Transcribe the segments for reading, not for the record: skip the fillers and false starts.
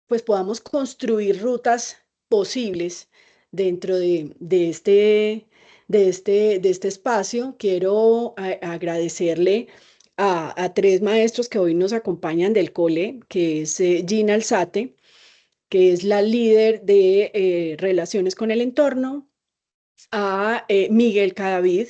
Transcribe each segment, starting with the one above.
pues podamos construir rutas posibles dentro de este espacio. Quiero agradecerle a tres maestros que hoy nos acompañan del cole, que es Gina Alzate, que es la líder de Relaciones con el Entorno, a Miguel Cadavid,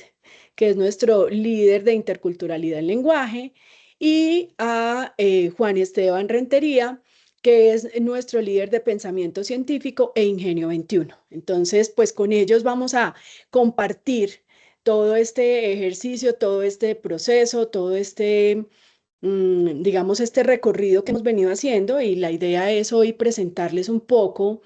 que es nuestro líder de interculturalidad en lenguaje, y a Juan Esteban Rentería, que es nuestro líder de pensamiento científico e Ingenio 21. Entonces, pues con ellos vamos a compartir todo este ejercicio, todo este proceso, todo este, digamos, este recorrido que hemos venido haciendo, y la idea es hoy presentarles un poco,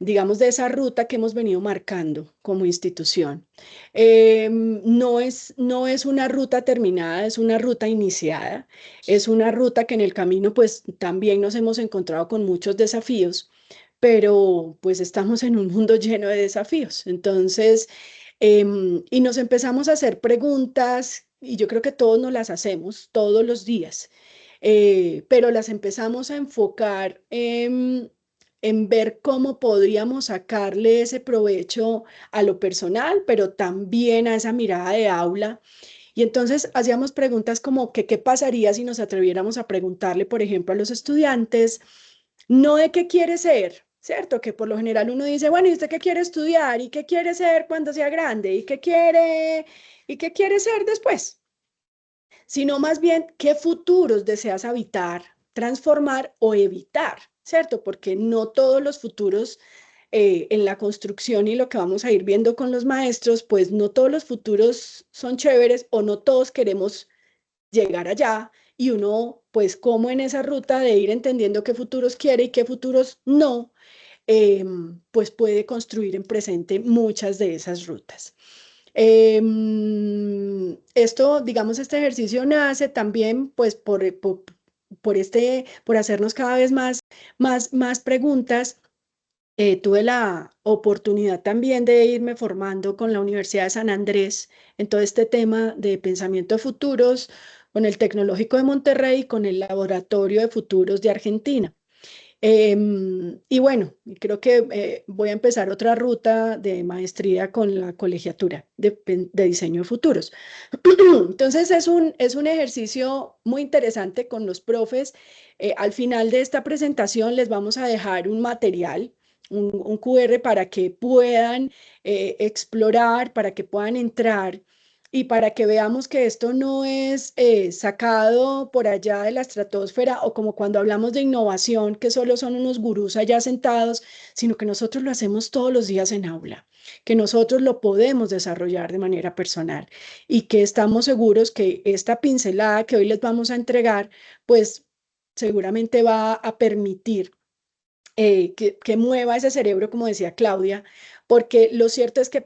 digamos, de esa ruta que hemos venido marcando como institución. No es una ruta terminada, es una ruta iniciada, es una ruta que en el camino pues también nos hemos encontrado con muchos desafíos, pero pues estamos en un mundo lleno de desafíos. Entonces, y nos empezamos a hacer preguntas, y yo creo que todos nos las hacemos todos los días, pero las empezamos a enfocar en ver cómo podríamos sacarle ese provecho a lo personal, pero también a esa mirada de aula. Y entonces hacíamos preguntas como que qué pasaría si nos atreviéramos a preguntarle, por ejemplo, a los estudiantes, no de qué quiere ser, ¿cierto? Que por lo general uno dice, bueno, ¿y usted qué quiere estudiar? ¿Y qué quiere ser cuando sea grande? ¿Y qué quiere ser después? Sino más bien qué futuros deseas habitar, transformar o evitar, ¿cierto? Porque no todos los futuros en la construcción, y lo que vamos a ir viendo con los maestros, pues no todos los futuros son chéveres, o no todos queremos llegar allá, y uno, pues como en esa ruta de ir entendiendo qué futuros quiere y qué futuros no, pues puede construir en presente muchas de esas rutas. Esto, digamos, este ejercicio nace también pues por hacernos cada vez más preguntas. Tuve la oportunidad también de irme formando con la Universidad de San Andrés en todo este tema de pensamiento de futuros, con el Tecnológico de Monterrey y con el Laboratorio de Futuros de Argentina. Y bueno, creo que voy a empezar otra ruta de maestría con la colegiatura de diseño de futuros. Entonces es un ejercicio muy interesante con los profes. Al final de esta presentación les vamos a dejar un material, un QR, para que puedan explorar, para que puedan entrar y para que veamos que esto no es sacado por allá de la estratosfera, o como cuando hablamos de innovación, que solo son unos gurús allá sentados, sino que nosotros lo hacemos todos los días en aula, que nosotros lo podemos desarrollar de manera personal, y que estamos seguros que esta pincelada que hoy les vamos a entregar, pues seguramente va a permitir que mueva ese cerebro, como decía Claudia, porque lo cierto es que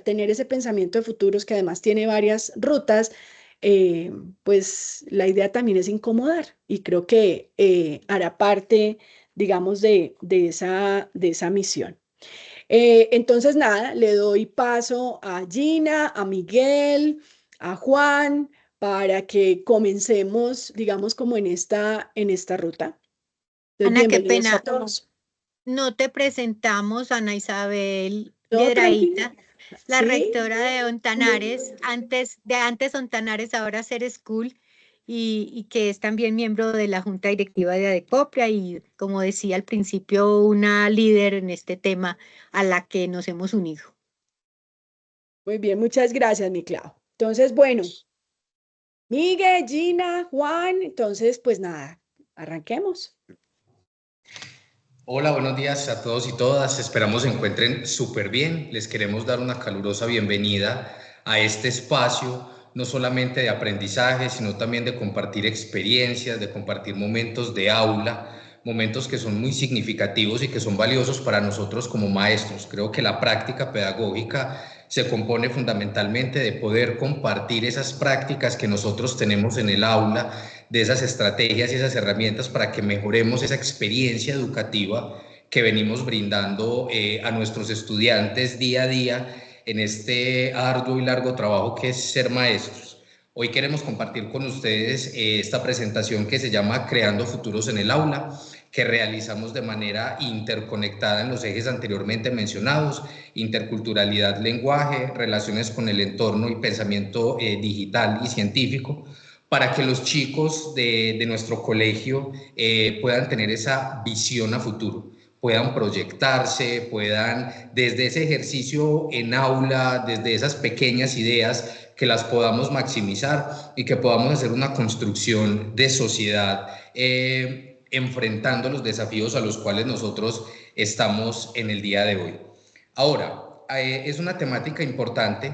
tener ese pensamiento de futuros, que además tiene varias rutas, pues la idea también es incomodar, y creo que hará parte, digamos, de esa misión. Entonces, nada, le doy paso a Gina, a Miguel, a Juan, para que comencemos, digamos, como en esta ruta. Entonces, Ana, qué bienvenidos a pena, todos. no te presentamos, Ana Isabel No, tranquilo. Piedrahíta, la Sí, rectora de Ontanares, antes Ontanares, ahora Ser School, y que es también miembro de la junta directiva de Adecopia y, como decía al principio, una líder en este tema a la que nos hemos unido. muy bien, muchas gracias, mi Clau. Entonces, bueno, Miguel, Gina, Juan, entonces, pues nada, arranquemos. Hola, buenos días a todos y todas. Esperamos se encuentren súper bien. Les queremos dar una calurosa bienvenida a este espacio, no solamente de aprendizaje, sino también de compartir experiencias, de compartir momentos de aula, momentos que son muy significativos y que son valiosos para nosotros como maestros. Creo que la práctica pedagógica se compone fundamentalmente de poder compartir esas prácticas que nosotros tenemos en el aula, de esas estrategias y esas herramientas para que mejoremos esa experiencia educativa que venimos brindando a nuestros estudiantes día a día en este arduo y largo trabajo que es ser maestros. Hoy queremos compartir con ustedes esta presentación que se llama Creando Futuros en el Aula, que realizamos de manera interconectada en los ejes anteriormente mencionados: interculturalidad, lenguaje, relaciones con el entorno y pensamiento digital y científico, para que los chicos de nuestro colegio puedan tener esa visión a futuro, puedan proyectarse, puedan desde ese ejercicio en aula, desde esas pequeñas ideas, que las podamos maximizar y que podamos hacer una construcción de sociedad enfrentando los desafíos a los cuales nosotros estamos en el día de hoy. Ahora, es una temática importante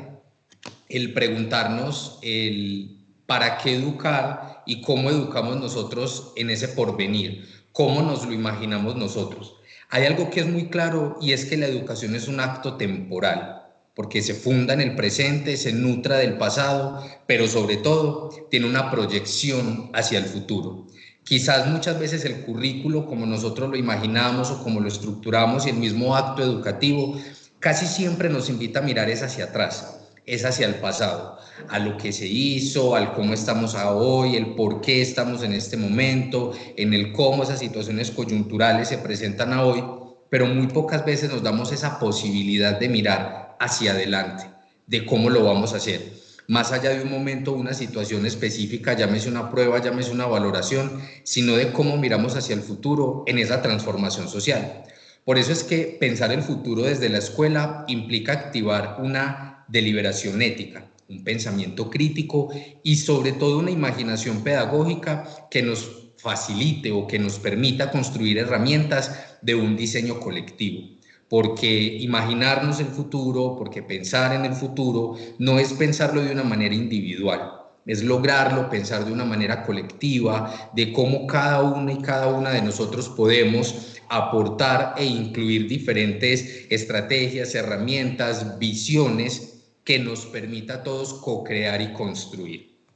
el preguntarnos el para qué educar y cómo educamos nosotros en ese porvenir, cómo nos lo imaginamos nosotros. Hay algo que es muy claro, y es que la educación es un acto temporal, porque se funda en el presente, se nutra del pasado, pero sobre todo tiene una proyección hacia el futuro. Quizás muchas veces el currículo, como nosotros lo imaginamos o como lo estructuramos, y el mismo acto educativo, casi siempre nos invita a mirar es hacia atrás, es hacia el pasado, a lo que se hizo, al cómo estamos hoy, el por qué estamos en este momento, en el cómo esas situaciones coyunturales se presentan a hoy, pero muy pocas veces nos damos esa posibilidad de mirar hacia adelante, de cómo lo vamos a hacer. Más allá de un momento, una situación específica, llámese una prueba, llámese una valoración, sino de cómo miramos hacia el futuro en esa transformación social. Por eso es que pensar el futuro desde la escuela implica activar una deliberación ética, un pensamiento crítico y sobre todo una imaginación pedagógica que nos facilite o que nos permita construir herramientas de un diseño colectivo. Porque imaginarnos el futuro, porque pensar en el futuro no es pensarlo de una manera individual, es lograrlo, pensar de una manera colectiva, de cómo cada uno y cada una de nosotros podemos aportar e incluir diferentes estrategias, herramientas, visiones que nos permita a todos co-crear y construir.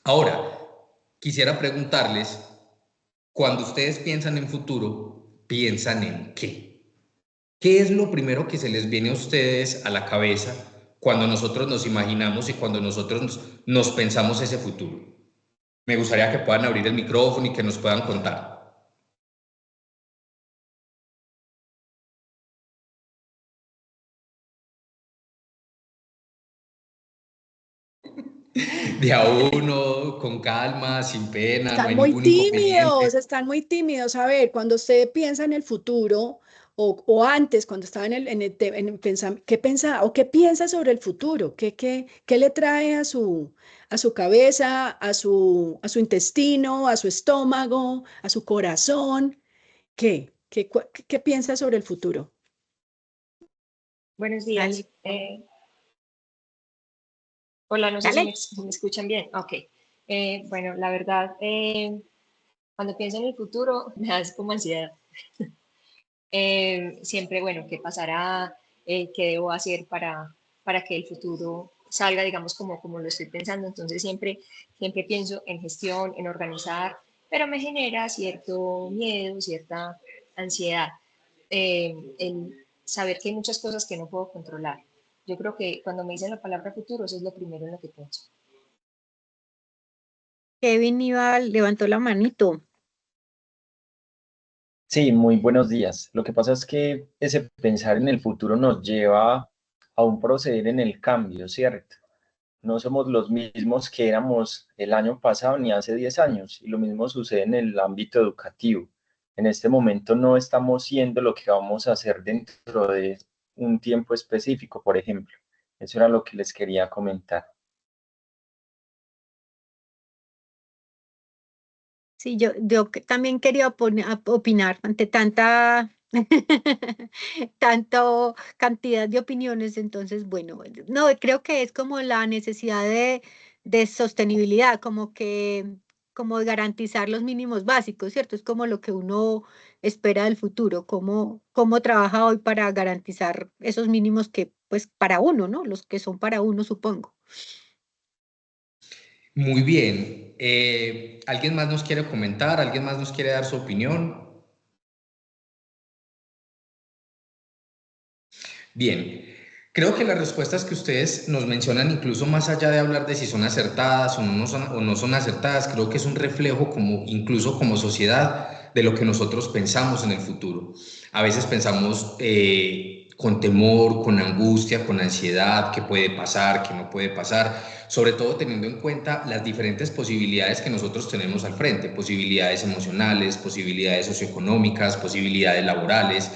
Ahora, quisiera preguntarles, cuando ustedes piensan en futuro, ¿piensan en qué? ¿Qué es lo primero que se les viene a ustedes a la cabeza cuando nosotros nos imaginamos y cuando nosotros nos pensamos ese futuro? Me gustaría que puedan abrir el micrófono y que nos puedan contar. De a uno, con calma, sin pena, no hay ningún inconveniente. Están muy tímidos. A ver, cuando usted piensa en el futuro o antes, cuando estaba en el ¿qué pensa o qué piensa sobre el futuro? ¿Qué le trae a su cabeza, a su intestino, a su estómago, a su corazón? ¿Qué piensa sobre el futuro? Buenos días. Dale. Hola, no sé Dale. si me escuchan bien. Ok. Bueno, la verdad, cuando pienso en el futuro me da como ansiedad. Siempre, bueno, ¿qué pasará? ¿Qué debo hacer para que el futuro salga, digamos, como lo estoy pensando? Entonces siempre pienso en gestión, en organizar, pero me genera cierto miedo, cierta ansiedad, el saber que hay muchas cosas que no puedo controlar. Yo creo que cuando me dicen la palabra futuro, eso es lo primero en lo que pienso. Kevin levantó la manito. Sí, muy buenos días. Lo que pasa es que ese pensar en el futuro nos lleva a un proceder en el cambio, ¿cierto? No somos los mismos que éramos el año pasado ni hace 10 años, y lo mismo sucede en el ámbito educativo. En este momento no estamos siendo lo que vamos a hacer dentro de un tiempo específico, por ejemplo. Eso era lo que les quería comentar. Sí, también quería opinar ante tanta tanto cantidad de opiniones. Entonces, bueno, no, creo que es como la necesidad de sostenibilidad, como de garantizar los mínimos básicos, ¿cierto? Es como lo que uno espera del futuro, cómo trabaja hoy para garantizar esos mínimos que, pues, para uno, ¿no? Los que son para uno, supongo. Muy bien. ¿Alguien más nos quiere comentar? ¿Alguien más nos quiere dar su opinión? Bien. Creo que las respuestas que ustedes nos mencionan, incluso más allá de hablar de si son acertadas o no son acertadas, creo que es un reflejo incluso como sociedad de lo que nosotros pensamos en el futuro. A veces pensamos con temor, con angustia, con ansiedad, qué puede pasar, qué no puede pasar, sobre todo teniendo en cuenta las diferentes posibilidades que nosotros tenemos al frente, posibilidades emocionales, posibilidades socioeconómicas, posibilidades laborales.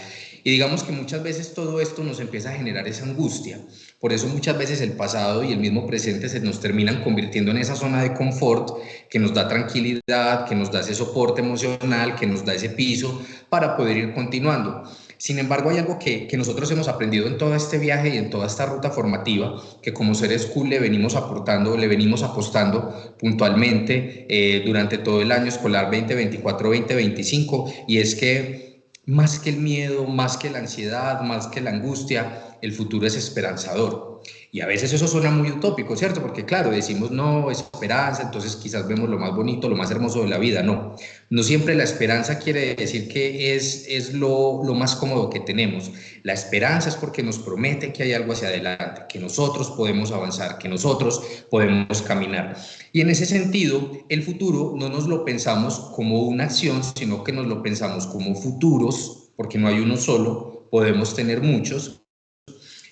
Y digamos que muchas veces todo esto nos empieza a generar esa angustia. Por eso muchas veces el pasado y el mismo presente se nos terminan convirtiendo en esa zona de confort que nos da tranquilidad, que nos da ese soporte emocional, que nos da ese piso para poder ir continuando. Sin embargo, hay algo que nosotros hemos aprendido en todo este viaje y en toda esta ruta formativa, que como Ser School le venimos aportando, le venimos apostando puntualmente durante todo el año escolar 2024-2025, y es que más que el miedo, más que la ansiedad, más que la angustia, el futuro es esperanzador. Y a veces eso suena muy utópico, ¿cierto? Porque claro, decimos, no, esperanza, entonces quizás vemos lo más bonito, lo más hermoso de la vida. No, no siempre la esperanza quiere decir que es lo más cómodo que tenemos. La esperanza es porque nos promete que hay algo hacia adelante, que nosotros podemos avanzar, que nosotros podemos caminar. Y en ese sentido, el futuro no nos lo pensamos como una acción, sino que nos lo pensamos como futuros, porque no hay uno solo, podemos tener muchos.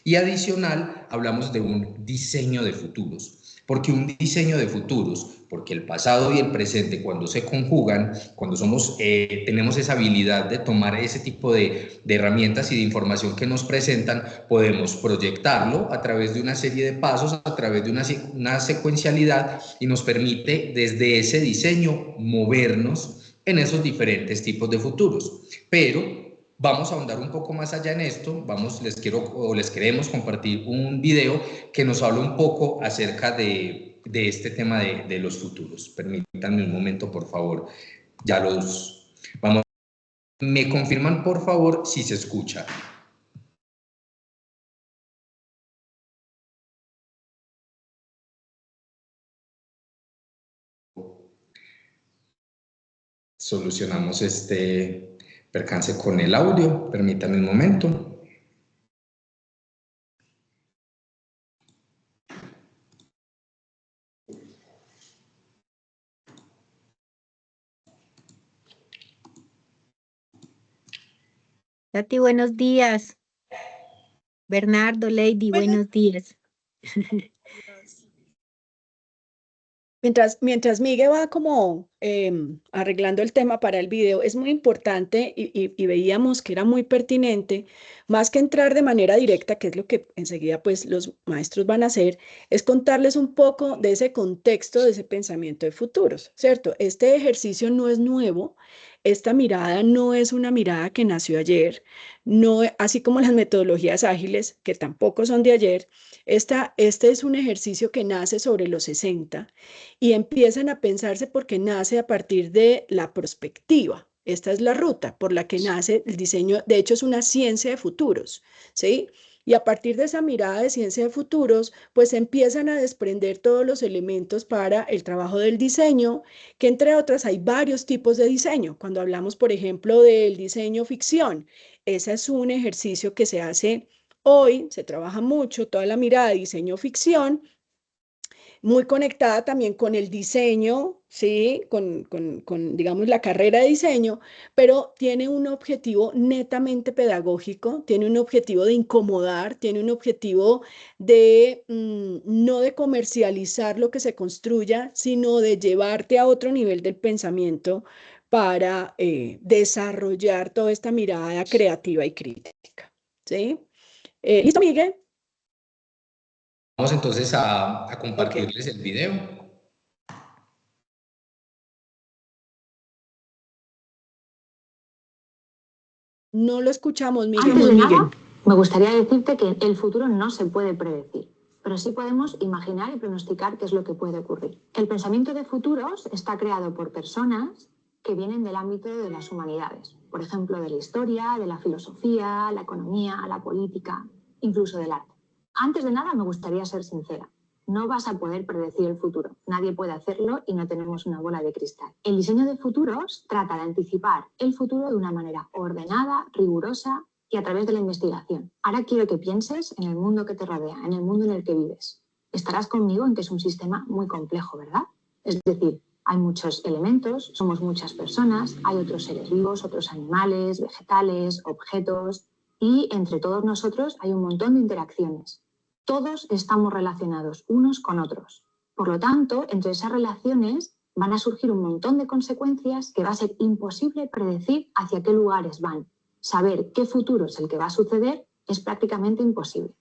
Y adicional, hablamos de un diseño de futuros. Porque un diseño de futuros, porque el pasado y el presente, cuando se conjugan, cuando tenemos esa habilidad de tomar ese tipo de herramientas y de información que nos presentan, podemos proyectarlo a través de una serie de pasos, a través de una secuencialidad, y nos permite desde ese diseño movernos en esos diferentes tipos de futuros. Pero vamos a ahondar un poco más allá en esto. Les queremos compartir un video que nos habla un poco acerca de este tema de los futuros. Permítanme un momento, por favor. Vamos. ¿Me confirman, por favor, si se escucha? Solucionamos este percance con el audio. Permítanme un momento. Tati, buenos días. Bernardo, Lady, buenos días. Mientras Miguel va como arreglando el tema para el video, es muy importante y veíamos que era muy pertinente, más que entrar de manera directa, que es lo que enseguida pues los maestros van a hacer, es contarles un poco de ese contexto, de ese pensamiento de futuros, ¿cierto? Este ejercicio no es nuevo, esta mirada no es una mirada que nació ayer, no, así como las metodologías ágiles, que tampoco son de ayer. Este es un ejercicio que nace sobre los 60 y empiezan a pensarse porque nace a partir de la prospectiva. Esta es la ruta por la que nace el diseño. De hecho, es una ciencia de futuros, ¿sí? Y a partir de esa mirada de ciencia de futuros, pues empiezan a desprender todos los elementos para el trabajo del diseño, que entre otras hay varios tipos de diseño. Cuando hablamos, por ejemplo, del diseño ficción, ese es un ejercicio que se hace hoy, se trabaja mucho, toda la mirada de diseño ficción, muy conectada también con el diseño, ¿sí? Digamos, la carrera de diseño, pero tiene un objetivo netamente pedagógico, tiene un objetivo de incomodar, tiene un objetivo de no de comercializar lo que se construya, sino de llevarte a otro nivel del pensamiento para desarrollar toda esta mirada creativa y crítica, ¿sí? ¿Listo, Miguel? Vamos entonces a compartirles Okay. el video. No lo escuchamos, Miguel. Antes de nada, me gustaría decirte que el futuro no se puede predecir, pero sí podemos imaginar y pronosticar qué es lo que puede ocurrir. El pensamiento de futuros está creado por personas que vienen del ámbito de las humanidades, por ejemplo, de la historia, de la filosofía, la economía, la política, incluso del arte. Antes de nada, me gustaría ser sincera. No vas a poder predecir el futuro. Nadie puede hacerlo y no tenemos una bola de cristal. El diseño de futuros trata de anticipar el futuro de una manera ordenada, rigurosa y a través de la investigación. Ahora quiero que pienses en el mundo que te rodea, en el mundo en el que vives. Estarás conmigo en que es un sistema muy complejo, ¿verdad? Es decir, hay muchos elementos, somos muchas personas, hay otros seres vivos, otros animales, vegetales, objetos, y entre todos nosotros hay un montón de interacciones. Todos estamos relacionados unos con otros. Por lo tanto, entre esas relaciones van a surgir un montón de consecuencias que va a ser imposible predecir hacia qué lugares van. Saber qué futuro es el que va a suceder es prácticamente imposible.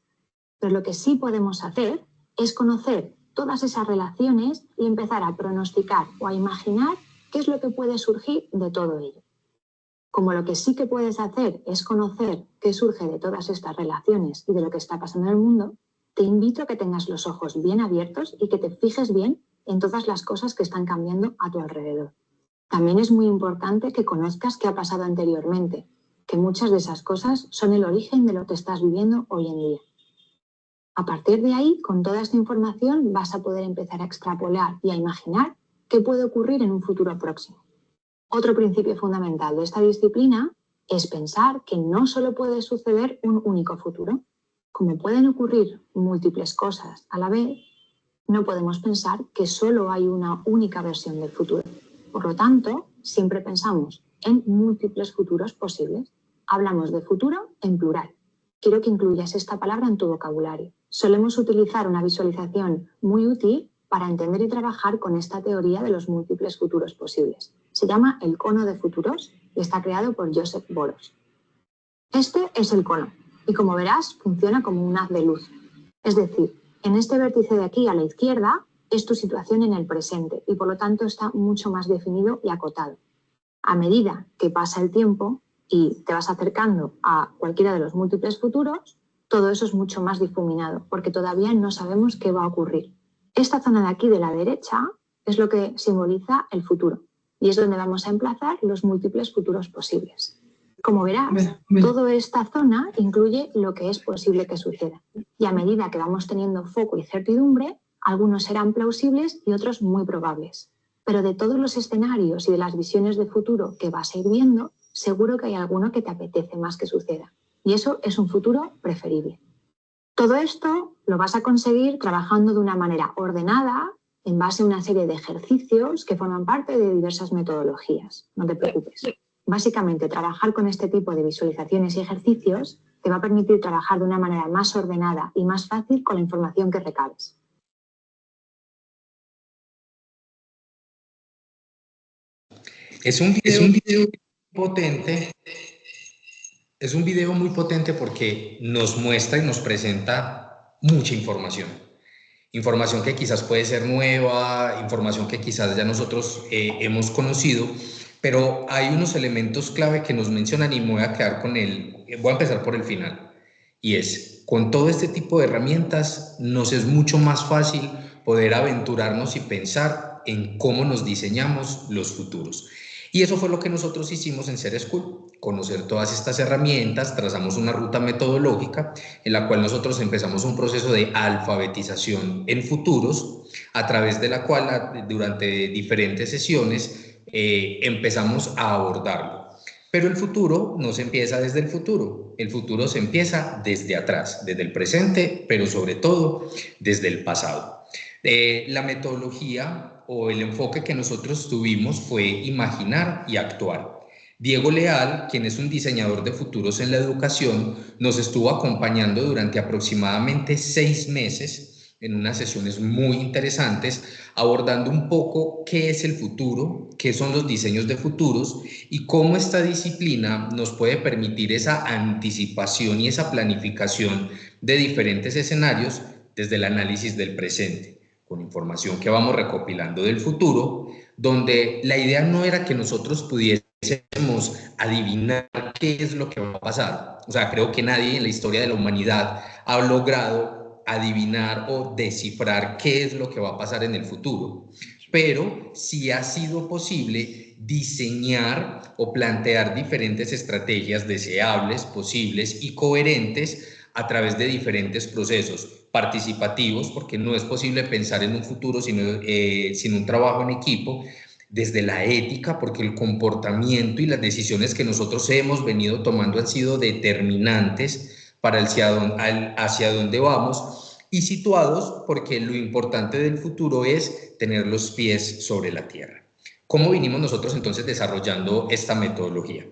Pero lo que sí podemos hacer es conocer todas esas relaciones y empezar a pronosticar o a imaginar qué es lo que puede surgir de todo ello. Como lo que sí que puedes hacer es conocer qué surge de todas estas relaciones y de lo que está pasando en el mundo, te invito a que tengas los ojos bien abiertos y que te fijes bien en todas las cosas que están cambiando a tu alrededor. También es muy importante que conozcas qué ha pasado anteriormente, que muchas de esas cosas son el origen de lo que estás viviendo hoy en día. A partir de ahí, con toda esta información, vas a poder empezar a extrapolar y a imaginar qué puede ocurrir en un futuro próximo. Otro principio fundamental de esta disciplina es pensar que no solo puede suceder un único futuro. Como pueden ocurrir múltiples cosas a la vez, no podemos pensar que solo hay una única versión del futuro. Por lo tanto, siempre pensamos en múltiples futuros posibles. Hablamos de futuro en plural. Quiero que incluyas esta palabra en tu vocabulario. Solemos utilizar una visualización muy útil para entender y trabajar con esta teoría de los múltiples futuros posibles. Se llama el cono de futuros y está creado por Joseph Boros. Este es el cono y, como verás, funciona como un haz de luz. Es decir, en este vértice de aquí a la izquierda es tu situación en el presente y por lo tanto está mucho más definido y acotado. A medida que pasa el tiempo y te vas acercando a cualquiera de los múltiples futuros, todo eso es mucho más difuminado porque todavía no sabemos qué va a ocurrir. Esta zona de aquí de la derecha es lo que simboliza el futuro y es donde vamos a emplazar los múltiples futuros posibles. Como verás, toda esta zona incluye lo que es posible que suceda. Y a medida que vamos teniendo foco y certidumbre, algunos serán plausibles y otros muy probables. Pero de todos los escenarios y de las visiones de futuro que vas a ir viendo, seguro que hay alguno que te apetece más que suceda. Y eso es un futuro preferible. Todo esto lo vas a conseguir trabajando de una manera ordenada, en base a una serie de ejercicios que forman parte de diversas metodologías. No te preocupes. Básicamente, trabajar con este tipo de visualizaciones y ejercicios te va a permitir trabajar de una manera más ordenada y más fácil con la información que recabes. Es un video potente. Es un video muy potente porque nos muestra y nos presenta mucha información. Información que quizás puede ser nueva, información que quizás ya nosotros hemos conocido, pero hay unos elementos clave que nos mencionan y me voy a quedar con él. Voy a empezar por el final. Y es, con todo este tipo de herramientas nos es mucho más fácil poder aventurarnos y pensar en cómo nos diseñamos los futuros. Y eso fue lo que nosotros hicimos en Ser School, conocer todas estas herramientas, trazamos una ruta metodológica en la cual nosotros empezamos un proceso de alfabetización en futuros, a través de la cual durante diferentes sesiones empezamos a abordarlo. Pero el futuro no se empieza desde el futuro se empieza desde atrás, desde el presente, pero sobre todo desde el pasado. La metodología o el enfoque que nosotros tuvimos fue imaginar y actuar. Diego Leal, quien es un diseñador de futuros en la educación, nos estuvo acompañando durante aproximadamente 6 meses en unas sesiones muy interesantes, abordando un poco qué es el futuro, qué son los diseños de futuros y cómo esta disciplina nos puede permitir esa anticipación y esa planificación de diferentes escenarios desde el análisis del presente, con información que vamos recopilando del futuro, donde la idea no era que nosotros pudiésemos adivinar qué es lo que va a pasar. O sea, creo que nadie en la historia de la humanidad ha logrado adivinar o descifrar qué es lo que va a pasar en el futuro, pero sí ha sido posible diseñar o plantear diferentes estrategias deseables, posibles y coherentes a través de diferentes procesos participativos, porque no es posible pensar en un futuro sin un trabajo en equipo, desde la ética, porque el comportamiento y las decisiones que nosotros hemos venido tomando han sido determinantes para hacia dónde vamos, y situados porque lo importante del futuro es tener los pies sobre la tierra. ¿Cómo vinimos nosotros entonces desarrollando esta metodología?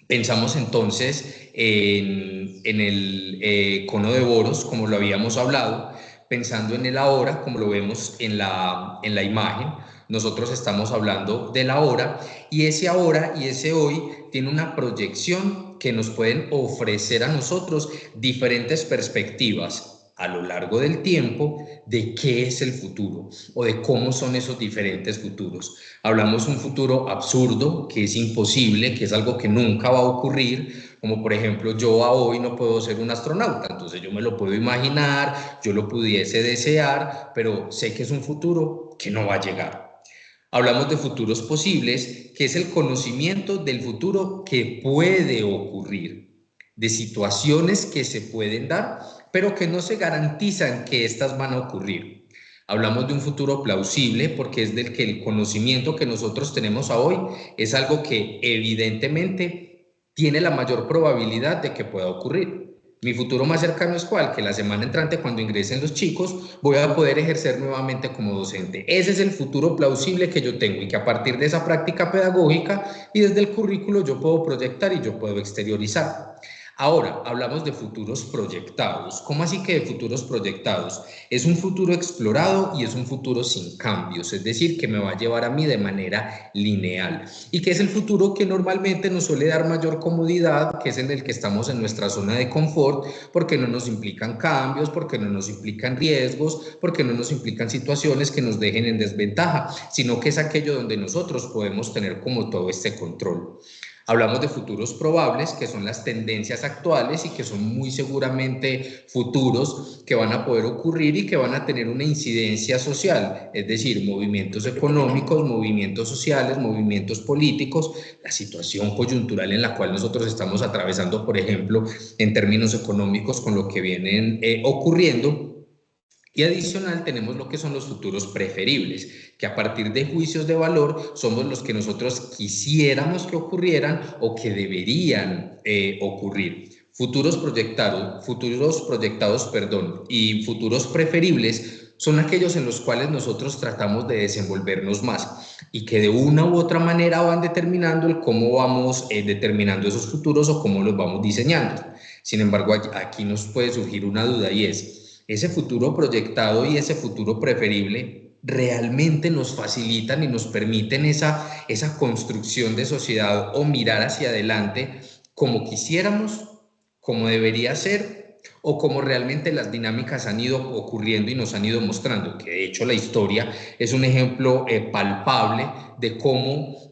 Pensamos entonces en el cono de Boros, como lo habíamos hablado, pensando en el ahora, como lo vemos en la imagen. Nosotros estamos hablando del ahora, y ese ahora y ese hoy tiene una proyección que nos pueden ofrecer a nosotros diferentes perspectivas a lo largo del tiempo de qué es el futuro o de cómo son esos diferentes futuros. Hablamos un futuro absurdo, que es imposible, que es algo que nunca va a ocurrir, como por ejemplo yo a hoy no puedo ser un astronauta, entonces yo me lo puedo imaginar, yo lo pudiese desear, pero sé que es un futuro que no va a llegar. Hablamos de futuros posibles, que es el conocimiento del futuro que puede ocurrir, de situaciones que se pueden dar, pero que no se garantizan que estas van a ocurrir. Hablamos de un futuro plausible porque es del que el conocimiento que nosotros tenemos a hoy es algo que evidentemente tiene la mayor probabilidad de que pueda ocurrir. Mi futuro más cercano es cuál, que la semana entrante, cuando ingresen los chicos, voy a poder ejercer nuevamente como docente. Ese es el futuro plausible que yo tengo, y que a partir de esa práctica pedagógica y desde el currículo yo puedo proyectar y yo puedo exteriorizar. Ahora, hablamos de futuros proyectados. ¿Cómo así que de futuros proyectados? Es un futuro explorado y es un futuro sin cambios, es decir, que me va a llevar a mí de manera lineal, y que es el futuro que normalmente nos suele dar mayor comodidad, que es en el que estamos en nuestra zona de confort, porque no nos implican cambios, porque no nos implican riesgos, porque no nos implican situaciones que nos dejen en desventaja, sino que es aquello donde nosotros podemos tener como todo este control. Hablamos de futuros probables, que son las tendencias actuales y que son muy seguramente futuros que van a poder ocurrir y que van a tener una incidencia social, es decir, movimientos económicos, movimientos sociales, movimientos políticos, la situación coyuntural en la cual nosotros estamos atravesando, por ejemplo, en términos económicos, con lo que vienen ocurriendo. Y adicional tenemos lo que son los futuros preferibles, que a partir de juicios de valor somos los que nosotros quisiéramos que ocurrieran o que deberían ocurrir. Futuros proyectados, y futuros preferibles son aquellos en los cuales nosotros tratamos de desenvolvernos más y que de una u otra manera van determinando el cómo vamos determinando esos futuros o cómo los vamos diseñando. Sin embargo, aquí nos puede surgir una duda, y es: ¿ese futuro proyectado y ese futuro preferible realmente nos facilitan y nos permiten esa construcción de sociedad o mirar hacia adelante como quisiéramos, como debería ser, o como realmente las dinámicas han ido ocurriendo y nos han ido mostrando? Que de hecho la historia es un ejemplo palpable de cómo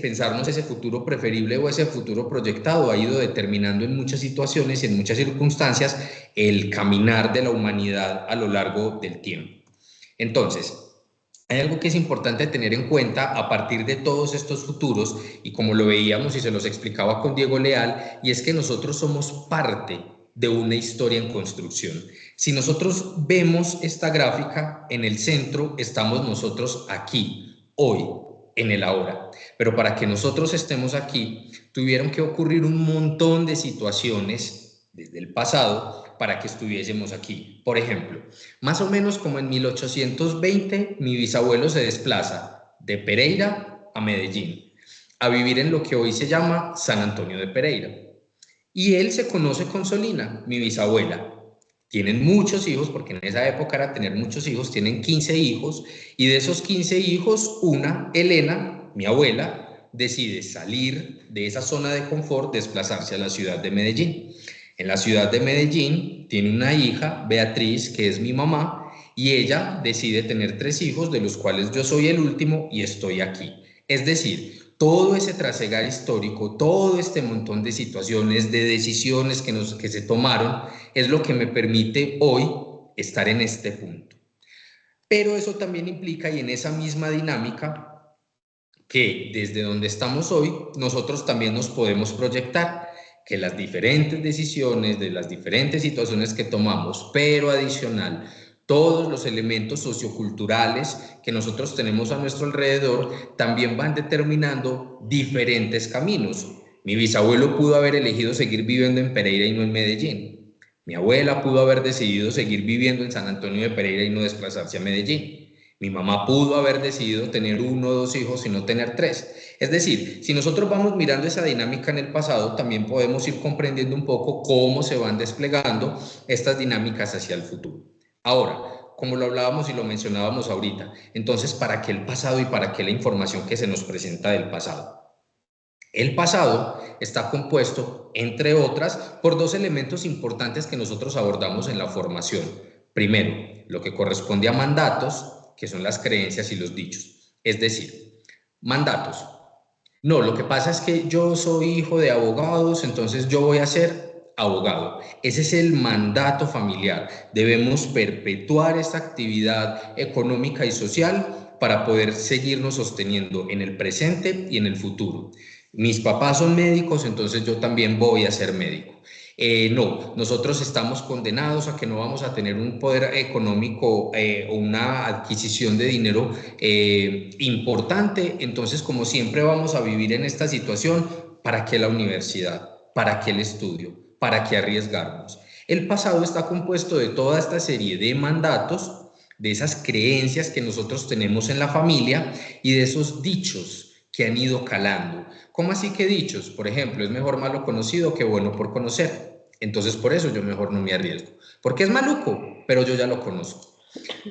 pensarnos ese futuro preferible o ese futuro proyectado ha ido determinando en muchas situaciones y en muchas circunstancias el caminar de la humanidad a lo largo del tiempo. Entonces, hay algo que es importante tener en cuenta a partir de todos estos futuros, y como lo veíamos y se los explicaba con Diego Leal, y es que nosotros somos parte de una historia en construcción. Si nosotros vemos esta gráfica, en el centro estamos nosotros aquí, hoy, en el ahora. Pero para que nosotros estemos aquí, tuvieron que ocurrir un montón de situaciones desde el pasado para que estuviésemos aquí. Por ejemplo, más o menos como en 1820, mi bisabuelo se desplaza de Pereira a Medellín, a vivir en lo que hoy se llama San Antonio de Pereira. Y él se conoce con Solina, mi bisabuela. Tienen muchos hijos, porque en esa época era tener muchos hijos, tienen 15 hijos, y de esos 15 hijos, una, Elena, mi abuela, decide salir de esa zona de confort, desplazarse a la ciudad de Medellín. En la ciudad de Medellín tiene una hija, Beatriz, que es mi mamá, y ella decide tener 3 hijos, de los cuales yo soy el último y estoy aquí. Es decir, todo ese trasegar histórico, todo este montón de situaciones, de decisiones que se tomaron, es lo que me permite hoy estar en este punto. Pero eso también implica, y en esa misma dinámica, que desde donde estamos hoy, nosotros también nos podemos proyectar, que las diferentes decisiones de las diferentes situaciones que tomamos, pero adicional, Todos los elementos socioculturales que nosotros tenemos a nuestro alrededor también van determinando diferentes caminos. Mi bisabuelo pudo haber elegido seguir viviendo en Pereira y no en Medellín. Mi abuela pudo haber decidido seguir viviendo en San Antonio de Pereira y no desplazarse a Medellín. Mi mamá pudo haber decidido tener 1 o 2 hijos y no tener 3. Es decir, si nosotros vamos mirando esa dinámica en el pasado, también podemos ir comprendiendo un poco cómo se van desplegando estas dinámicas hacia el futuro. Ahora, como lo hablábamos y lo mencionábamos ahorita, entonces, ¿para qué el pasado y para qué la información que se nos presenta del pasado? El pasado está compuesto, entre otras, por 2 elementos importantes que nosotros abordamos en la formación. Primero, lo que corresponde a mandatos, que son las creencias y los dichos. Es decir, mandatos. No, lo que pasa es que yo soy hijo de abogados, entonces yo voy a ser abogado. Ese es el mandato familiar. Debemos perpetuar esta actividad económica y social para poder seguirnos sosteniendo en el presente y en el futuro. Mis papás son médicos, entonces yo también voy a ser médico. No, nosotros estamos condenados a que no vamos a tener un poder económico o una adquisición de dinero importante, entonces como siempre vamos a vivir en esta situación. ¿Para qué la universidad? ¿Para qué el estudio? ¿Para qué arriesgarnos? El pasado está compuesto de toda esta serie de mandatos, de esas creencias que nosotros tenemos en la familia y de esos dichos que han ido calando. ¿Cómo así que dichos? Por ejemplo, es mejor malo conocido que bueno por conocer. Entonces, por eso yo mejor no me arriesgo. Porque es maluco, pero yo ya lo conozco.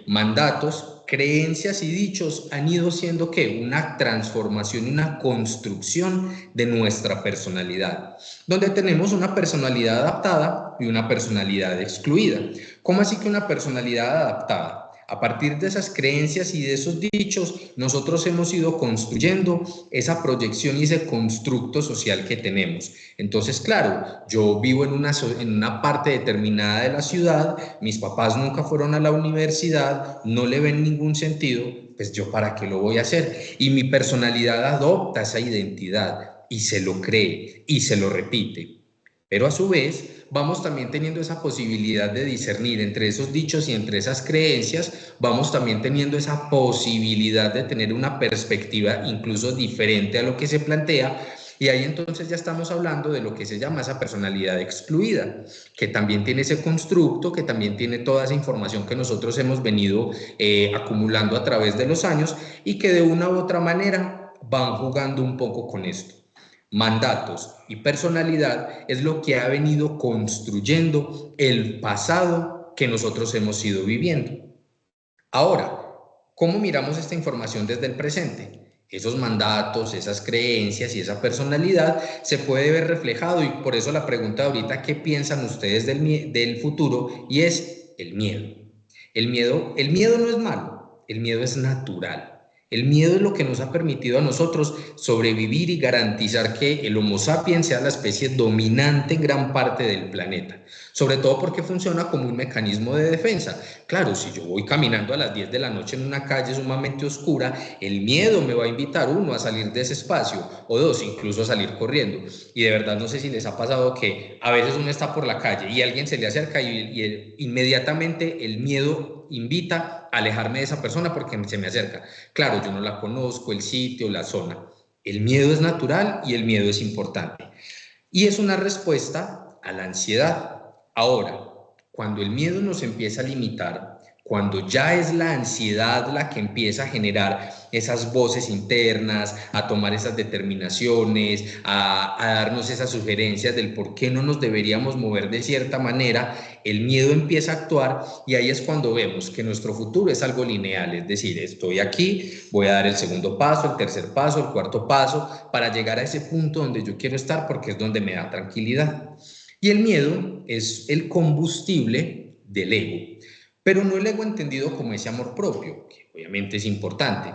Mandatos, creencias y dichos han ido siendo, ¿qué? Una transformación, una construcción de nuestra personalidad, donde tenemos una personalidad adaptada y una personalidad excluida. ¿Cómo así que una personalidad adaptada? A partir de esas creencias y de esos dichos, nosotros hemos ido construyendo esa proyección y ese constructo social que tenemos. Entonces, claro, yo vivo en una parte determinada de la ciudad, mis papás nunca fueron a la universidad, no le ven ningún sentido, pues yo ¿para qué lo voy a hacer? Y mi personalidad adopta esa identidad y se lo cree y se lo repite. Pero a su vez, vamos también teniendo esa posibilidad de discernir entre esos dichos y entre esas creencias, vamos también teniendo esa posibilidad de tener una perspectiva incluso diferente a lo que se plantea, y ahí entonces ya estamos hablando de lo que se llama esa personalidad excluida, que también tiene ese constructo, que también tiene toda esa información que nosotros hemos venido acumulando a través de los años y que de una u otra manera van jugando un poco con esto. Mandatos y personalidad es lo que ha venido construyendo el pasado que nosotros hemos ido viviendo. Ahora, ¿cómo miramos esta información desde el presente? Esos mandatos, esas creencias y esa personalidad se puede ver reflejado, y por eso la pregunta de ahorita, ¿qué piensan ustedes del futuro? Y es el miedo. El miedo no es malo, el miedo es natural. El miedo es lo que nos ha permitido a nosotros sobrevivir y garantizar que el Homo sapiens sea la especie dominante en gran parte del planeta, sobre todo porque funciona como un mecanismo de defensa. Claro, si yo voy caminando a las 10 de la noche en una calle sumamente oscura, el miedo me va a invitar, 1, a salir de ese espacio, o 2, incluso a salir corriendo. Y de verdad no sé si les ha pasado que a veces uno está por la calle y alguien se le acerca y inmediatamente el miedo invita a alejarme de esa persona porque se me acerca. Claro, yo no la conozco, el sitio, la zona. El miedo es natural y el miedo es importante. Y es una respuesta a la ansiedad. Ahora, cuando el miedo nos empieza a limitar, cuando ya es la ansiedad la que empieza a generar esas voces internas, a tomar esas determinaciones, a darnos esas sugerencias del por qué no nos deberíamos mover de cierta manera, el miedo empieza a actuar, y ahí es cuando vemos que nuestro futuro es algo lineal, es decir, estoy aquí, voy a dar el segundo paso, el tercer paso, el cuarto paso, para llegar a ese punto donde yo quiero estar, porque es donde me da tranquilidad. Y el miedo es el combustible del ego, pero no el ego entendido como ese amor propio, que obviamente es importante,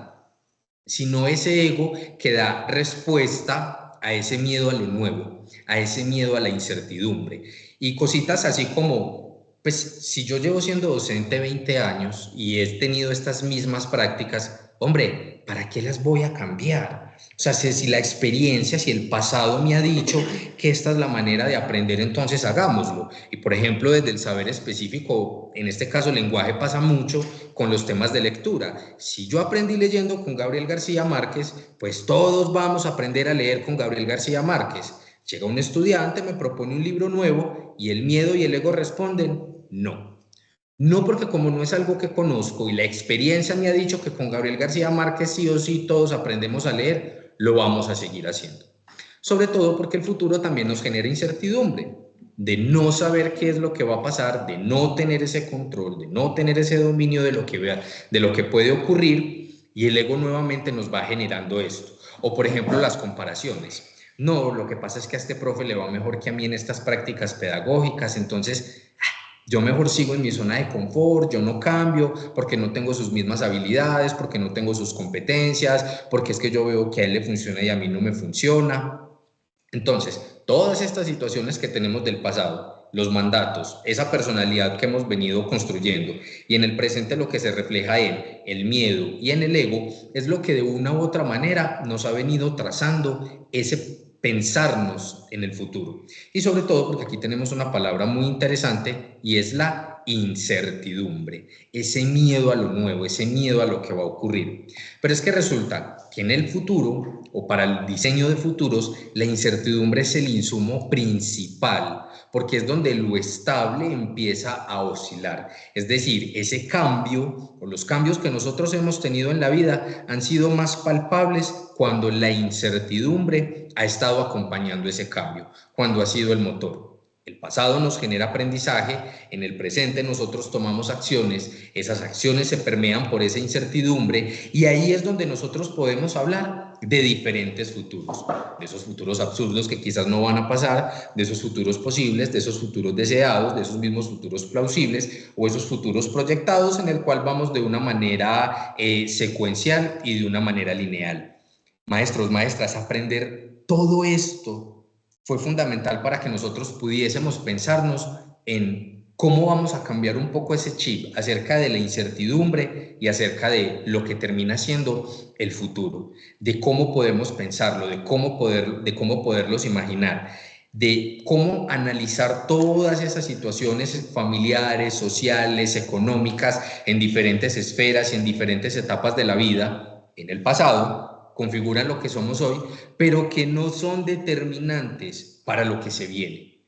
sino ese ego que da respuesta a ese miedo a lo nuevo, a ese miedo a la incertidumbre. Y cositas así como, pues si yo llevo siendo docente 20 años y he tenido estas mismas prácticas, hombre, ¿para qué las voy a cambiar? O sea, si la experiencia, si el pasado me ha dicho que esta es la manera de aprender, entonces hagámoslo. Y por ejemplo, desde el saber específico, en este caso lenguaje, pasa mucho con los temas de lectura. Si yo aprendí leyendo con Gabriel García Márquez, pues todos vamos a aprender a leer con Gabriel García Márquez. Llega un estudiante, me propone un libro nuevo y el miedo y el ego responden, no. No, porque como no es algo que conozco y la experiencia me ha dicho que con Gabriel García Márquez sí o sí todos aprendemos a leer, lo vamos a seguir haciendo. Sobre todo porque el futuro también nos genera incertidumbre, de no saber qué es lo que va a pasar, de no tener ese control, de no tener ese dominio de lo que puede ocurrir, y el ego nuevamente nos va generando esto. O por ejemplo las comparaciones. No, lo que pasa es que a este profe le va mejor que a mí en estas prácticas pedagógicas, entonces yo mejor sigo en mi zona de confort, yo no cambio porque no tengo sus mismas habilidades, porque no tengo sus competencias, porque es que yo veo que a él le funciona y a mí no me funciona. Entonces, todas estas situaciones que tenemos del pasado, los mandatos, esa personalidad que hemos venido construyendo y en el presente lo que se refleja en el miedo y en el ego es lo que de una u otra manera nos ha venido trazando ese pensarnos en el futuro. Y sobre todo porque aquí tenemos una palabra muy interesante y es la incertidumbre, ese miedo a lo nuevo, ese miedo a lo que va a ocurrir. Pero es que resulta que en el futuro o para el diseño de futuros, la incertidumbre es el insumo principal, porque es donde lo estable empieza a oscilar. Es decir, ese cambio o los cambios que nosotros hemos tenido en la vida han sido más palpables cuando la incertidumbre ha estado acompañando ese cambio, cuando ha sido el motor. El pasado nos genera aprendizaje, en el presente nosotros tomamos acciones, esas acciones se permean por esa incertidumbre y ahí es donde nosotros podemos hablar de diferentes futuros, de esos futuros absurdos que quizás no van a pasar, de esos futuros posibles, de esos futuros deseados, de esos mismos futuros plausibles o esos futuros proyectados en el cual vamos de una manera secuencial y de una manera lineal. Maestros, maestras, aprender todo esto fue fundamental para que nosotros pudiésemos pensarnos en cómo vamos a cambiar un poco ese chip acerca de la incertidumbre y acerca de lo que termina siendo el futuro, de cómo podemos pensarlo, de cómo poderlos imaginar, de cómo analizar todas esas situaciones familiares, sociales, económicas, en diferentes esferas y en diferentes etapas de la vida, en el pasado, configuran lo que somos hoy, pero que no son determinantes para lo que se viene.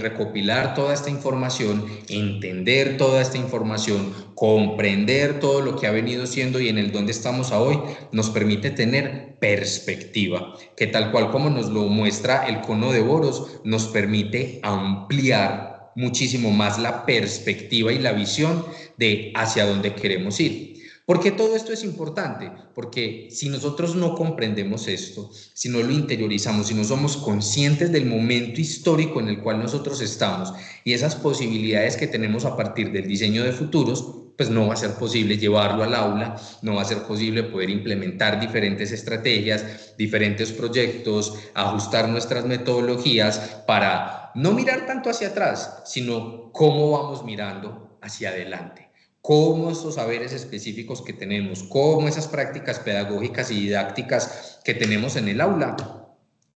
Recopilar toda esta información, entender toda esta información, comprender todo lo que ha venido siendo y en el dónde estamos hoy, nos permite tener perspectiva, que tal cual como nos lo muestra el cono de Boros, nos permite ampliar muchísimo más la perspectiva y la visión de hacia dónde queremos ir. ¿Por qué todo esto es importante? Porque si nosotros no comprendemos esto, si no lo interiorizamos, si no somos conscientes del momento histórico en el cual nosotros estamos y esas posibilidades que tenemos a partir del diseño de futuros, pues no va a ser posible llevarlo al aula, no va a ser posible poder implementar diferentes estrategias, diferentes proyectos, ajustar nuestras metodologías para no mirar tanto hacia atrás, sino cómo vamos mirando hacia adelante. Cómo estos saberes específicos que tenemos, cómo esas prácticas pedagógicas y didácticas que tenemos en el aula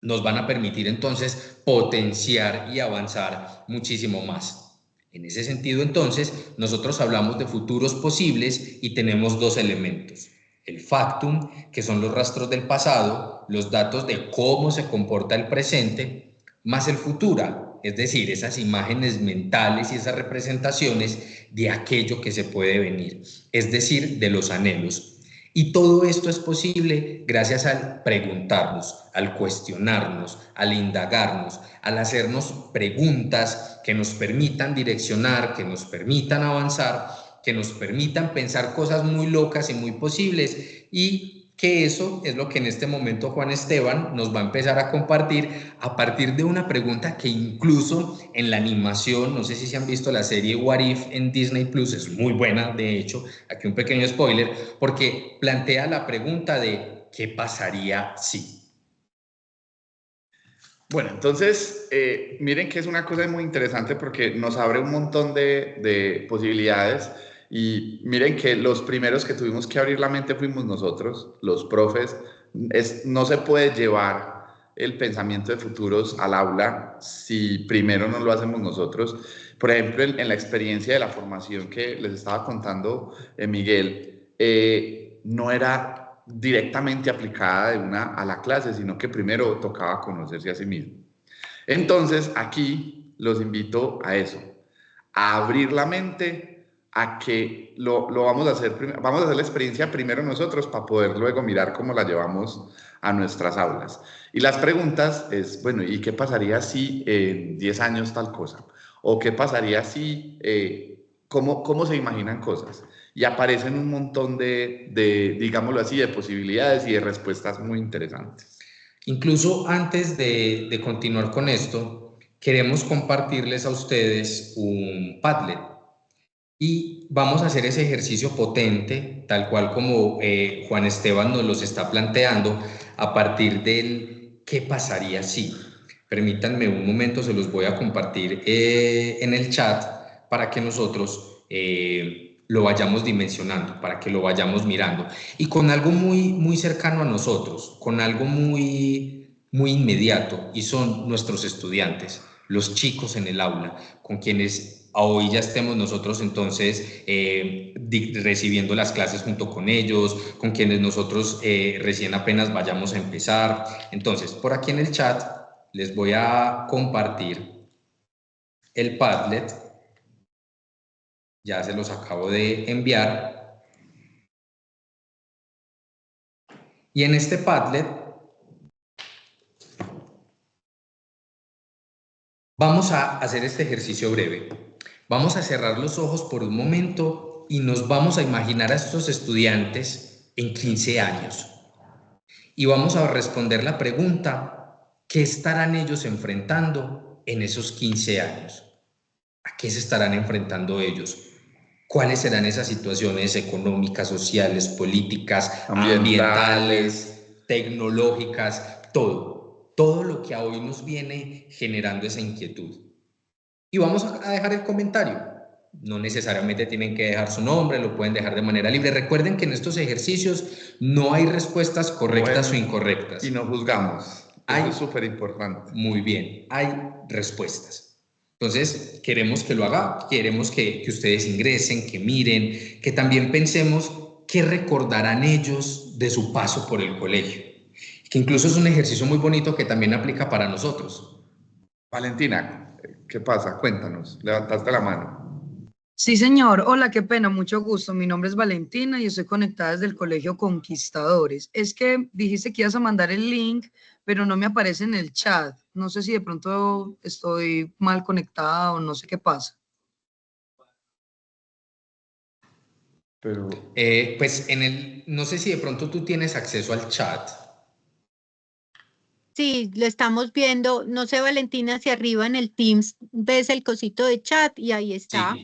nos van a permitir entonces potenciar y avanzar muchísimo más. En ese sentido, entonces, nosotros hablamos de futuros posibles y tenemos dos elementos. El factum, que son los rastros del pasado, los datos de cómo se comporta el presente, más el futura, es decir, esas imágenes mentales y esas representaciones de aquello que se puede venir, es decir, de los anhelos. Y todo esto es posible gracias al preguntarnos, al cuestionarnos, al indagarnos, al hacernos preguntas que nos permitan direccionar, que nos permitan avanzar, que nos permitan pensar cosas muy locas y muy posibles y que eso es lo que en este momento Juan Esteban nos va a empezar a compartir a partir de una pregunta que incluso en la animación, no sé si se han visto la serie What If en Disney Plus, es muy buena, de hecho, aquí un pequeño spoiler, porque plantea la pregunta de ¿qué pasaría si? Bueno, entonces, miren que es una cosa muy interesante porque nos abre un montón de posibilidades Y miren que los primeros que tuvimos que abrir la mente fuimos nosotros, los profes. No se puede llevar el pensamiento de futuros al aula si primero no lo hacemos nosotros. Por ejemplo, en la experiencia de la formación que les estaba contando Miguel, no era directamente aplicada de una a la clase, sino que primero tocaba conocerse a sí mismo. Entonces, aquí los invito a eso, a abrir la mente, a que lo vamos a hacer la experiencia primero nosotros para poder luego mirar cómo la llevamos a nuestras aulas. Y las preguntas es, bueno, ¿y qué pasaría si en 10 años tal cosa? ¿O qué pasaría si, cómo se imaginan cosas? Y aparecen un montón de, digámoslo así, de posibilidades y de respuestas muy interesantes. Incluso antes de continuar con esto, queremos compartirles a ustedes un Padlet y vamos a hacer ese ejercicio potente, tal cual como Juan Esteban nos los está planteando, a partir del ¿qué pasaría si? Permítanme un momento, se los voy a compartir en el chat para que nosotros lo vayamos dimensionando, para que lo vayamos mirando. Y con algo muy cercano a nosotros, con algo muy inmediato, y son nuestros estudiantes, los chicos en el aula, con quienes hoy ya estemos nosotros entonces recibiendo las clases junto con ellos, con quienes nosotros recién apenas vayamos a empezar. Entonces, por aquí en el chat les voy a compartir el Padlet. Ya se los acabo de enviar. Y en este Padlet vamos a hacer este ejercicio breve. Vamos a cerrar los ojos por un momento y nos vamos a imaginar a estos estudiantes en 15 años. Y vamos a responder la pregunta, ¿qué estarán ellos enfrentando en esos 15 años? ¿A qué se estarán enfrentando ellos? ¿Cuáles serán esas situaciones económicas, sociales, políticas, ambientales, tecnológicas, todo lo que a hoy nos viene generando esa inquietud? Y vamos a dejar el comentario. No necesariamente tienen que dejar su nombre, lo pueden dejar de manera libre. Recuerden que en estos ejercicios no hay respuestas correctas o incorrectas. Y no juzgamos. Eso es súper importante. Muy bien, hay respuestas. Entonces, queremos que lo haga, queremos que ustedes ingresen, que miren, que también pensemos qué recordarán ellos de su paso por el colegio. Que incluso es un ejercicio muy bonito que también aplica para nosotros. Valentina, ¿qué pasa? Cuéntanos, levantaste la mano. Sí, señor. Hola, qué pena, mucho gusto. Mi nombre es Valentina y estoy conectada desde el Colegio Conquistadores. Es que dijiste que ibas a mandar el link, pero no me aparece en el chat. No sé si de pronto estoy mal conectada o no sé qué pasa. Pero... pues no sé si de pronto tú tienes acceso al chat. Sí, lo estamos viendo. No sé, Valentina, si arriba en el Teams ves el cosito de chat y ahí está.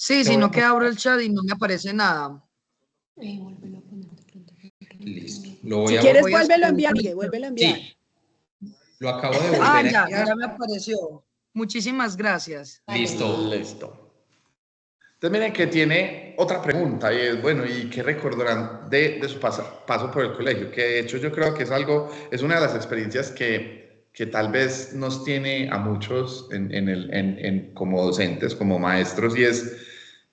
Sí, sino que abro el chat y no me aparece nada. Listo. Si quieres, vuélvelo a enviar, vuélvelo a enviar. Sí. Lo acabo de volver a enviar. Ya me apareció. Muchísimas gracias. Listo. Entonces miren que tiene otra pregunta y es, bueno, ¿y qué recordarán de su paso por el colegio? Que de hecho yo creo que es una de las experiencias que tal vez nos tiene a muchos como docentes, como maestros, y es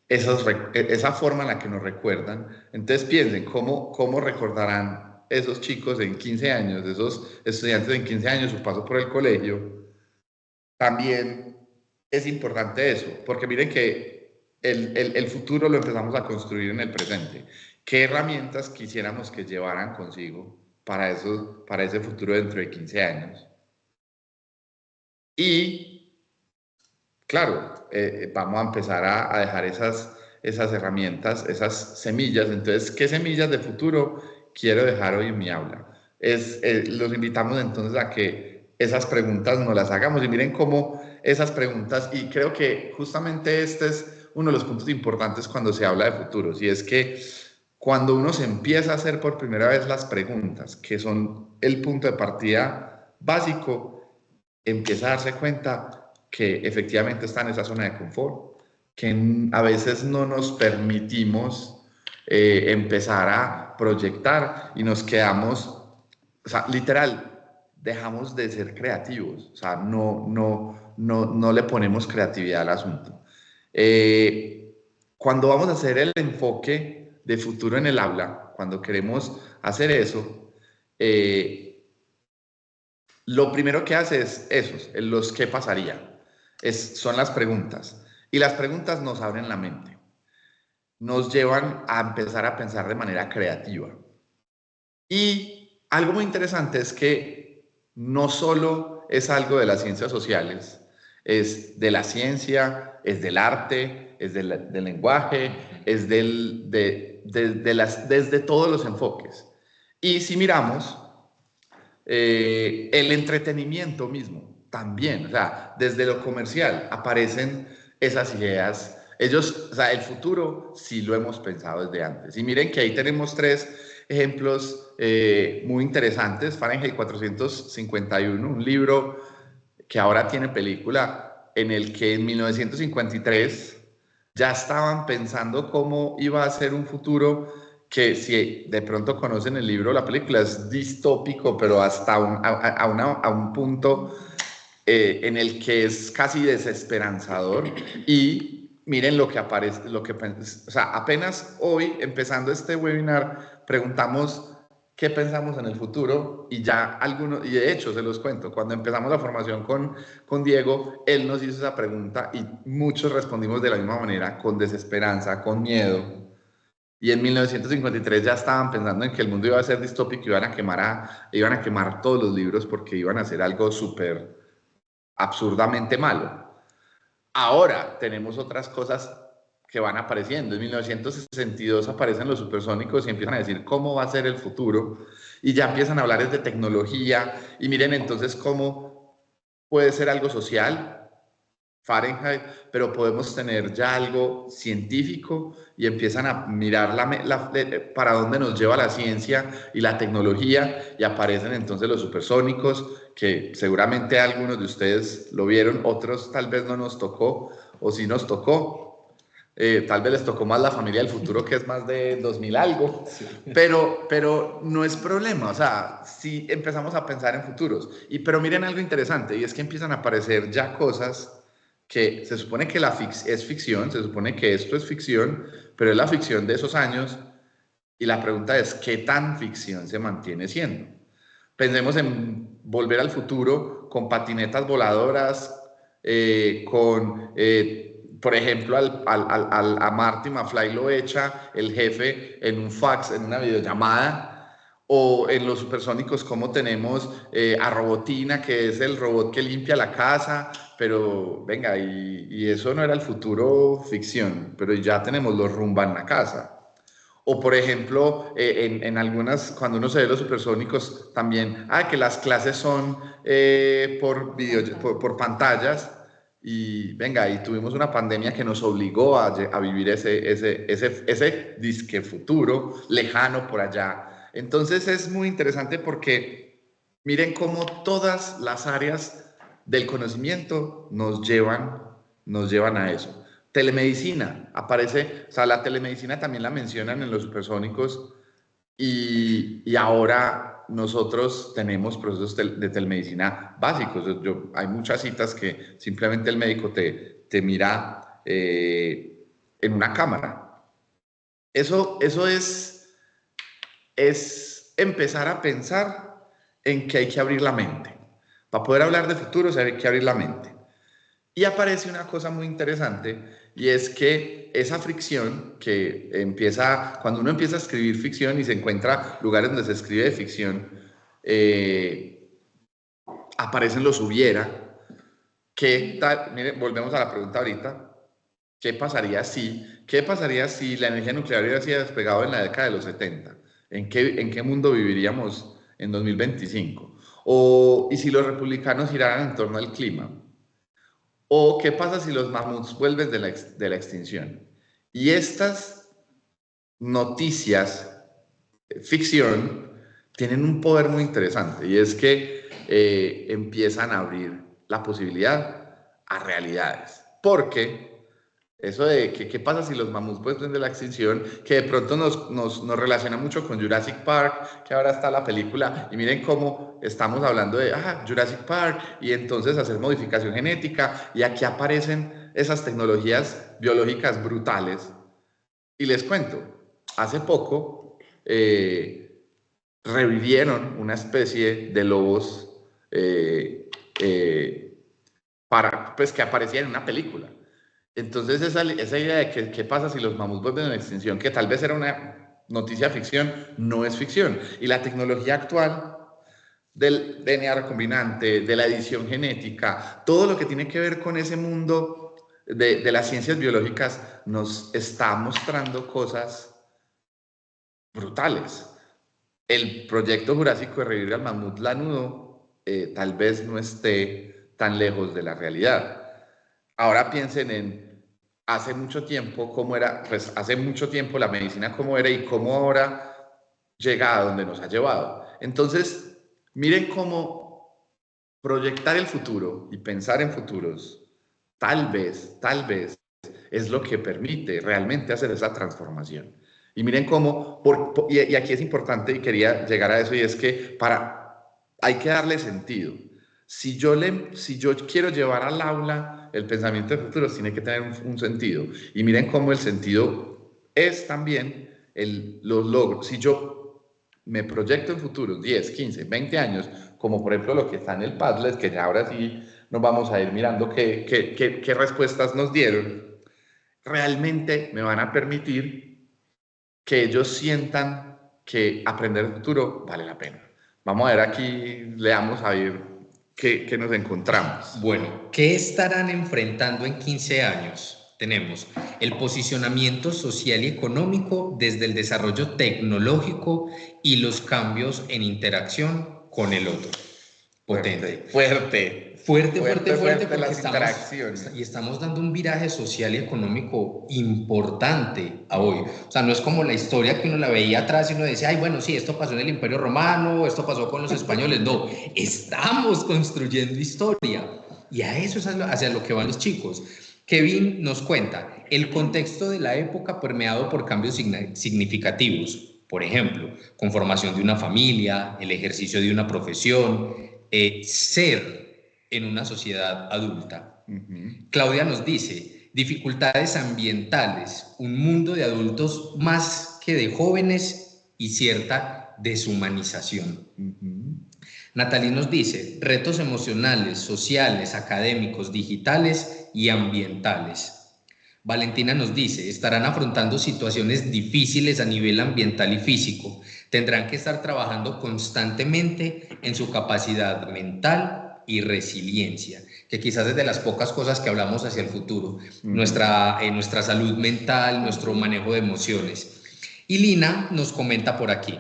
esa forma en la que nos recuerdan. Entonces piensen, ¿cómo recordarán esos chicos en 15 años, esos estudiantes en 15 años, su paso por el colegio? También es importante eso, porque miren que el futuro lo empezamos a construir en el presente. ¿Qué herramientas quisiéramos que llevaran consigo para ese futuro dentro de 15 años? Y, claro, vamos a empezar a dejar esas herramientas, esas semillas. Entonces, ¿qué semillas de futuro quiero dejar hoy en mi aula? Los invitamos entonces a que esas preguntas nos las hagamos y miren cómo esas preguntas, y creo que justamente este es uno de los puntos importantes cuando se habla de futuros, y es que cuando uno se empieza a hacer por primera vez las preguntas, que son el punto de partida básico, empieza a darse cuenta que efectivamente está en esa zona de confort, que a veces no nos permitimos empezar a proyectar y nos quedamos, o sea, literal, dejamos de ser creativos, o sea, no le ponemos creatividad al asunto. Cuando vamos a hacer el enfoque de futuro en el aula, cuando queremos hacer eso, lo primero que hace es esos, los qué pasaría, son las preguntas. Y las preguntas nos abren la mente, nos llevan a empezar a pensar de manera creativa. Y algo muy interesante es que no solo es algo de las ciencias sociales, es de la ciencia, es del arte, es del lenguaje, es desde todos los enfoques. Y si miramos, el entretenimiento mismo también, o sea, desde lo comercial aparecen esas ideas. Ellos, o sea, el futuro sí lo hemos pensado desde antes. Y miren que ahí tenemos 3 ejemplos muy interesantes. Fahrenheit 451, un libro que ahora tiene película, en el que en 1953 ya estaban pensando cómo iba a ser un futuro que, si de pronto conocen el libro o la película, es distópico, pero hasta a un punto en el que es casi desesperanzador. Y miren lo que aparece, o sea, apenas hoy, empezando este webinar, preguntamos qué pensamos en el futuro, y ya algunos, y de hecho se los cuento, cuando empezamos la formación con Diego, él nos hizo esa pregunta y muchos respondimos de la misma manera, con desesperanza, con miedo. Y en 1953 ya estaban pensando en que el mundo iba a ser distópico y iban a quemar todos los libros porque iban a hacer algo súper absurdamente malo. Ahora tenemos otras cosas que van apareciendo. En 1962 aparecen los supersónicos y empiezan a decir cómo va a ser el futuro, y ya empiezan a hablar de tecnología. Y miren entonces cómo puede ser algo social, Fahrenheit, pero podemos tener ya algo científico, y empiezan a mirar para dónde nos lleva la ciencia y la tecnología, y aparecen entonces los supersónicos, que seguramente algunos de ustedes lo vieron, otros tal vez no nos tocó, o sí nos tocó. Tal vez les tocó más La Familia del Futuro, que es más de 2000 algo, sí. pero no es problema, o sea, sí empezamos a pensar en futuros. Pero miren algo interesante, y es que empiezan a aparecer ya cosas que se supone que es ficción, se supone que esto es ficción, pero es la ficción de esos años, y la pregunta es, ¿qué tan ficción se mantiene siendo? Pensemos en Volver al Futuro con patinetas voladoras, por ejemplo, a Marty McFly lo echa el jefe en un fax, en una videollamada. O en los supersónicos, como tenemos a Robotina, que es el robot que limpia la casa, pero venga, y eso no era el futuro ficción, pero ya tenemos los Rumba en la casa. O por ejemplo, en algunas, cuando uno se ve los supersónicos, también, que las clases son por pantallas, y venga, y tuvimos una pandemia que nos obligó a vivir ese disque futuro lejano por allá. Entonces es muy interesante porque miren cómo todas las áreas del conocimiento nos llevan a eso. Telemedicina aparece, o sea, la telemedicina también la mencionan en los supersónicos, y ahora nosotros tenemos procesos de telemedicina básicos. Hay muchas citas que simplemente el médico te mira en una cámara. Eso es empezar a pensar en que hay que abrir la mente. Para poder hablar de futuros hay que abrir la mente. Y aparece una cosa muy interesante, y es que esa fricción que empieza, cuando uno empieza a escribir ficción y se encuentra lugares donde se escribe de ficción, aparecen los hubiera. ¿Qué tal? Miren, volvemos a la pregunta ahorita. ¿Qué pasaría si la energía nuclear hubiera sido despegado en la década de los 70? ¿En qué mundo viviríamos en 2025? ¿Y si los republicanos giraran en torno al clima? ¿O qué pasa si los mamuts vuelven de la extinción? Y estas noticias, ficción, tienen un poder muy interesante, y es que empiezan a abrir la posibilidad a realidades. Porque Eso de que qué pasa si los mamuts vuelven de la extinción, que de pronto nos relaciona mucho con Jurassic Park, que ahora está la película, y miren cómo estamos hablando de Jurassic Park, y entonces hacer modificación genética, y aquí aparecen esas tecnologías biológicas brutales. Y les cuento, hace poco revivieron una especie de lobos pues, que aparecía en una película. Entonces esa idea de que qué pasa si los mamuts vuelven a extinción, que tal vez era una noticia ficción, no es ficción. Y la tecnología actual del DNA recombinante, de la edición genética, todo lo que tiene que ver con ese mundo de las ciencias biológicas nos está mostrando cosas brutales. El proyecto jurásico de revivir al mamut lanudo tal vez no esté tan lejos de la realidad. Ahora piensen en hace mucho tiempo cómo era, pues hace mucho tiempo la medicina cómo era y cómo ahora llega a donde nos ha llevado. Entonces, miren cómo proyectar el futuro y pensar en futuros, tal vez, es lo que permite realmente hacer esa transformación. Y miren cómo, y aquí es importante y quería llegar a eso, y es que hay que darle sentido. Si yo quiero llevar al aula el pensamiento de futuros, tiene que tener un sentido. Y miren cómo el sentido es también los logros. Si yo me proyecto en futuros 10, 15, 20 años, como por ejemplo lo que está en el Padlet, que ya ahora sí nos vamos a ir mirando qué respuestas nos dieron, realmente me van a permitir que ellos sientan que aprender el futuro vale la pena. Vamos a ver aquí, leamos a ver qué nos encontramos. Bueno, ¿qué estarán enfrentando en 15 años? Tenemos el posicionamiento social y económico desde el desarrollo tecnológico y los cambios en interacción con el otro. Potente. Fuerte porque las interacciones. Y estamos dando un viraje social y económico importante a hoy. O sea, no es como la historia que uno la veía atrás y uno decía, ay, bueno, sí, esto pasó en el Imperio Romano, esto pasó con los españoles. No, estamos construyendo historia. Y a eso es hacia lo que van los chicos. Kevin nos cuenta el contexto de la época permeado por cambios significativos. Por ejemplo, conformación de una familia, el ejercicio de una profesión, ser en una sociedad adulta. Claudia nos dice, dificultades ambientales, un mundo de adultos más que de jóvenes y cierta deshumanización. Natalie nos dice, retos emocionales, sociales, académicos, digitales y ambientales. Valentina nos dice, estarán afrontando situaciones difíciles a nivel ambiental y físico. Tendrán que estar trabajando constantemente en su capacidad mental y resiliencia, que quizás es de las pocas cosas que hablamos hacia el futuro, nuestra salud mental, nuestro manejo de emociones. Y Lina nos comenta por aquí,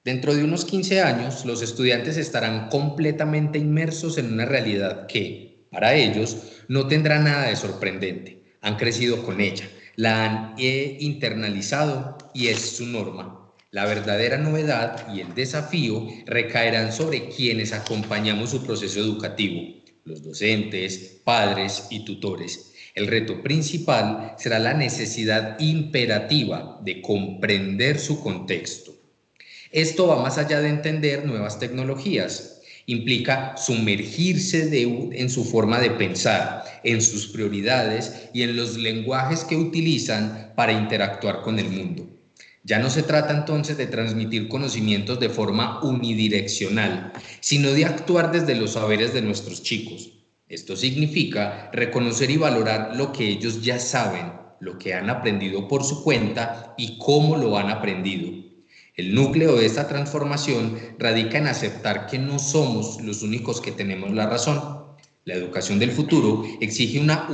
dentro de unos 15 años, los estudiantes estarán completamente inmersos en una realidad que, para ellos, no tendrá nada de sorprendente. Han crecido con ella, la han internalizado y es su norma. La verdadera novedad y el desafío recaerán sobre quienes acompañamos su proceso educativo, los docentes, padres y tutores. El reto principal será la necesidad imperativa de comprender su contexto. Esto va más allá de entender nuevas tecnologías. Implica sumergirse en su forma de pensar, en sus prioridades y en los lenguajes que utilizan para interactuar con el mundo. Ya no se trata entonces de transmitir conocimientos de forma unidireccional, sino de actuar desde los saberes de nuestros chicos. Esto significa reconocer y valorar lo que ellos ya saben, lo que han aprendido por su cuenta y cómo lo han aprendido. El núcleo de esta transformación radica en aceptar que no somos los únicos que tenemos la razón. La educación del futuro exige una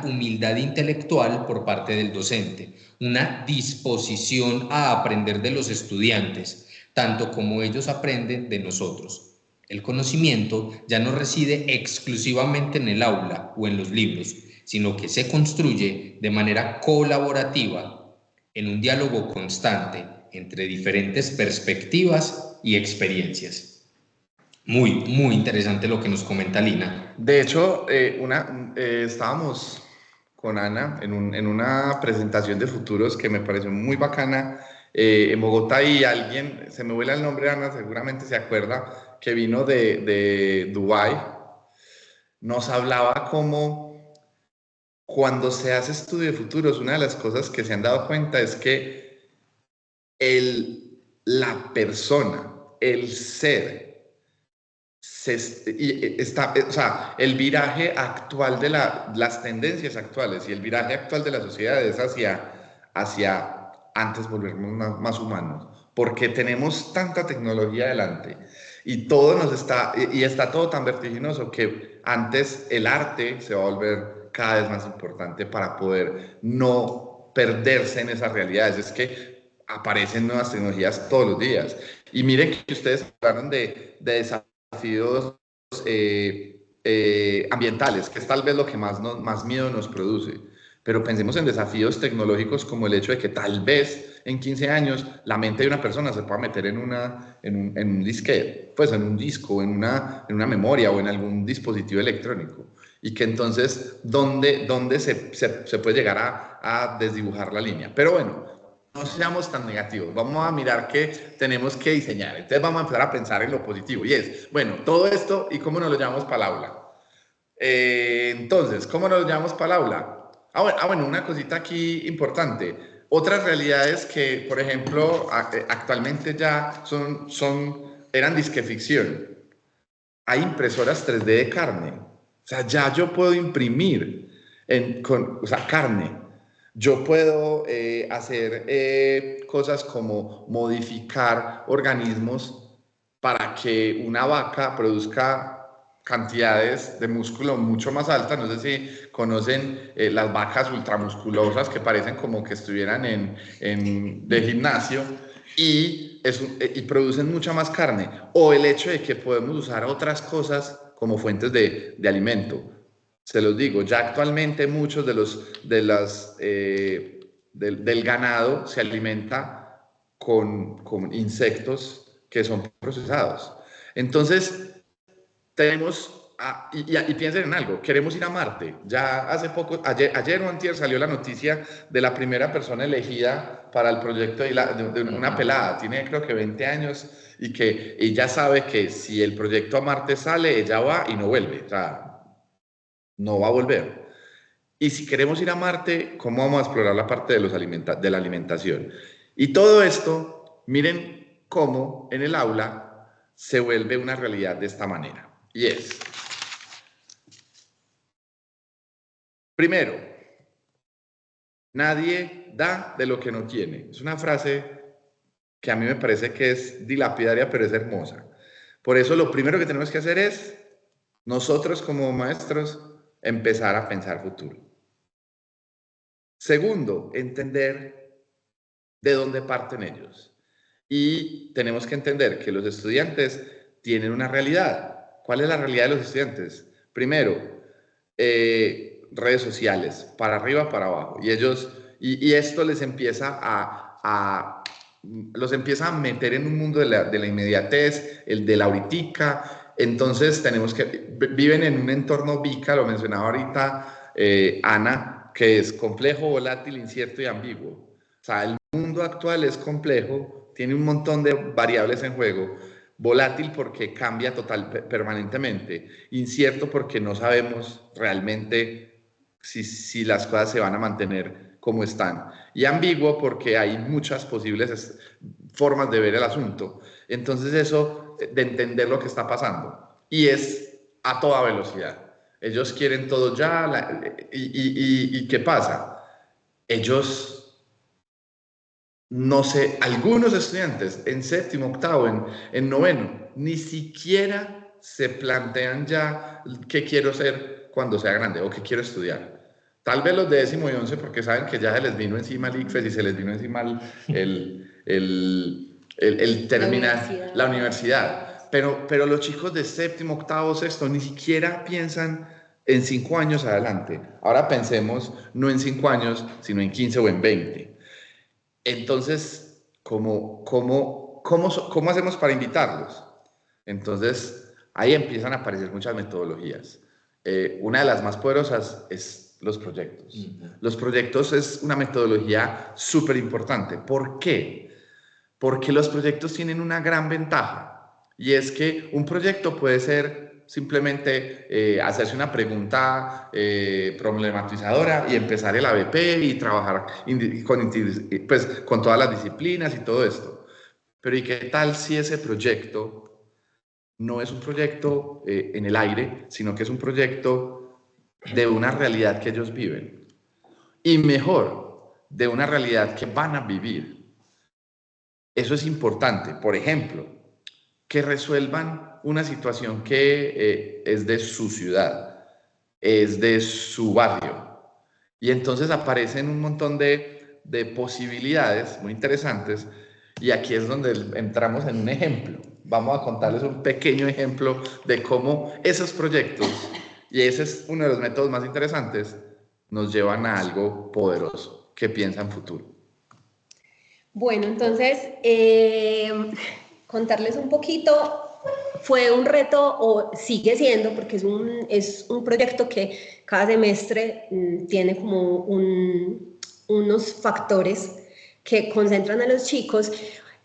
humildad intelectual por parte del docente, una disposición a aprender de los estudiantes, tanto como ellos aprenden de nosotros. El conocimiento ya no reside exclusivamente en el aula o en los libros, sino que se construye de manera colaborativa en un diálogo constante entre diferentes perspectivas y experiencias. Muy interesante lo que nos comenta Lina. De hecho, estábamos con Ana en una presentación de futuros que me pareció muy bacana en Bogotá, y alguien, se me vuela el nombre, Ana seguramente se acuerda, que vino de Dubái, nos hablaba como cuando se hace estudio de futuros, una de las cosas que se han dado cuenta es que la persona, el ser, o sea, el viraje actual de las tendencias actuales y el viraje actual de la sociedad es hacia antes volvernos más humanos, porque tenemos tanta tecnología adelante y está todo tan vertiginoso que antes el arte se va a volver cada vez más importante para poder no perderse en esas realidades. Es que aparecen nuevas tecnologías todos los días. Y miren que ustedes hablaron de desafíos ambientales, que es tal vez lo que más miedo nos produce. Pero pensemos en desafíos tecnológicos como el hecho de que tal vez en 15 años la mente de una persona se pueda meter en un disquete, pues en un disco, en una memoria o en algún dispositivo electrónico. Y que entonces, ¿dónde se puede llegar a desdibujar la línea? Pero bueno, no seamos tan negativos, vamos a mirar qué tenemos que diseñar. Entonces vamos a empezar a pensar en lo positivo, y es, bueno, todo esto, ¿y cómo nos lo llevamos para el aula? Entonces, ¿cómo nos lo llevamos para el aula? Bueno, una cosita aquí importante. Otras realidades que, por ejemplo, actualmente ya eran disque ficción. Hay impresoras 3D de carne. O sea, ya yo puedo imprimir carne. Yo puedo hacer cosas como modificar organismos para que una vaca produzca cantidades de músculo mucho más altas. No sé si conocen las vacas ultramusculosas que parecen como que estuvieran de gimnasio y producen mucha más carne. O el hecho de que podemos usar otras cosas como fuentes de alimento. Se los digo, ya actualmente muchos del ganado se alimenta con insectos que son procesados. Entonces, y piensen en algo, queremos ir a Marte. Ya hace poco, ayer o antier salió la noticia de la primera persona elegida para el proyecto de una pelada, tiene creo que 20 años, y que ella sabe que si el proyecto a Marte sale, ella va y no vuelve, o sea, no va a volver. Y si queremos ir a Marte, ¿cómo vamos a explorar la parte de la alimentación? Y todo esto, miren cómo en el aula se vuelve una realidad de esta manera. Y es, primero, nadie da de lo que no tiene. Es una frase que a mí me parece que es dilapidaria, pero es hermosa. Por eso lo primero que tenemos que hacer es, nosotros como maestros, empezar a pensar futuro. Segundo, entender de dónde parten ellos. Y tenemos que entender que los estudiantes tienen una realidad. ¿Cuál es la realidad de los estudiantes? Primero, redes sociales, para arriba, para abajo. Y esto les empieza los empieza a meter en un mundo de la inmediatez, el de la ahoritica. Entonces viven en un entorno VICA, lo mencionaba ahorita Ana, que es complejo, volátil, incierto y ambiguo. O sea, el mundo actual es complejo, tiene un montón de variables en juego. Volátil porque cambia permanentemente, incierto porque no sabemos realmente si las cosas se van a mantener como están, y ambiguo porque hay muchas posibles formas de ver el asunto. Entonces eso de entender lo que está pasando, y es a toda velocidad. Ellos quieren todo ya, y ¿qué pasa? Ellos... No sé, algunos estudiantes en séptimo, octavo, en noveno, ni siquiera se plantean ya qué quiero ser cuando sea grande o qué quiero estudiar. Tal vez los de décimo y 11 porque saben que ya se les vino encima el ICFES y se les vino encima el terminar la universidad. Pero los chicos de séptimo, octavo, sexto ni siquiera piensan en 5 años adelante. Ahora pensemos no en 5 años, sino en 15 o en 20. Entonces, ¿cómo hacemos para invitarlos? Entonces, ahí empiezan a aparecer muchas metodologías. Una de las más poderosas es los proyectos. Los proyectos es una metodología súper importante. ¿Por qué? Porque los proyectos tienen una gran ventaja, y es que un proyecto puede ser simplemente hacerse una pregunta problematizadora y empezar el ABP y trabajar con todas las disciplinas y todo esto. Pero ¿y qué tal si ese proyecto no es un proyecto en el aire, sino que es un proyecto de una realidad que ellos viven? Y mejor, de una realidad que van a vivir. Eso es importante. Por ejemplo, que resuelvan una situación que es de su ciudad, es de su barrio. Y entonces aparecen un montón de posibilidades muy interesantes, y aquí es donde entramos en un ejemplo. Vamos a contarles un pequeño ejemplo de cómo esos proyectos, y ese es uno de los métodos más interesantes, nos llevan a algo poderoso que piensa en futuro. Bueno, entonces, contarles un poquito. Fue un reto, o sigue siendo, porque es un proyecto que cada semestre tiene como unos factores que concentran a los chicos.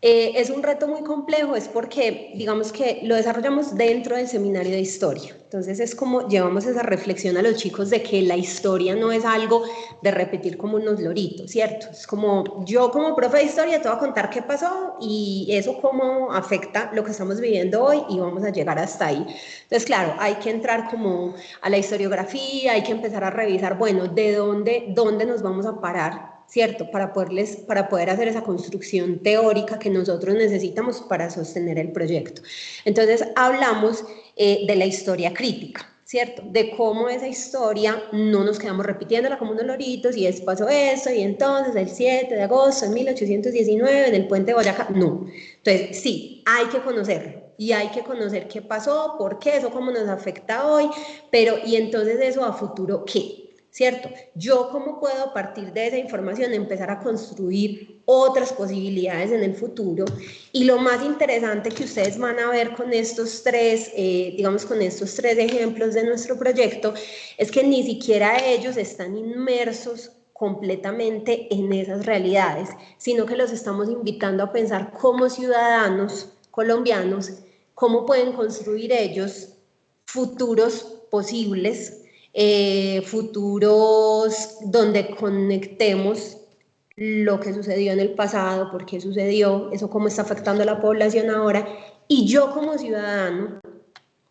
Es un reto muy complejo, es porque digamos que lo desarrollamos dentro del seminario de historia. Entonces es como llevamos esa reflexión a los chicos de que la historia no es algo de repetir como unos loritos, ¿cierto? Es como yo como profe de historia te voy a contar qué pasó y eso cómo afecta lo que estamos viviendo hoy y vamos a llegar hasta ahí. Entonces claro, hay que entrar como a la historiografía, hay que empezar a revisar, bueno, de dónde nos vamos a parar, ¿cierto? Para poder hacer esa construcción teórica que nosotros necesitamos para sostener el proyecto. Entonces hablamos de la historia crítica, ¿cierto? De cómo esa historia no nos quedamos repitiéndola como unos loritos y pasó esto y entonces el 7 de agosto de 1819 en el puente de Boyacá. No. Entonces sí, hay que conocerlo y hay que conocer qué pasó, por qué, eso cómo nos afecta hoy, pero y entonces eso a futuro, ¿qué? ¿Cierto? Yo cómo puedo a partir de esa información empezar a construir otras posibilidades en el futuro. Y lo más interesante que ustedes van a ver con estos tres, con estos tres ejemplos de nuestro proyecto, es que ni siquiera ellos están inmersos completamente en esas realidades, sino que los estamos invitando a pensar como ciudadanos colombianos, cómo pueden construir ellos futuros posibles, futuros donde conectemos lo que sucedió en el pasado, por qué sucedió, eso cómo está afectando a la población ahora, y yo como ciudadano,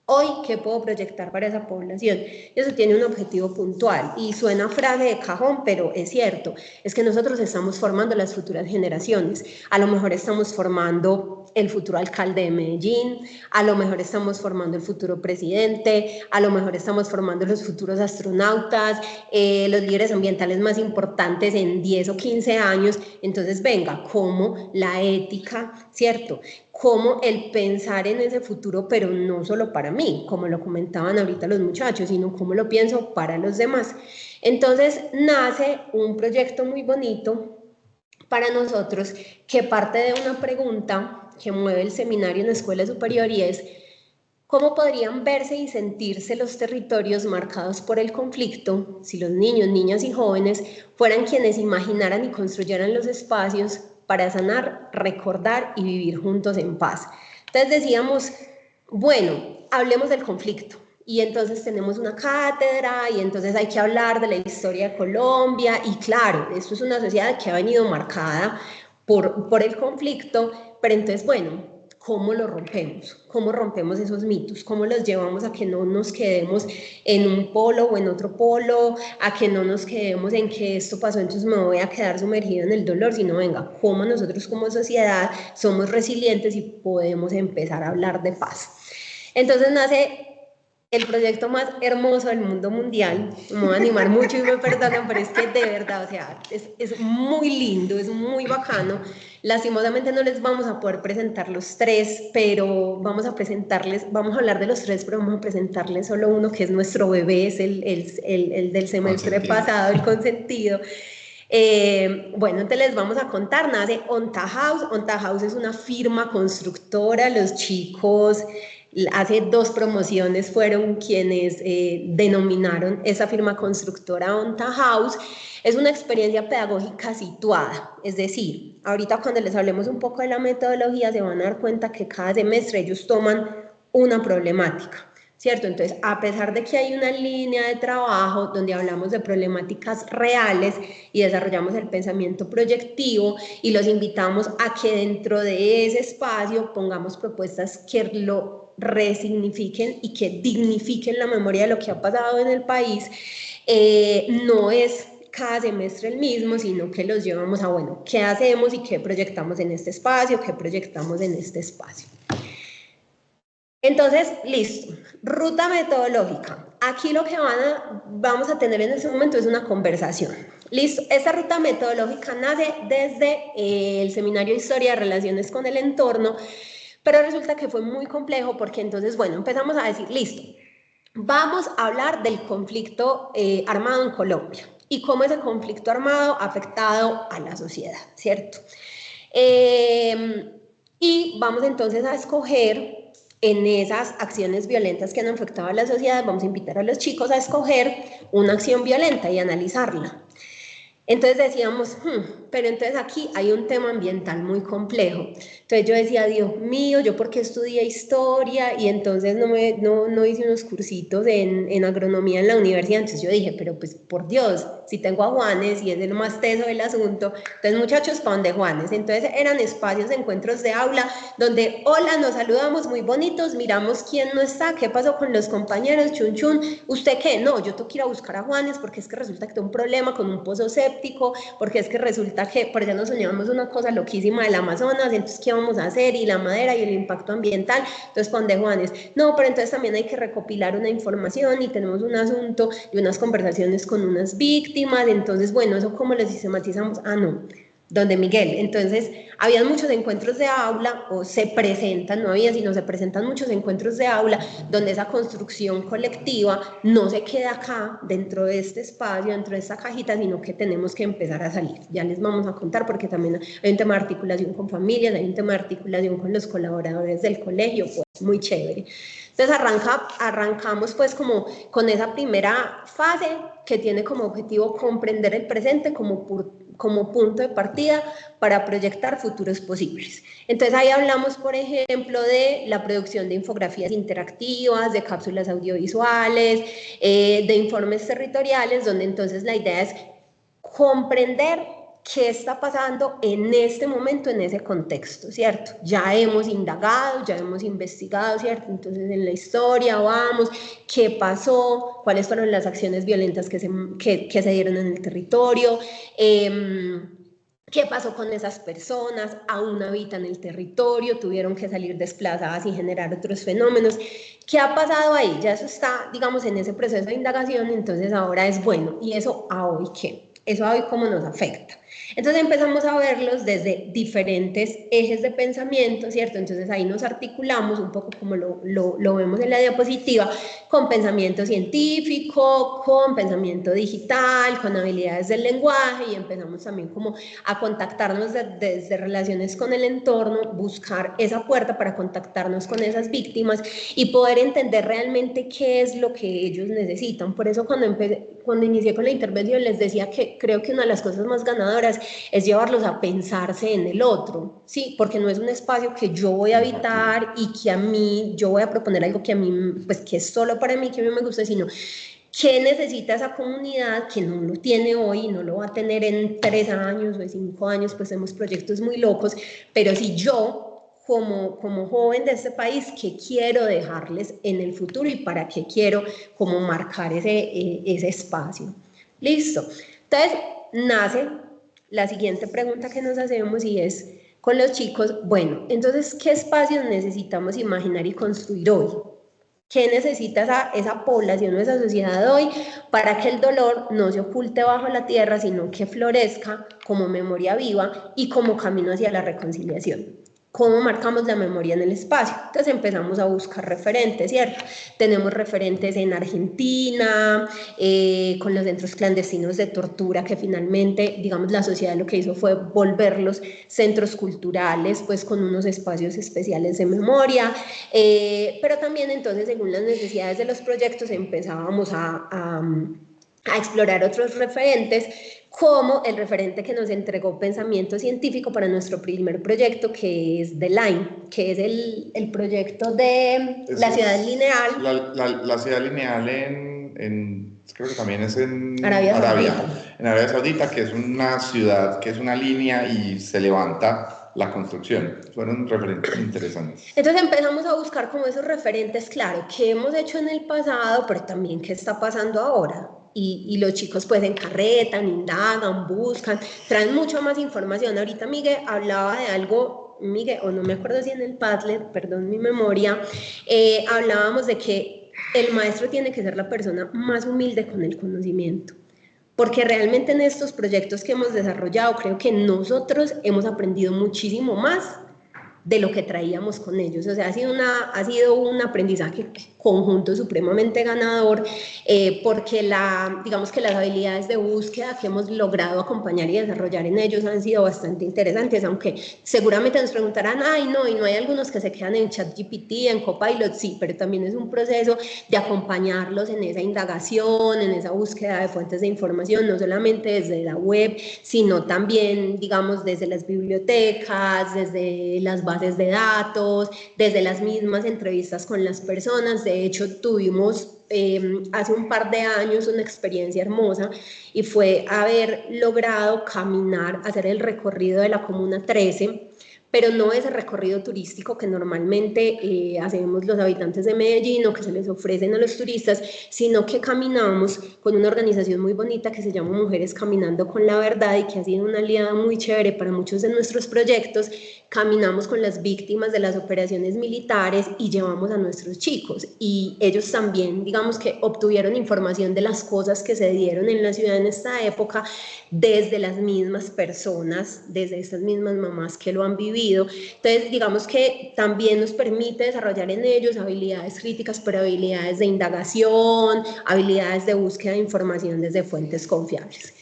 hoy, ¿qué puedo proyectar para esa población? Eso tiene un objetivo puntual y suena frase de cajón, pero es cierto, es que nosotros estamos formando las futuras generaciones. A lo mejor estamos formando el futuro alcalde de Medellín, a lo mejor estamos formando el futuro presidente, a lo mejor estamos formando los futuros astronautas, los líderes ambientales más importantes en 10 o 15 años. Entonces, venga, ¿cómo la ética, cierto? Cómo el pensar en ese futuro, pero no solo para mí, como lo comentaban ahorita los muchachos, sino cómo lo pienso para los demás. Entonces nace un proyecto muy bonito para nosotros que parte de una pregunta que mueve el seminario en la escuela superior y es ¿cómo podrían verse y sentirse los territorios marcados por el conflicto si los niños, niñas y jóvenes fueran quienes imaginaran y construyeran los espacios para sanar, recordar y vivir juntos en paz? Entonces decíamos, bueno, hablemos del conflicto. Y entonces tenemos una cátedra y entonces hay que hablar de la historia de Colombia. Y claro, esto es una sociedad que ha venido marcada por el conflicto, pero entonces, bueno, ¿cómo lo rompemos? ¿Cómo rompemos esos mitos? ¿Cómo los llevamos a que no nos quedemos en un polo o en otro polo? A que no nos quedemos en que esto pasó, entonces me voy a quedar sumergido en el dolor, sino venga, ¿cómo nosotros como sociedad somos resilientes y podemos empezar a hablar de paz? Entonces nace el proyecto más hermoso del mundo mundial. Me voy a animar mucho y me perdonan, pero es que de verdad, o sea, es muy lindo, es muy bacano. Lastimosamente no les vamos a poder presentar los tres, pero vamos a hablar de los tres, pero vamos a presentarles solo uno, que es nuestro bebé, es el del semestre pasado, el consentido. Bueno, entonces les vamos a contar, nace Onta House. Onta House es una firma constructora, los chicos hace 2 promociones fueron quienes denominaron esa firma constructora Onta House. Es una experiencia pedagógica situada, es decir, ahorita cuando les hablemos un poco de la metodología se van a dar cuenta que cada semestre ellos toman una problemática, ¿cierto? Entonces, a pesar de que hay una línea de trabajo donde hablamos de problemáticas reales y desarrollamos el pensamiento proyectivo y los invitamos a que dentro de ese espacio pongamos propuestas que lo resignifiquen y que dignifiquen la memoria de lo que ha pasado en el país, no es cada semestre el mismo, sino que los llevamos a, bueno, ¿qué hacemos y qué proyectamos en este espacio? ¿Qué proyectamos en este espacio? Entonces, listo, ruta metodológica. Aquí lo que vamos a tener en este momento es una conversación. Listo, esta ruta metodológica nace desde el Seminario de Historia de Relaciones con el Entorno, pero resulta que fue muy complejo porque entonces, bueno, empezamos a decir, listo, vamos a hablar del conflicto armado en Colombia y cómo ese conflicto armado ha afectado a la sociedad, ¿cierto? Y vamos entonces a escoger en esas acciones violentas que han afectado a la sociedad, vamos a invitar a los chicos a escoger una acción violenta y analizarla. Entonces decíamos, pero entonces aquí hay un tema ambiental muy complejo. Entonces yo decía, Dios mío, ¿yo por qué estudié historia? Y entonces no hice unos cursitos en agronomía en la universidad. Entonces yo dije, pero pues por Dios, si tengo a Juanes y es el más teso del asunto, entonces muchachos, ¿para dónde Juanes? Entonces eran espacios de encuentros de aula donde, hola, nos saludamos muy bonitos, miramos quién no está, qué pasó con los compañeros, chun chun, ¿usted qué? No, yo tengo que ir a buscar a Juanes porque es que resulta que tengo un problema con un pozo séptico, porque es que resulta que, por eso nos soñamos una cosa loquísima del Amazonas, entonces ¿qué vamos a hacer? Y la madera y el impacto ambiental, entonces ¿para dónde Juanes? No, pero entonces también hay que recopilar una información y tenemos un asunto y unas conversaciones con unas víctimas, entonces bueno, eso cómo lo sistematizamos, no, donde Miguel, entonces había muchos encuentros de aula, o se presentan, no había, sino se presentan muchos encuentros de aula, donde esa construcción colectiva no se queda acá, dentro de este espacio, dentro de esta cajita, sino que tenemos que empezar a salir. Ya les vamos a contar, porque también hay un tema de articulación con familias, hay un tema de articulación con los colaboradores del colegio, pues muy chévere. Entonces arrancamos pues como con esa primera fase que tiene como objetivo comprender el presente como punto de partida para proyectar futuros posibles. Entonces ahí hablamos, por ejemplo, de la producción de infografías interactivas, de cápsulas audiovisuales, de informes territoriales, donde entonces la idea es comprender qué está pasando en este momento, en ese contexto, ¿cierto? Ya hemos indagado, ya hemos investigado, ¿cierto? Entonces en la historia vamos, qué pasó, cuáles fueron las acciones violentas que se dieron en el territorio, qué pasó con esas personas, aún habitan el territorio, tuvieron que salir desplazadas y generar otros fenómenos. ¿Qué ha pasado ahí? Ya eso está, digamos, en ese proceso de indagación, entonces ahora es bueno, ¿y eso a hoy qué? ¿Eso a hoy cómo nos afecta? Entonces empezamos a verlos desde diferentes ejes de pensamiento, ¿cierto? Entonces ahí nos articulamos un poco como lo vemos en la diapositiva, con pensamiento científico, con pensamiento digital, con habilidades del lenguaje, y empezamos también como a contactarnos desde relaciones con el entorno, buscar esa puerta para contactarnos con esas víctimas y poder entender realmente qué es lo que ellos necesitan. Por eso cuando inicié con la intervención les decía que creo que una de las cosas más ganadoras es llevarlos a pensarse en el otro, ¿sí? Porque no es un espacio que yo voy a habitar y que a mí, yo voy a proponer algo que a mí, pues que es solo para mí, que a mí me gusta, sino ¿qué necesita esa comunidad que no lo tiene hoy, no lo va a tener en 3 años o en 5 años? Pues tenemos proyectos muy locos, pero si yo como joven de este país, ¿qué quiero dejarles en el futuro y para qué quiero como marcar ese espacio? Listo. Entonces nace la siguiente pregunta que nos hacemos y es con los chicos, bueno, entonces, ¿qué espacios necesitamos imaginar y construir hoy? ¿Qué necesita esa población o esa sociedad hoy para que el dolor no se oculte bajo la tierra, sino que florezca como memoria viva y como camino hacia la reconciliación? ¿cómo marcamos la memoria en el espacio? Entonces empezamos a buscar referentes, ¿cierto? Tenemos referentes en Argentina, con los centros clandestinos de tortura, que finalmente, digamos, la sociedad lo que hizo fue volverlos centros culturales, pues con unos espacios especiales de memoria, pero también entonces, según las necesidades de los proyectos, empezábamos a explorar otros referentes, como el referente que nos entregó Pensamiento Científico para nuestro primer proyecto, que es The Line, que es el proyecto de la ciudad lineal. La ciudad lineal creo que también es en Arabia Saudita, que es una ciudad, que es una línea y se levanta la construcción. Fueron referentes interesantes. Entonces empezamos a buscar como esos referentes, claro, qué hemos hecho en el pasado, pero también qué está pasando ahora. Y los chicos pues encarretan, indagan, buscan, traen mucha más información. Ahorita Miguel hablaba de algo, Miguel, o no me acuerdo si en el Padlet, perdón mi memoria, hablábamos de que el maestro tiene que ser la persona más humilde con el conocimiento. Porque realmente en estos proyectos que hemos desarrollado, creo que nosotros hemos aprendido muchísimo más de lo que traíamos con ellos. O sea, ha sido un aprendizaje conjunto supremamente ganador, porque digamos que las habilidades de búsqueda que hemos logrado acompañar y desarrollar en ellos han sido bastante interesantes, aunque seguramente nos preguntarán, ay no, y no hay algunos que se quedan en ChatGPT, en Copilot, sí, pero también es un proceso de acompañarlos en esa indagación, en esa búsqueda de fuentes de información, no solamente desde la web, sino también, digamos, desde las bibliotecas, desde las bases de datos, desde las mismas entrevistas con las personas. De hecho, tuvimos hace un par de años una experiencia hermosa y fue haber logrado caminar, hacer el recorrido de la Comuna 13, pero no ese recorrido turístico que normalmente hacemos los habitantes de Medellín o que se les ofrecen a los turistas, sino que caminamos con una organización muy bonita que se llama Mujeres Caminando con la Verdad y que ha sido una aliada muy chévere para muchos de nuestros proyectos. Caminamos con las víctimas de las operaciones militares y llevamos a nuestros chicos, y ellos también, digamos que obtuvieron información de las cosas que se dieron en la ciudad en esta época desde las mismas personas, desde estas mismas mamás que lo han vivido. Entonces, digamos que también nos permite desarrollar en ellos habilidades críticas, pero habilidades de indagación, habilidades de búsqueda de información desde fuentes confiables.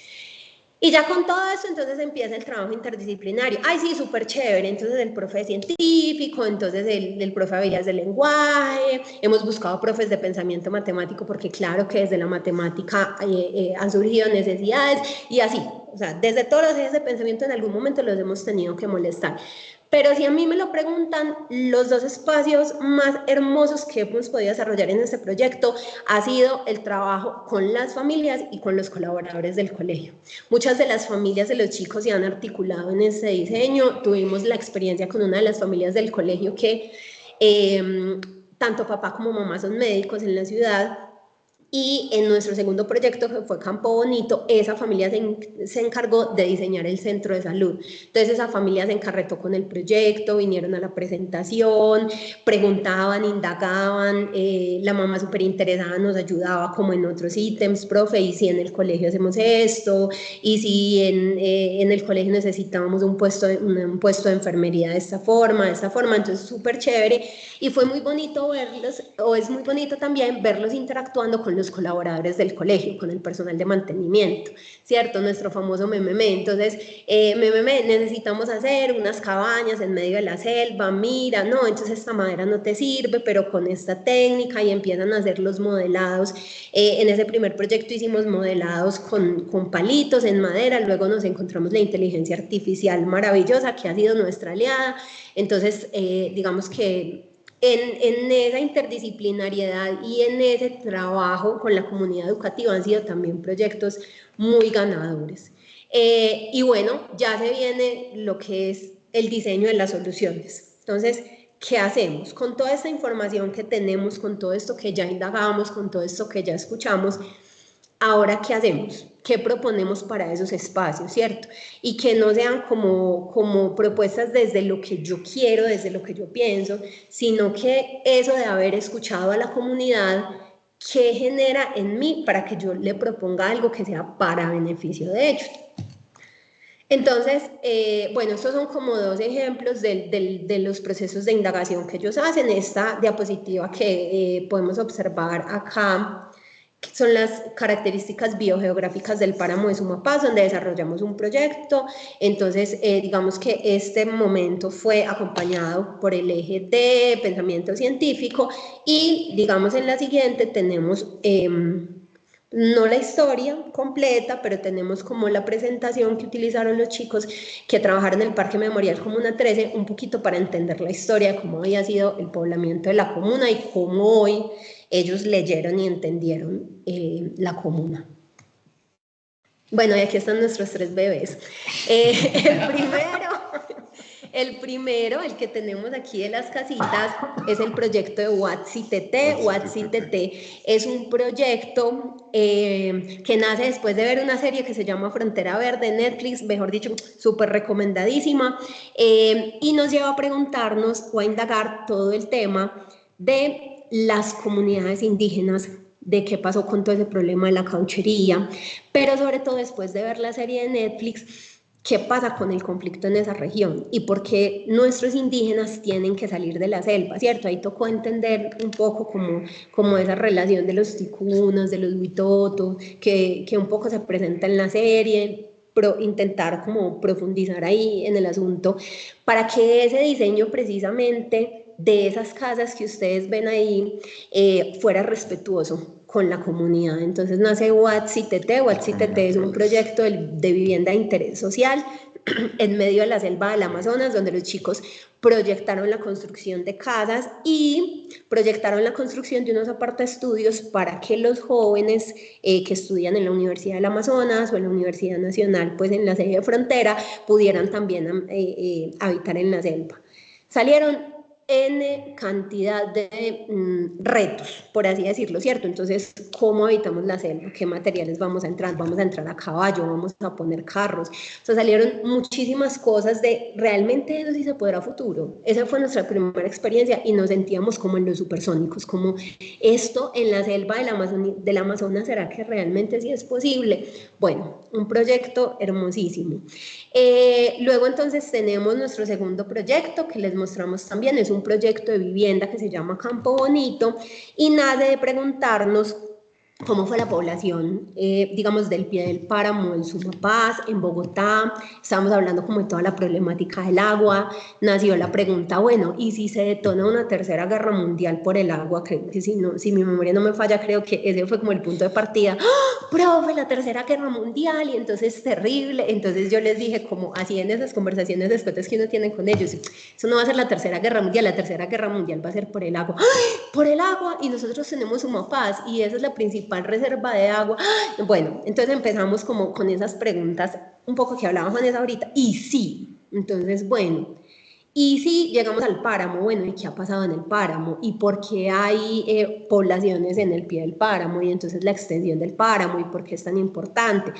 Y ya con todo eso, entonces empieza el trabajo interdisciplinario. Ay, sí, súper chévere. Entonces el profe científico, entonces el profe de habilidades del lenguaje. Hemos buscado profes de pensamiento matemático porque claro que desde la matemática han surgido necesidades y así. O sea, desde todos los ejes de pensamiento en algún momento los hemos tenido que molestar. Pero si a mí me lo preguntan, los dos espacios más hermosos que hemos podido desarrollar en este proyecto ha sido el trabajo con las familias y con los colaboradores del colegio. Muchas de las familias de los chicos se han articulado en este diseño. Tuvimos la experiencia con una de las familias del colegio que tanto papá como mamá son médicos en la ciudad. Y en nuestro segundo proyecto, que fue Campo Bonito, esa familia se encargó de diseñar el centro de salud. Entonces esa familia se encarretó con el proyecto, vinieron a la presentación, preguntaban, indagaban, la mamá súper interesada nos ayudaba como en otros ítems, profe, y si en el colegio hacemos esto, y si en el colegio necesitábamos un puesto de enfermería de esta forma, entonces súper chévere. Y fue muy bonito verlos, o es muy bonito también verlos interactuando con los colaboradores del colegio, con el personal de mantenimiento, ¿cierto? Nuestro famoso mememe. Entonces, mememe, necesitamos hacer unas cabañas en medio de la selva, mira, no, entonces esta madera no te sirve, pero con esta técnica, y empiezan a hacer los modelados. En ese primer proyecto hicimos modelados con palitos en madera, luego nos encontramos la inteligencia artificial maravillosa que ha sido nuestra aliada. Entonces, digamos que en esa interdisciplinariedad y en ese trabajo con la comunidad educativa han sido también proyectos muy ganadores. Y bueno, ya se viene lo que es el diseño de las soluciones. Entonces, ¿qué hacemos? Con toda esta información que tenemos, con todo esto que ya indagamos, con todo esto que ya escuchamos, ahora, ¿qué hacemos? ¿Qué proponemos para esos espacios, cierto? Y que no sean como propuestas desde lo que yo quiero, desde lo que yo pienso, sino que eso de haber escuchado a la comunidad, ¿qué genera en mí para que yo le proponga algo que sea para beneficio de ellos? Entonces, bueno, estos son como 2 ejemplos de los procesos de indagación que ellos hacen. Esta diapositiva que podemos observar acá son las características biogeográficas del páramo de Sumapaz, donde desarrollamos un proyecto. Entonces, digamos que este momento fue acompañado por el eje de pensamiento científico y, digamos, en la siguiente tenemos... no la historia completa, pero tenemos como la presentación que utilizaron los chicos que trabajaron en el Parque Memorial Comuna 13, un poquito para entender la historia de cómo había sido el poblamiento de la comuna y cómo hoy ellos leyeron y entendieron la comuna. Bueno, y aquí están nuestros 3 bebés. El primero, el que tenemos aquí de las casitas, es el proyecto de WATSI-TT. WATSI-TT es un proyecto que nace después de ver una serie que se llama Frontera Verde en Netflix, mejor dicho, súper recomendadísima, y nos lleva a preguntarnos o a indagar todo el tema de las comunidades indígenas, de qué pasó con todo ese problema de la cauchería, pero sobre todo después de ver la serie de Netflix, qué pasa con el conflicto en esa región y por qué nuestros indígenas tienen que salir de la selva, ¿cierto? Ahí tocó entender un poco como esa relación de los ticunas, de los huitotos, que un poco se presenta en la serie, intentar como profundizar ahí en el asunto, para que ese diseño precisamente de esas casas que ustedes ven ahí fuera respetuoso con la comunidad. Entonces nace WATSI-TT. WATSI-TT es un proyecto de vivienda de interés social en medio de la selva del Amazonas, donde los chicos proyectaron la construcción de casas y proyectaron la construcción de unos apartaestudios para que los jóvenes que estudian en la Universidad del Amazonas o en la Universidad Nacional, pues en la sede de Frontera, pudieran también habitar en la selva. Salieron N cantidad de retos, por así decirlo, ¿cierto? Entonces, ¿cómo habitamos la selva? ¿Qué materiales vamos a entrar? ¿Vamos a entrar a caballo? ¿Vamos a poner carros? O sea, salieron muchísimas cosas de, ¿realmente eso sí se podrá a futuro? Esa fue nuestra primera experiencia y nos sentíamos como en los supersónicos, como esto en la selva del Amazonas, ¿será que realmente sí es posible? Bueno, un proyecto hermosísimo. Luego entonces tenemos nuestro segundo proyecto que les mostramos también, es un proyecto de vivienda que se llama Campo Bonito y nace de preguntarnos cómo fue la población, digamos, del pie del páramo en Sumapaz, en Bogotá. Estábamos hablando como de toda la problemática del agua. Nació la pregunta, bueno, ¿y si se detona una tercera guerra mundial por el agua? Creo que si mi memoria no me falla, creo que ese fue como el punto de partida. ¡Oh, profe, la tercera guerra mundial! Y entonces terrible. Entonces yo les dije, como así en esas conversaciones después que uno tiene con ellos, eso no va a ser la tercera guerra mundial, la tercera guerra mundial va a ser por el agua. ¡Oh, por el agua! Y nosotros tenemos Sumapaz y esa es la principal reserva de agua. Bueno, entonces empezamos como con esas preguntas un poco que hablaba Juanes ahorita, y sí, entonces bueno, y sí llegamos al páramo, bueno, ¿y qué ha pasado en el páramo? ¿Y por qué hay poblaciones en el pie del páramo? Y entonces la extensión del páramo, ¿y por qué es tan importante?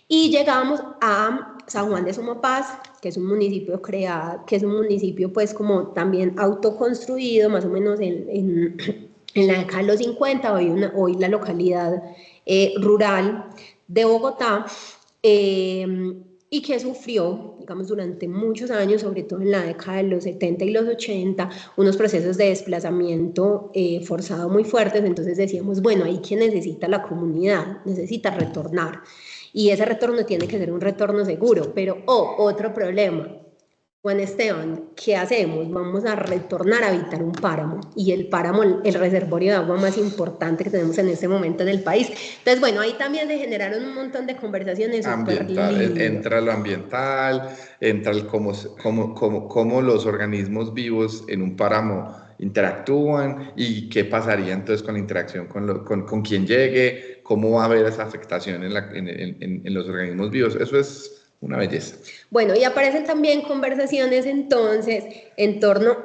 Y llegamos a San Juan de Sumapaz, que es un municipio creado, que es un municipio pues como también autoconstruido, más o menos en la década de los 50, hoy la localidad rural de Bogotá, y que sufrió, digamos, durante muchos años, sobre todo en la década de los 70 y los 80, unos procesos de desplazamiento forzado muy fuertes. Entonces decíamos, bueno, ahí que necesita la comunidad, necesita retornar, y ese retorno tiene que ser un retorno seguro, pero otro problema. Juan Esteban, ¿qué hacemos? Vamos a retornar a habitar un páramo, y el páramo, el reservorio de agua más importante que tenemos en este momento en el país. Entonces, bueno, ahí también se generaron un montón de conversaciones. Entra lo ambiental, entra el cómo los organismos vivos en un páramo interactúan y qué pasaría entonces con la interacción con quien llegue, cómo va a haber esa afectación en los organismos vivos. Eso es una belleza. Bueno, y aparecen también conversaciones entonces en torno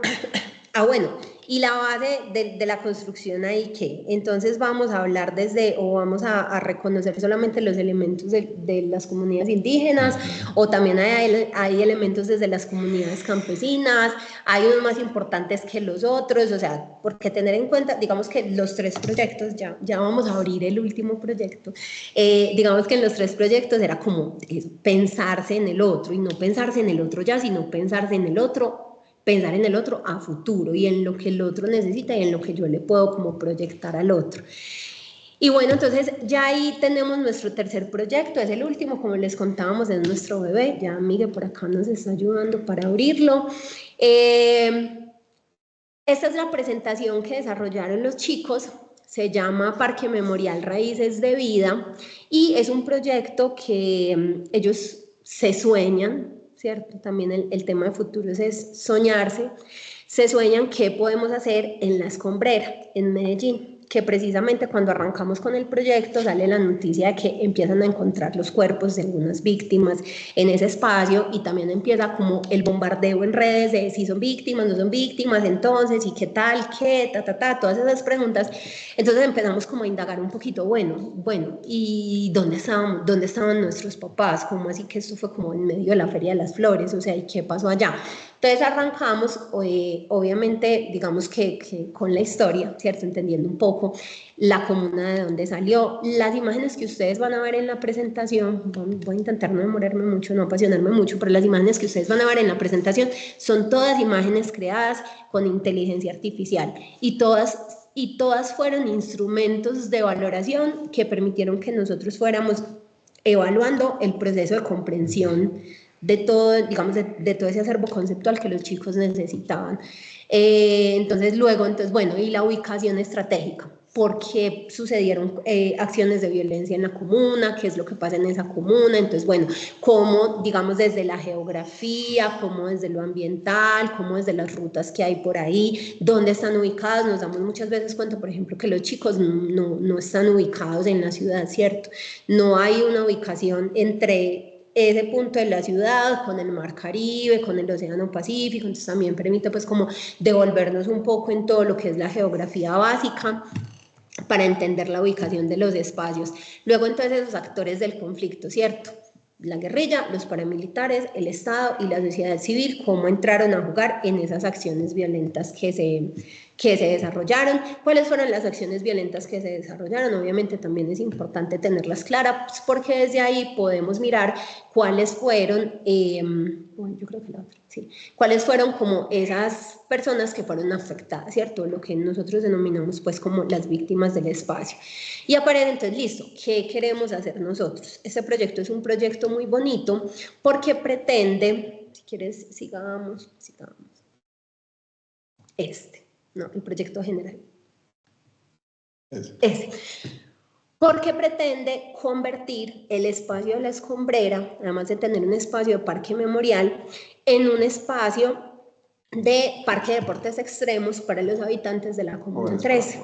a, bueno, y la base de la construcción ahí, ¿qué? Entonces vamos a hablar vamos a reconocer solamente los elementos de las comunidades indígenas, o también hay elementos desde las comunidades campesinas, hay unos más importantes que los otros, o sea, porque tener en cuenta, digamos que los 3 proyectos, ya vamos a abrir el último proyecto, digamos que en los 3 proyectos era como pensarse en el otro, y no pensarse en el otro ya, sino pensarse en el otro, pensar en el otro a futuro y en lo que el otro necesita y en lo que yo le puedo como proyectar al otro. Y bueno, entonces ya ahí tenemos nuestro 3er proyecto, es el último, como les contábamos, es nuestro bebé, ya Miguel por acá nos está ayudando para abrirlo. Esta es la presentación que desarrollaron los chicos, se llama Parque Memorial Raíces de Vida, y es un proyecto que ellos se sueñan, ¿cierto? También el tema de futuros es soñarse. Se sueñan qué podemos hacer en La Escombrera, en Medellín, que precisamente cuando arrancamos con el proyecto sale la noticia de que empiezan a encontrar los cuerpos de algunas víctimas en ese espacio, y también empieza como el bombardeo en redes de si son víctimas, no son víctimas, entonces, y qué tal, qué, todas esas preguntas. Entonces empezamos como a indagar un poquito, bueno, ¿y dónde estaban nuestros papás? ¿Cómo así que esto fue como en medio de la Feria de las Flores? O sea, ¿y qué pasó allá? Entonces arrancamos, obviamente, digamos que con la historia, ¿cierto? Entendiendo un poco la comuna de donde salió. Las imágenes que ustedes van a ver en la presentación, voy a intentar no demorarme mucho, no apasionarme mucho, pero las imágenes que ustedes van a ver en la presentación son todas imágenes creadas con inteligencia artificial, y todas fueron instrumentos de valoración que permitieron que nosotros fuéramos evaluando el proceso de comprensión de todo, digamos, de todo ese acervo conceptual que los chicos necesitaban. Entonces, bueno, y la ubicación estratégica. ¿Por qué sucedieron acciones de violencia en la comuna? ¿Qué es lo que pasa en esa comuna? Entonces, bueno, cómo, digamos, desde la geografía, cómo desde lo ambiental, cómo desde las rutas que hay por ahí, dónde están ubicadas. Nos damos muchas veces cuenta, por ejemplo, que los chicos no están ubicados en la ciudad, ¿cierto? No hay una ubicación entre ese punto de la ciudad con el mar Caribe, con el océano Pacífico. Entonces también permite pues como devolvernos un poco en todo lo que es la geografía básica para entender la ubicación de los espacios. Luego entonces los actores del conflicto, ¿cierto? La guerrilla, los paramilitares, el Estado y la sociedad civil, cómo entraron a jugar en esas acciones violentas que se desarrollaron. ¿Cuáles fueron las acciones violentas que se desarrollaron? Obviamente también es importante tenerlas claras, porque desde ahí podemos mirar cuáles fueron, yo creo que la otra, sí, cuáles fueron como esas personas que fueron afectadas, ¿cierto? Lo que nosotros denominamos pues como las víctimas del espacio. Y aparece entonces, listo, ¿qué queremos hacer nosotros? Este proyecto es un proyecto muy bonito porque pretende, si quieres, sigamos. No, el proyecto general. Ese. Porque pretende convertir el espacio de La Escombrera, además de tener un espacio de parque memorial, en un espacio de parque de deportes extremos para los habitantes de la Comuna 13.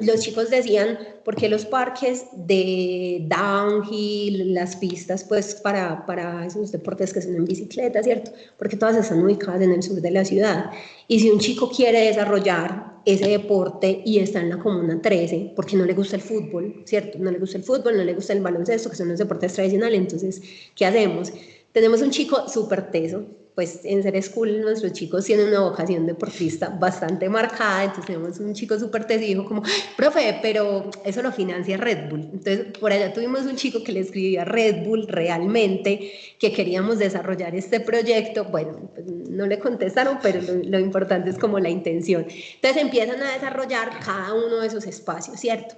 Los chicos decían, ¿por qué los parques de downhill, las pistas pues para esos deportes que son en bicicleta, ¿cierto? Porque todas están ubicadas en el sur de la ciudad. Y si un chico quiere desarrollar ese deporte y está en la Comuna 13, porque no le gusta el fútbol, ¿cierto? No le gusta el fútbol, no le gusta el baloncesto, que son los deportes tradicionales. Entonces, ¿qué hacemos? Tenemos un chico súper teso. Pues en Ser School nuestros chicos tienen una vocación deportista bastante marcada, entonces tenemos un chico súper teso y dijo como, profe, pero eso lo financia Red Bull. Entonces por allá tuvimos un chico que le escribía a Red Bull realmente, que queríamos desarrollar este proyecto. Bueno, pues no le contestaron, pero lo importante es como la intención. Entonces empiezan a desarrollar cada uno de esos espacios, ¿cierto?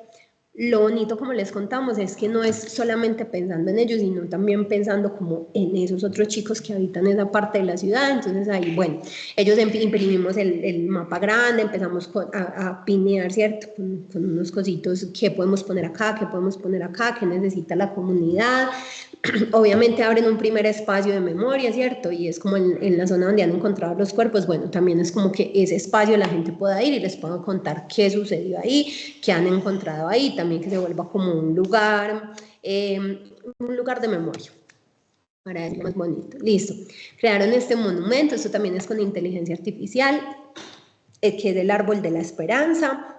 Lo bonito, como les contamos, es que no es solamente pensando en ellos, sino también pensando como en esos otros chicos que habitan esa parte de la ciudad. Entonces ahí, bueno, ellos imprimimos el mapa grande, empezamos a pinear, ¿cierto? Con unos cositos, qué podemos poner acá, qué necesita la comunidad. Obviamente abren un primer espacio de memoria, ¿cierto? Y es como en la zona donde han encontrado los cuerpos. Bueno, también es como que ese espacio la gente pueda ir y les pueda contar qué sucedió ahí, qué han encontrado ahí, también que se vuelva como un lugar de memoria para ello más bonito. Listo. Crearon este monumento, esto también es con inteligencia artificial. que es el árbol de la esperanza.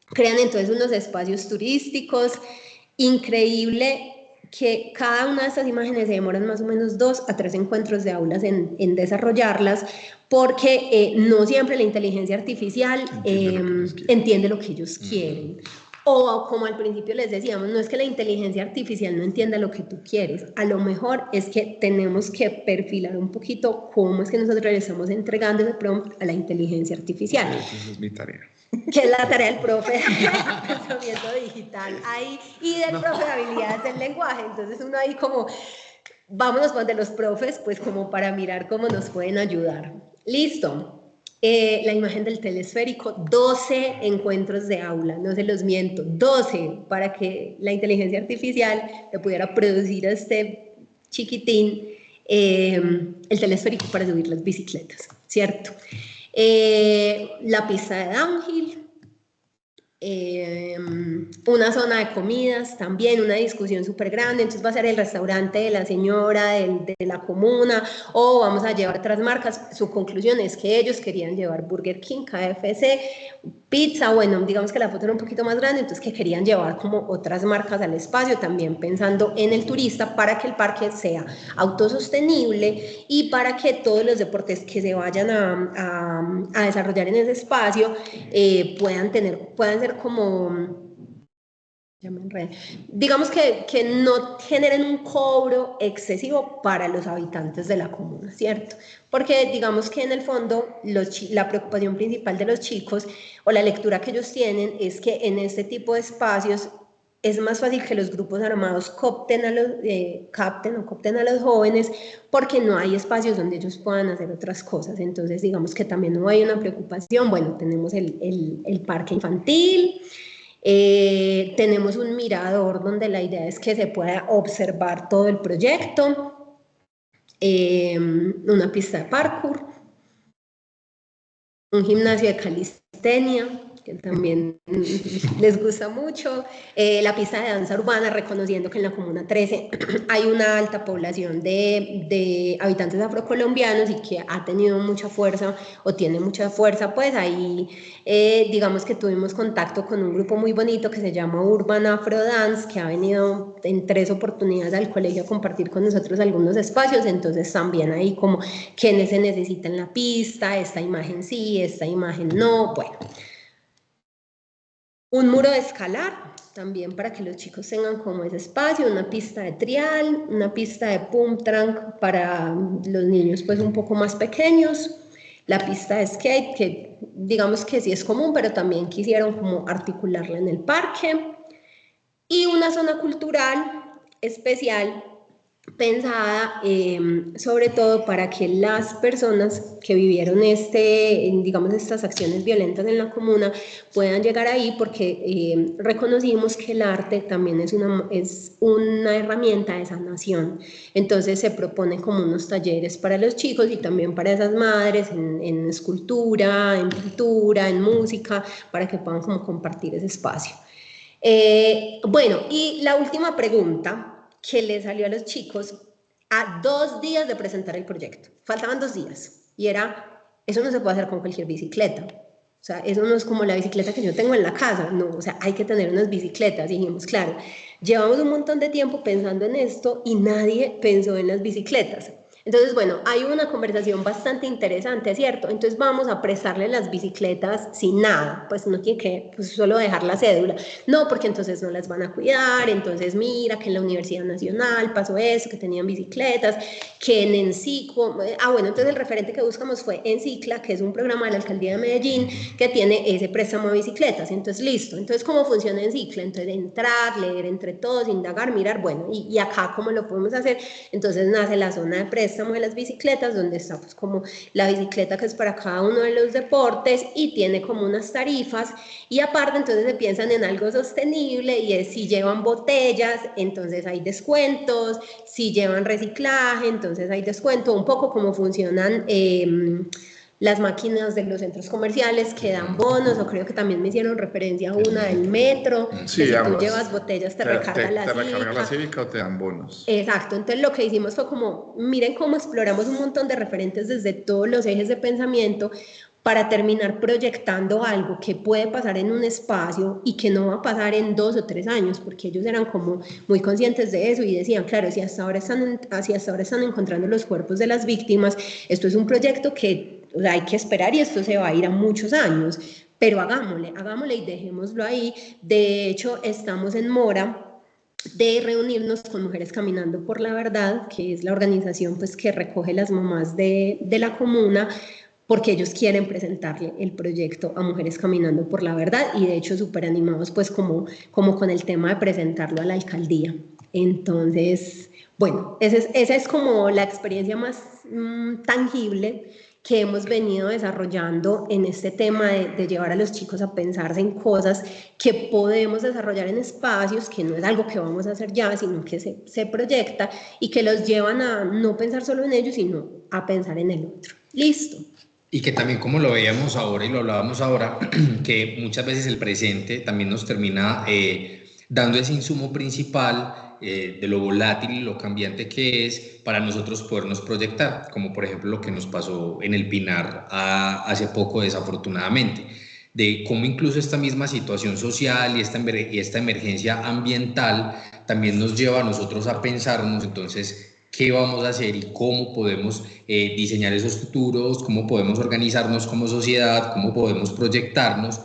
Crean entonces unos espacios turísticos. Increíble que cada una de estas imágenes se demoran más o menos 2 a 3 encuentros de aulas en desarrollarlas, porque no siempre la inteligencia artificial entiende lo que ellos quieren. O como al principio les decíamos, no es que la inteligencia artificial no entienda lo que tú quieres, a lo mejor es que tenemos que perfilar un poquito cómo es que nosotros le estamos entregando ese prompt a la inteligencia artificial. Esa es mi tarea. Que es la tarea del profe de pensamiento digital ahí y del profe de habilidades del lenguaje. Entonces uno ahí como, vámonos de los profes, pues como para mirar cómo nos pueden ayudar. Listo. La imagen del telesférico, 12 encuentros de aula, no se los miento, 12 para que la inteligencia artificial le pudiera producir a este chiquitín el telesférico para subir las bicicletas, ¿cierto? La pista de downhill, una zona de comidas, también una discusión súper grande, entonces va a ser el restaurante de la señora de la comuna, o vamos a llevar otras marcas. Su conclusión es que ellos querían llevar Burger King, KFC, pizza, bueno, digamos que la foto era un poquito más grande, entonces que querían llevar como otras marcas al espacio, también pensando en el turista, para que el parque sea autosostenible y para que todos los deportes que se vayan a desarrollar en ese espacio puedan ser como, ya me enredé, digamos que no generen un cobro excesivo para los habitantes de la comuna, ¿cierto? Porque digamos que en el fondo la preocupación principal de los chicos o la lectura que ellos tienen es que en este tipo de espacios es más fácil que los grupos armados capten a los jóvenes, porque no hay espacios donde ellos puedan hacer otras cosas. Entonces digamos que también no hay una preocupación. Bueno, tenemos el parque infantil, tenemos un mirador donde la idea es que se pueda observar todo el proyecto, una pista de parkour, un gimnasio de calistenia, que también les gusta mucho, la pista de danza urbana, reconociendo que en la Comuna 13 hay una alta población de habitantes afrocolombianos y que ha tenido mucha fuerza o tiene mucha fuerza, pues ahí digamos que tuvimos contacto con un grupo muy bonito que se llama Urban Afro Dance, que ha venido en 3 oportunidades al colegio a compartir con nosotros algunos espacios. Entonces también ahí como quienes se necesitan la pista, esta imagen sí, esta imagen no, bueno. Un muro de escalar, también para que los chicos tengan como ese espacio, una pista de trial, una pista de pump track para los niños pues un poco más pequeños, la pista de skate, que digamos que sí es común, pero también quisieron como articularla en el parque, y una zona cultural especial pensada sobre todo para que las personas que vivieron digamos, estas acciones violentas en la comuna puedan llegar ahí, porque reconocimos que el arte también es una herramienta de sanación. Entonces se propone como unos talleres para los chicos y también para esas madres en escultura, en pintura, en música, para que puedan como compartir ese espacio. Bueno, y la última pregunta que le salió a los chicos a 2 días de presentar el proyecto. Faltaban 2 días y era, eso no se puede hacer con cualquier bicicleta. O sea, eso no es como la bicicleta que yo tengo en la casa, no, o sea, hay que tener unas bicicletas. Y dijimos, claro, llevamos un montón de tiempo pensando en esto y nadie pensó en las bicicletas. Entonces, bueno, hay una conversación bastante interesante, ¿cierto? Entonces vamos a prestarle las bicicletas sin nada, pues no tiene que pues, solo dejar la cédula. No, porque entonces no las van a cuidar, entonces mira que en la Universidad Nacional pasó eso, que tenían bicicletas, que en Enciclo, bueno, entonces el referente que buscamos fue Encicla, que es un programa de la Alcaldía de Medellín que tiene ese préstamo de bicicletas. Entonces, listo. Entonces, ¿cómo funciona Encicla? Entonces, entrar, leer entre todos, indagar, mirar, bueno, y acá, ¿cómo lo podemos hacer? Entonces nace la zona de préstamo de las bicicletas, donde está pues como la bicicleta que es para cada uno de los deportes y tiene como unas tarifas, y aparte entonces se piensan en algo sostenible, y es si llevan botellas, entonces hay descuentos, si llevan reciclaje, entonces hay descuento, un poco como funcionan las máquinas de los centros comerciales que dan bonos, o creo que también me hicieron referencia a una del metro, sí, que si tú llevas botellas te recarga la cívica. Te recarga la cívica o te dan bonos. Exacto, entonces lo que hicimos fue como, miren cómo exploramos un montón de referentes desde todos los ejes de pensamiento, para terminar proyectando algo que puede pasar en un espacio y que no va a pasar en 2 o 3 años, porque ellos eran como muy conscientes de eso y decían, claro, si hasta ahora están encontrando los cuerpos de las víctimas, esto es un proyecto que, o sea, hay que esperar y esto se va a ir a muchos años, pero hagámosle y dejémoslo ahí. De hecho, estamos en mora de reunirnos con Mujeres Caminando por la Verdad, que es la organización pues, que recoge las mamás de la comuna, porque ellos quieren presentarle el proyecto a Mujeres Caminando por la Verdad y de hecho súper animados pues como con el tema de presentarlo a la alcaldía. Entonces, bueno, esa es como la experiencia más tangible que hemos venido desarrollando en este tema de llevar a los chicos a pensarse en cosas que podemos desarrollar en espacios, que no es algo que vamos a hacer ya, sino que se proyecta y que los llevan a no pensar solo en ellos, sino a pensar en el otro. Listo. Y que también, como lo veíamos ahora y lo hablábamos ahora, que muchas veces el presente también nos termina dando ese insumo principal de lo volátil y lo cambiante que es para nosotros podernos proyectar, como por ejemplo lo que nos pasó en el Pinar hace poco, desafortunadamente, de cómo incluso esta misma situación social y esta emergencia ambiental también nos lleva a nosotros a pensarnos entonces qué vamos a hacer y cómo podemos diseñar esos futuros, cómo podemos organizarnos como sociedad, cómo podemos proyectarnos,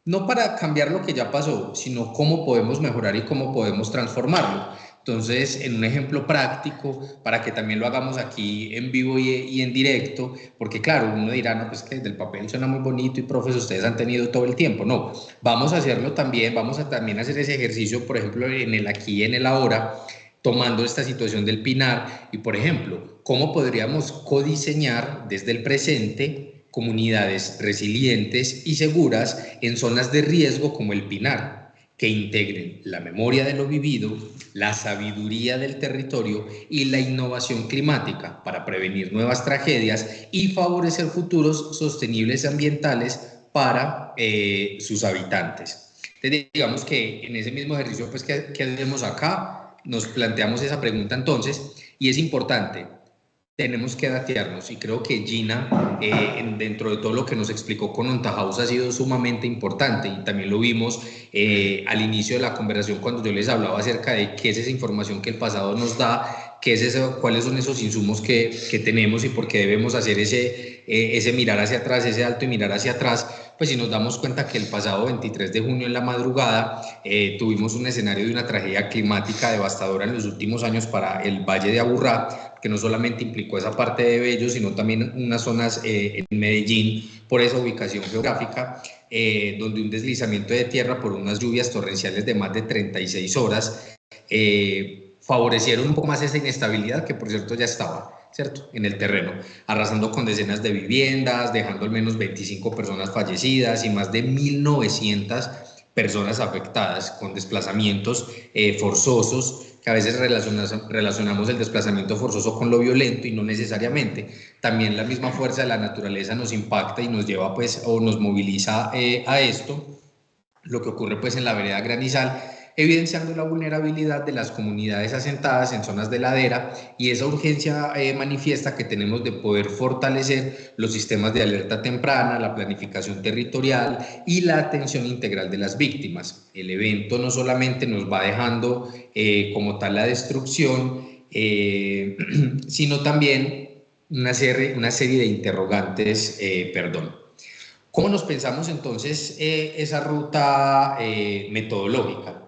no para cambiar lo que ya pasó, sino cómo podemos mejorar y cómo podemos transformarlo. Entonces, en un ejemplo práctico, para que también lo hagamos aquí en vivo y en directo, porque claro, uno dirá, no, pues que desde el papel suena muy bonito y profes, ustedes han tenido todo el tiempo. No, vamos a hacerlo también, vamos a también hacer ese ejercicio, por ejemplo, en el aquí y en el ahora, tomando esta situación del Pinar y, por ejemplo, cómo podríamos codiseñar desde el presente comunidades resilientes y seguras en zonas de riesgo como el Pinar, que integren la memoria de lo vivido, la sabiduría del territorio y la innovación climática para prevenir nuevas tragedias y favorecer futuros sostenibles ambientales para sus habitantes. Entonces, digamos que en ese mismo ejercicio pues, que hacemos acá, nos planteamos esa pregunta entonces, y es importante, tenemos que datearnos, y creo que Gina, dentro de todo lo que nos explicó con Onta House, ha sido sumamente importante, y también lo vimos al inicio de la conversación cuando yo les hablaba acerca de qué es esa información que el pasado nos da, qué es eso, cuáles son esos insumos que tenemos y por qué debemos hacer ese mirar hacia atrás, ese alto y mirar hacia atrás. Pues si nos damos cuenta que el pasado 23 de junio en la madrugada tuvimos un escenario de una tragedia climática devastadora en los últimos años para el Valle de Aburrá, que no solamente implicó esa parte de Bello, sino también unas zonas en Medellín por esa ubicación geográfica, donde un deslizamiento de tierra por unas lluvias torrenciales de más de 36 horas favorecieron un poco más esa inestabilidad que por cierto ya estaba, ¿cierto?, en el terreno, arrasando con decenas de viviendas, dejando al menos 25 personas fallecidas y más de 1.900 personas afectadas con desplazamientos forzosos, que a veces relacionamos el desplazamiento forzoso con lo violento y no necesariamente. También la misma fuerza de la naturaleza nos impacta y nos lleva pues o nos moviliza a esto, lo que ocurre pues en la vereda Granizal, evidenciando la vulnerabilidad de las comunidades asentadas en zonas de ladera y esa urgencia manifiesta que tenemos de poder fortalecer los sistemas de alerta temprana, la planificación territorial y la atención integral de las víctimas. El evento no solamente nos va dejando como tal la destrucción, sino también una serie de interrogantes, ¿Cómo nos pensamos entonces esa ruta metodológica?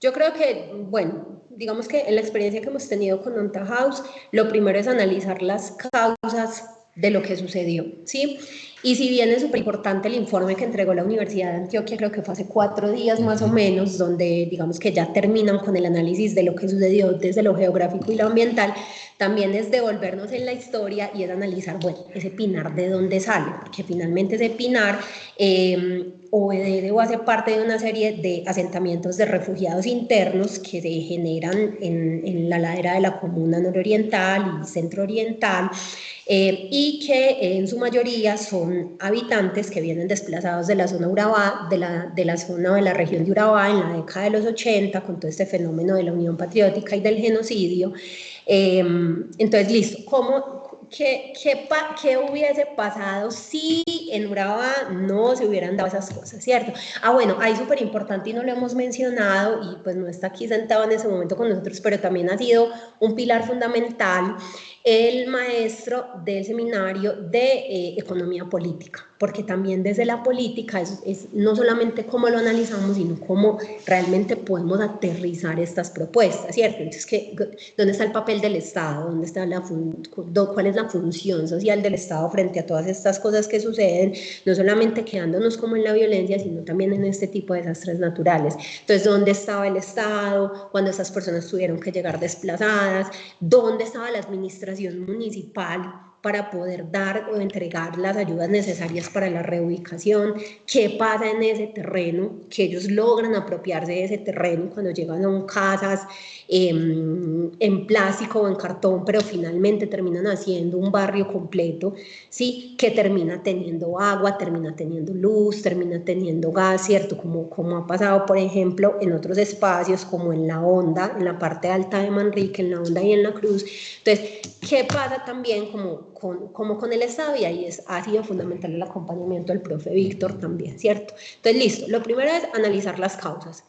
Yo creo que, bueno, digamos que en la experiencia que hemos tenido con Onta House, lo primero es analizar las causas de lo que sucedió, ¿sí? Y si bien es súper importante el informe que entregó la Universidad de Antioquia, creo que fue hace 4 días más o menos, donde digamos que ya terminan con el análisis de lo que sucedió desde lo geográfico y lo ambiental, también es devolvernos en la historia y es analizar, bueno, ese Pinar de dónde sale, porque finalmente ese Pinar obedece o hace parte de una serie de asentamientos de refugiados internos que se generan en la ladera de la comuna nororiental y centrooriental, y que en su mayoría son habitantes que vienen desplazados de la zona Urabá, de la zona de la región de Urabá en la década de los 80, con todo este fenómeno de la Unión Patriótica y del genocidio. Entonces, listo, ¿qué hubiese pasado si en Urabá no se hubieran dado esas cosas, ¿cierto? Bueno, ahí súper importante y no lo hemos mencionado y pues no está aquí sentado en ese momento con nosotros, pero también ha sido un pilar fundamental, el maestro del seminario de economía política, porque también desde la política es no solamente cómo lo analizamos, sino cómo realmente podemos aterrizar estas propuestas, ¿cierto? Entonces, ¿dónde está el papel del Estado? ¿Dónde está cuál es la función social del Estado frente a todas estas cosas que suceden? No solamente quedándonos como en la violencia, sino también en este tipo de desastres naturales. Entonces, ¿dónde estaba el Estado cuando esas personas tuvieron que llegar desplazadas? ¿Dónde estaba la administración municipal para poder dar o entregar las ayudas necesarias para la reubicación? ¿Qué pasa en ese terreno? Que ellos logran apropiarse de ese terreno cuando llegan a casas en plástico o en cartón, pero finalmente terminan haciendo un barrio completo, ¿sí? Que termina teniendo agua, termina teniendo luz, termina teniendo gas, ¿cierto? Como ha pasado, por ejemplo, en otros espacios como en La Honda, en la parte alta de Manrique, en La Honda y en La Cruz. Entonces, ¿qué pasa también como con el Estado? Y ahí ha sido fundamental el acompañamiento del profe Víctor también, ¿cierto? Entonces, listo, lo primero es analizar las causas.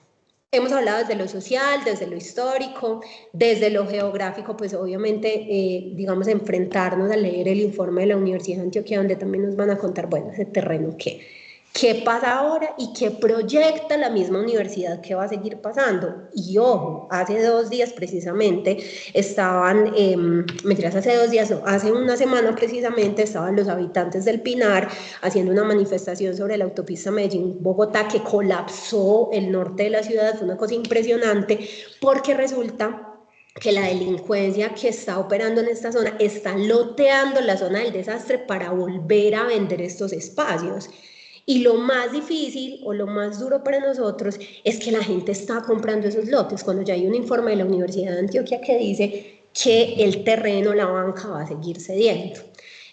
Hemos hablado desde lo social, desde lo histórico, desde lo geográfico, pues obviamente, digamos, enfrentarnos a leer el informe de la Universidad de Antioquia, donde también nos van a contar, bueno, ese terreno qué pasa ahora y qué proyecta la misma universidad que va a seguir pasando. Y ojo, hace 2 días precisamente estaban, mentiras, hace 2 días no, hace una semana precisamente estaban los habitantes del Pinar haciendo una manifestación sobre la autopista Medellín-Bogotá que colapsó el norte de la ciudad. Fue una cosa impresionante porque resulta que la delincuencia que está operando en esta zona está loteando la zona del desastre para volver a vender estos espacios. Y lo más difícil o lo más duro para nosotros es que la gente está comprando esos lotes, cuando ya hay un informe de la Universidad de Antioquia que dice que el terreno, la banca va a seguir cediendo.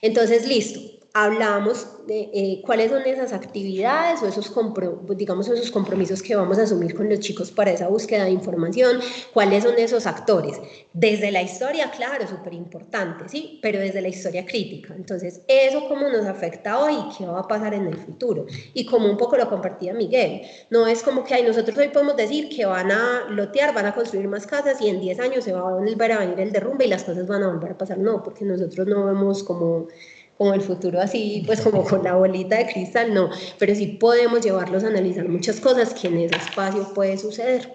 Entonces, listo, hablamos de cuáles son esas actividades o esos compromisos que vamos a asumir con los chicos para esa búsqueda de información, cuáles son esos actores. Desde la historia, claro, súper importante, ¿sí? Pero desde la historia crítica. Entonces, eso cómo nos afecta hoy y qué va a pasar en el futuro. Y como un poco lo compartía Miguel, no es como que nosotros hoy podemos decir que van a lotear, van a construir más casas y en 10 años se va a volver a venir el derrumbe y las cosas van a volver a pasar. No, porque nosotros no vemos como el futuro así, pues como con la bolita de cristal, no, pero sí podemos llevarlos a analizar muchas cosas que en ese espacio puede suceder.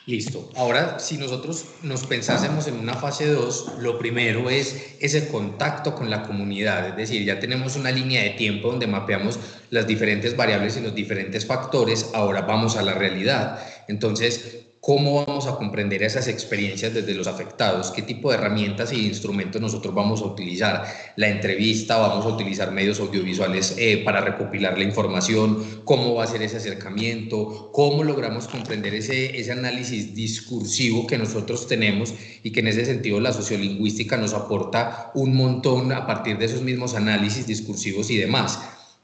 Listo. Ahora, si nosotros nos pensásemos en una fase 2, lo primero es ese contacto con la comunidad, es decir, ya tenemos una línea de tiempo donde mapeamos las diferentes variables y los diferentes factores, ahora vamos a la realidad. Entonces, ¿cómo vamos a comprender esas experiencias desde los afectados? ¿Qué tipo de herramientas e instrumentos nosotros vamos a utilizar? La entrevista, vamos a utilizar medios audiovisuales para recopilar la información, ¿cómo va a ser ese acercamiento? ¿Cómo logramos comprender ese análisis discursivo que nosotros tenemos y que en ese sentido la sociolingüística nos aporta un montón a partir de esos mismos análisis discursivos y demás?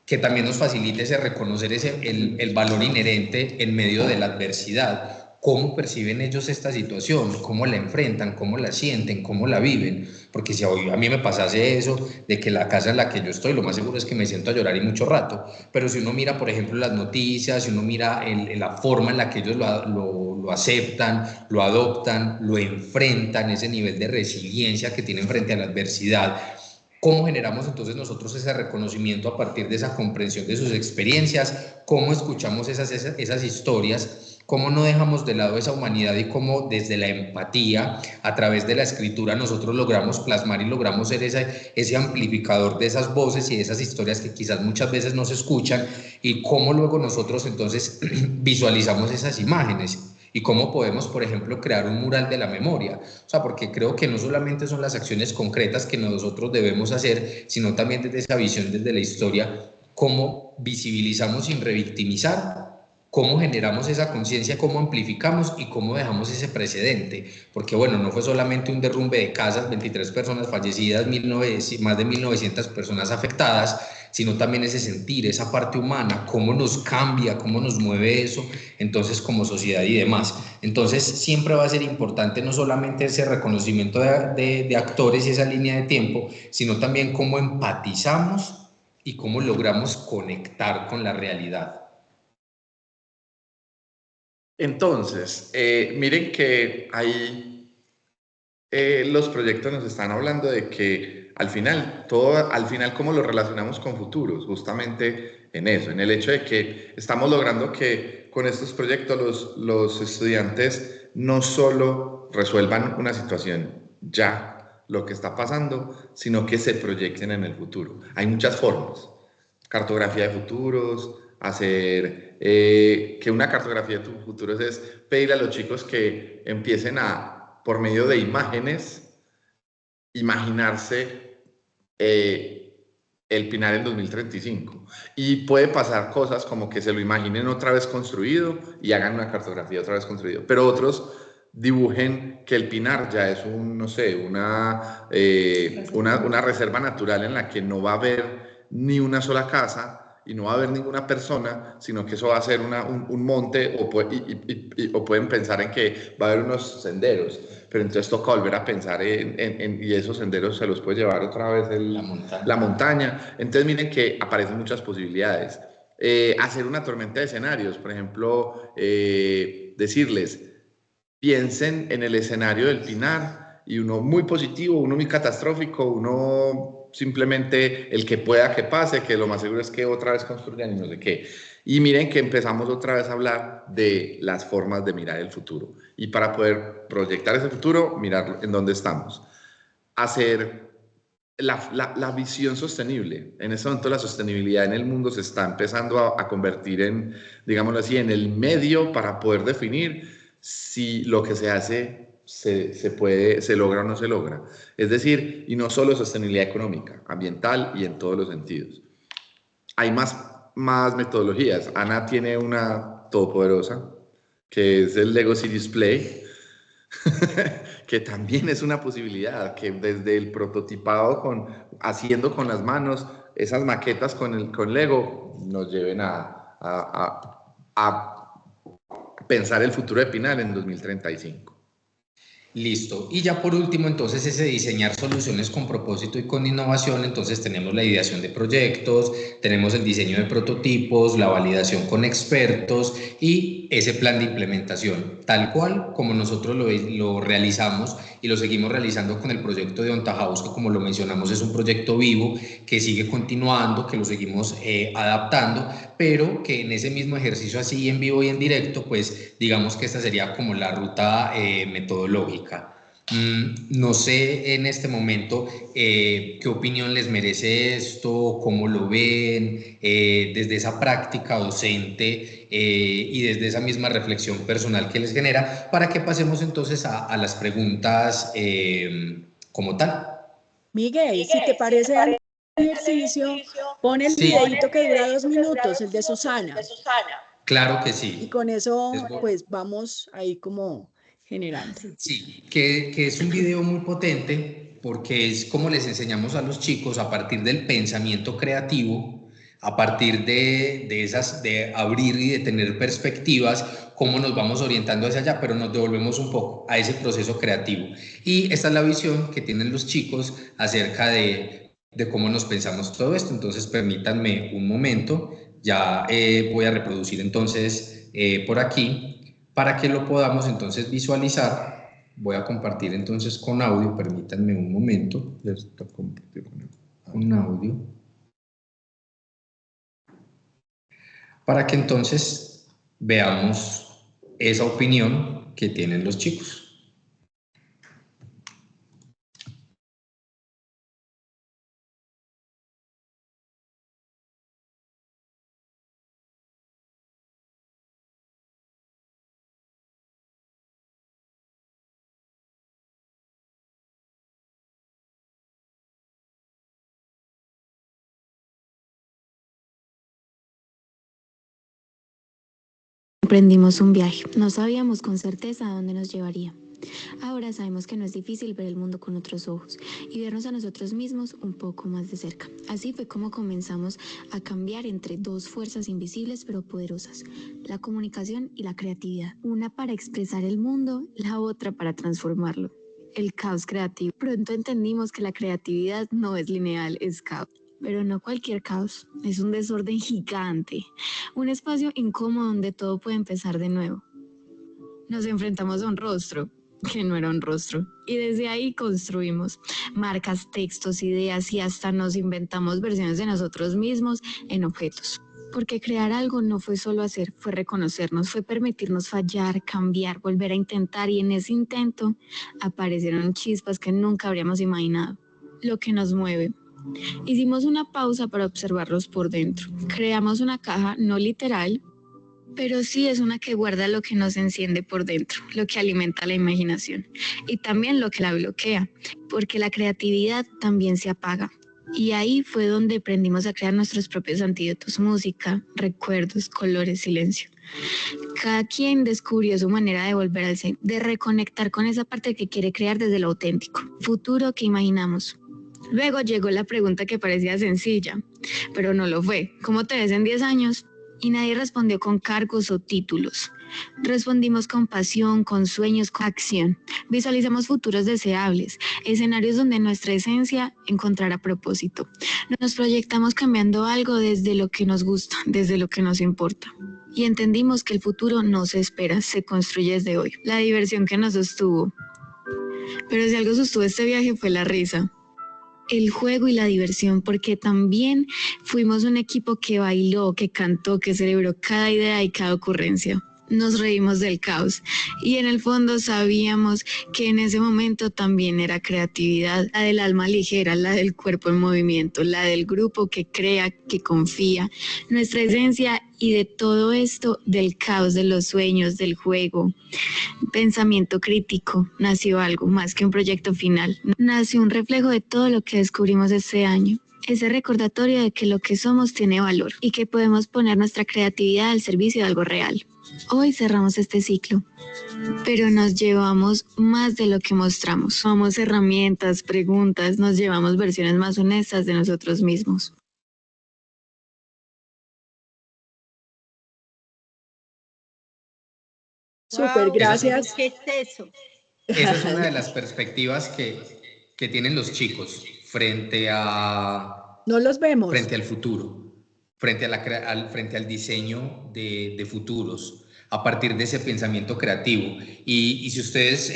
Que también nos facilite ese reconocer el valor inherente en medio de la adversidad. ¿Cómo perciben ellos esta situación? ¿Cómo la enfrentan? ¿Cómo la sienten? ¿Cómo la viven? Porque si hoy a mí me pasase eso, de que la casa en la que yo estoy, lo más seguro es que me siento a llorar y mucho rato. Pero si uno mira, por ejemplo, las noticias, si uno mira la forma en la que ellos lo aceptan, lo adoptan, lo enfrentan, ese nivel de resiliencia que tienen frente a la adversidad, ¿cómo generamos entonces nosotros ese reconocimiento a partir de esa comprensión de sus experiencias? ¿Cómo escuchamos esas historias? ¿Cómo no dejamos de lado esa humanidad y cómo desde la empatía, a través de la escritura, nosotros logramos plasmar y logramos ser ese amplificador de esas voces y de esas historias que quizás muchas veces no se escuchan? Y cómo luego nosotros entonces visualizamos esas imágenes y cómo podemos, por ejemplo, crear un mural de la memoria. O sea, porque creo que no solamente son las acciones concretas que nosotros debemos hacer, sino también desde esa visión, desde la historia, cómo visibilizamos sin revictimizar cómo generamos esa conciencia, cómo amplificamos y cómo dejamos ese precedente, porque bueno, no fue solamente un derrumbe de casas, 23 personas fallecidas, más de 1900 personas afectadas, sino también ese sentir, esa parte humana, cómo nos cambia, cómo nos mueve eso, entonces como sociedad y demás. Entonces siempre va a ser importante no solamente ese reconocimiento de actores y esa línea de tiempo, sino también cómo empatizamos y cómo logramos conectar con la realidad. Entonces, miren que ahí los proyectos nos están hablando de que al final, cómo lo relacionamos con futuros, justamente en eso, en el hecho de que estamos logrando que con estos proyectos los estudiantes no solo resuelvan una situación ya, lo que está pasando, sino que se proyecten en el futuro. Hay muchas formas. Cartografía de futuros, hacer que una cartografía de futuros es pedir a los chicos que empiecen a, por medio de imágenes, imaginarse el Pinar en 2035. Y puede pasar cosas como que se lo imaginen otra vez construido y hagan una cartografía otra vez construido. Pero otros dibujen que el Pinar ya es no sé, una reserva natural en la que no va a haber ni una sola casa y no va a haber ninguna persona, sino que eso va a ser un monte o pueden pensar en que va a haber unos senderos, pero entonces toca volver a pensar y esos senderos se los puede llevar otra vez la montaña. Entonces miren que aparecen muchas posibilidades. Hacer una tormenta de escenarios, por ejemplo, decirles, piensen en el escenario del Pinar y uno muy positivo, uno muy catastrófico, uno simplemente el que pueda que pase, que lo más seguro es que otra vez construyan y no sé qué. Y miren que empezamos otra vez a hablar de las formas de mirar el futuro. Y para poder proyectar ese futuro, mirar en dónde estamos. Hacer la visión sostenible. En este momento la sostenibilidad en el mundo se está empezando a convertir en, digámoslo así, en el medio para poder definir si lo que se hace se logra o no se logra. Es decir, y no solo sostenibilidad económica, ambiental y en todos los sentidos. Hay más metodologías. Ana tiene una todopoderosa, que es el Lego City Display, que también es una posibilidad, que desde el prototipado haciendo con las manos esas maquetas con Lego nos lleven a pensar el futuro de Pinar en 2035. Listo. Y ya por último, entonces, ese diseñar soluciones con propósito y con innovación. Entonces tenemos la ideación de proyectos, tenemos el diseño de prototipos, la validación con expertos y ese plan de implementación, tal cual como nosotros lo realizamos y lo seguimos realizando con el proyecto de Onta House, que como lo mencionamos es un proyecto vivo que sigue continuando, que lo seguimos adaptando, pero que en ese mismo ejercicio así en vivo y en directo, pues digamos que esta sería como la ruta metodológica. No sé en este momento qué opinión les merece esto, cómo lo ven, desde esa práctica docente y desde esa misma reflexión personal que les genera, para que pasemos entonces a las preguntas como tal. Miguel, si te parece ejercicio, pon el Sí. videíto que dura 2 minutos, el de Susana. Claro que Y sí. con eso, pues vamos ahí como generando. Sí, que es un video muy potente porque es como les enseñamos a los chicos a partir del pensamiento creativo, a partir de abrir y de tener perspectivas, cómo nos vamos orientando hacia allá, pero nos devolvemos un poco a ese proceso creativo. Y esta es la visión que tienen los chicos acerca de cómo nos pensamos todo esto. Entonces, permítanme un momento, ya voy a reproducir entonces por aquí para que lo podamos entonces visualizar. Voy a compartir entonces con audio, permítanme un momento. Les voy a compartir con audio. Para que entonces veamos esa opinión que tienen los chicos. Emprendimos un viaje. No sabíamos con certeza a dónde nos llevaría. Ahora sabemos que no es difícil ver el mundo con otros ojos y vernos a nosotros mismos un poco más de cerca. Así fue como comenzamos a cambiar entre dos fuerzas invisibles pero poderosas, la comunicación y la creatividad. Una para expresar el mundo, la otra para transformarlo. El caos creativo. Pronto entendimos que la creatividad no es lineal, es caos. Pero no cualquier caos, es un desorden gigante, un espacio incómodo donde todo puede empezar de nuevo. Nos enfrentamos a un rostro, que no era un rostro, y desde ahí construimos marcas, textos, ideas y hasta nos inventamos versiones de nosotros mismos en objetos. Porque crear algo no fue solo hacer, fue reconocernos, fue permitirnos fallar, cambiar, volver a intentar, y en ese intento aparecieron chispas que nunca habríamos imaginado. Lo que nos mueve. Hicimos una pausa para observarlos por dentro. Creamos una caja no literal, pero sí es una que guarda lo que nos enciende por dentro, lo que alimenta la imaginación y también lo que la bloquea, porque la creatividad también se apaga. Y ahí fue donde aprendimos a crear nuestros propios antídotos: música, recuerdos, colores, silencio. Cada quien descubrió su manera de volver al centro, de reconectar con esa parte que quiere crear desde lo auténtico, futuro que imaginamos. Luego llegó la pregunta que parecía sencilla, pero no lo fue. ¿Cómo te ves en 10 años? Y nadie respondió con cargos o títulos. Respondimos con pasión, con sueños, con acción. Visualizamos futuros deseables, escenarios donde nuestra esencia encontrará propósito. Nos proyectamos cambiando algo desde lo que nos gusta, desde lo que nos importa. Y entendimos que el futuro no se espera, se construye desde hoy. La diversión que nos sostuvo. Pero si algo sostuvo este viaje fue la risa, el juego y la diversión, porque también fuimos un equipo que bailó, que cantó, que celebró cada idea y cada ocurrencia. Nos reímos del caos y en el fondo sabíamos que en ese momento también era creatividad, la del alma ligera, la del cuerpo en movimiento, la del grupo que crea, que confía, nuestra esencia, y de todo esto, del caos, de los sueños, del juego, pensamiento crítico, nació algo más que un proyecto final. Nació un reflejo de todo lo que descubrimos este año. Ese recordatorio de que lo que somos tiene valor y que podemos poner nuestra creatividad al servicio de algo real. Hoy cerramos este ciclo, pero nos llevamos más de lo que mostramos. Somos herramientas, preguntas, nos llevamos versiones más honestas de nosotros mismos. Súper, Wow, gracias. ¿qué es eso? Esa es una de las perspectivas que tienen los chicos frente No los vemos. frente al futuro, frente al diseño de futuros, a partir de ese pensamiento creativo. Y si ustedes,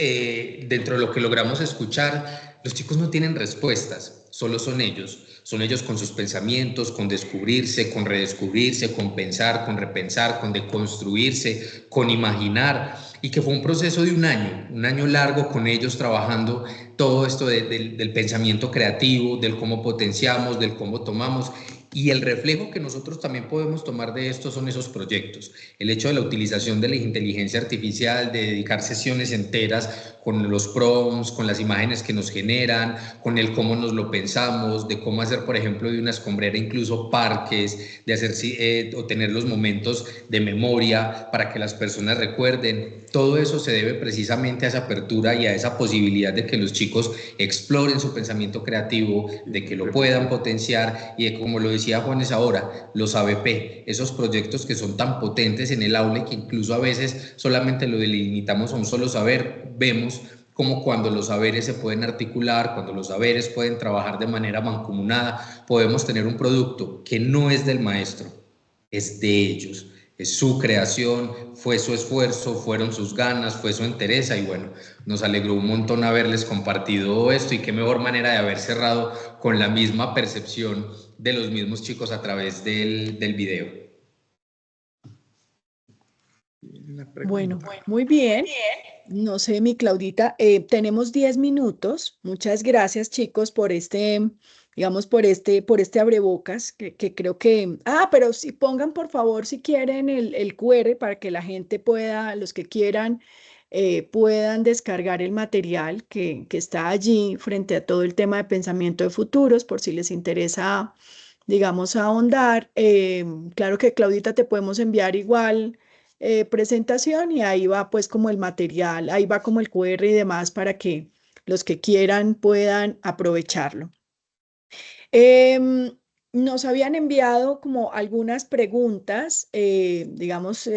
dentro de lo que logramos escuchar, los chicos no tienen respuestas, solo son ellos con sus pensamientos, con descubrirse, con redescubrirse, con pensar, con repensar, con deconstruirse, con imaginar, y que fue un proceso de un año largo con ellos trabajando todo esto del pensamiento creativo, del cómo potenciamos, del cómo tomamos. Y el reflejo que nosotros también podemos tomar de esto son esos proyectos. El hecho de la utilización de la inteligencia artificial, de dedicar sesiones enteras con los prompts, con las imágenes que nos generan, con el cómo nos lo pensamos, de cómo hacer, por ejemplo, de una escombrera incluso parques, de hacer o tener los momentos de memoria para que las personas recuerden. Todo eso se debe precisamente a esa apertura y a esa posibilidad de que los chicos exploren su pensamiento creativo, de que lo puedan potenciar y de, como lo decía Juanes ahora, los ABP, esos proyectos que son tan potentes en el aula y que incluso a veces solamente lo delimitamos a un solo saber. Vemos como cuando los saberes se pueden articular, cuando los saberes pueden trabajar de manera mancomunada, podemos tener un producto que no es del maestro, es de ellos. Es su creación, fue su esfuerzo, fueron sus ganas, fue su entereza, y bueno, nos alegró un montón haberles compartido esto, y qué mejor manera de haber cerrado con la misma percepción de los mismos chicos a través del video. Bueno, muy bien. No sé, mi Claudita, tenemos 10 minutos. Muchas gracias, chicos, por digamos, por este abrebocas, que creo que... Ah, pero si pongan, por favor, si quieren, el QR para que la gente pueda, los que quieran, puedan descargar el material que está allí frente a todo el tema de pensamiento de futuros, por si les interesa, digamos, ahondar. Claro que, Claudita, te podemos enviar igual presentación y ahí va pues como el material, ahí va como el QR y demás para que los que quieran puedan aprovecharlo. Nos habían enviado como algunas preguntas, digamos,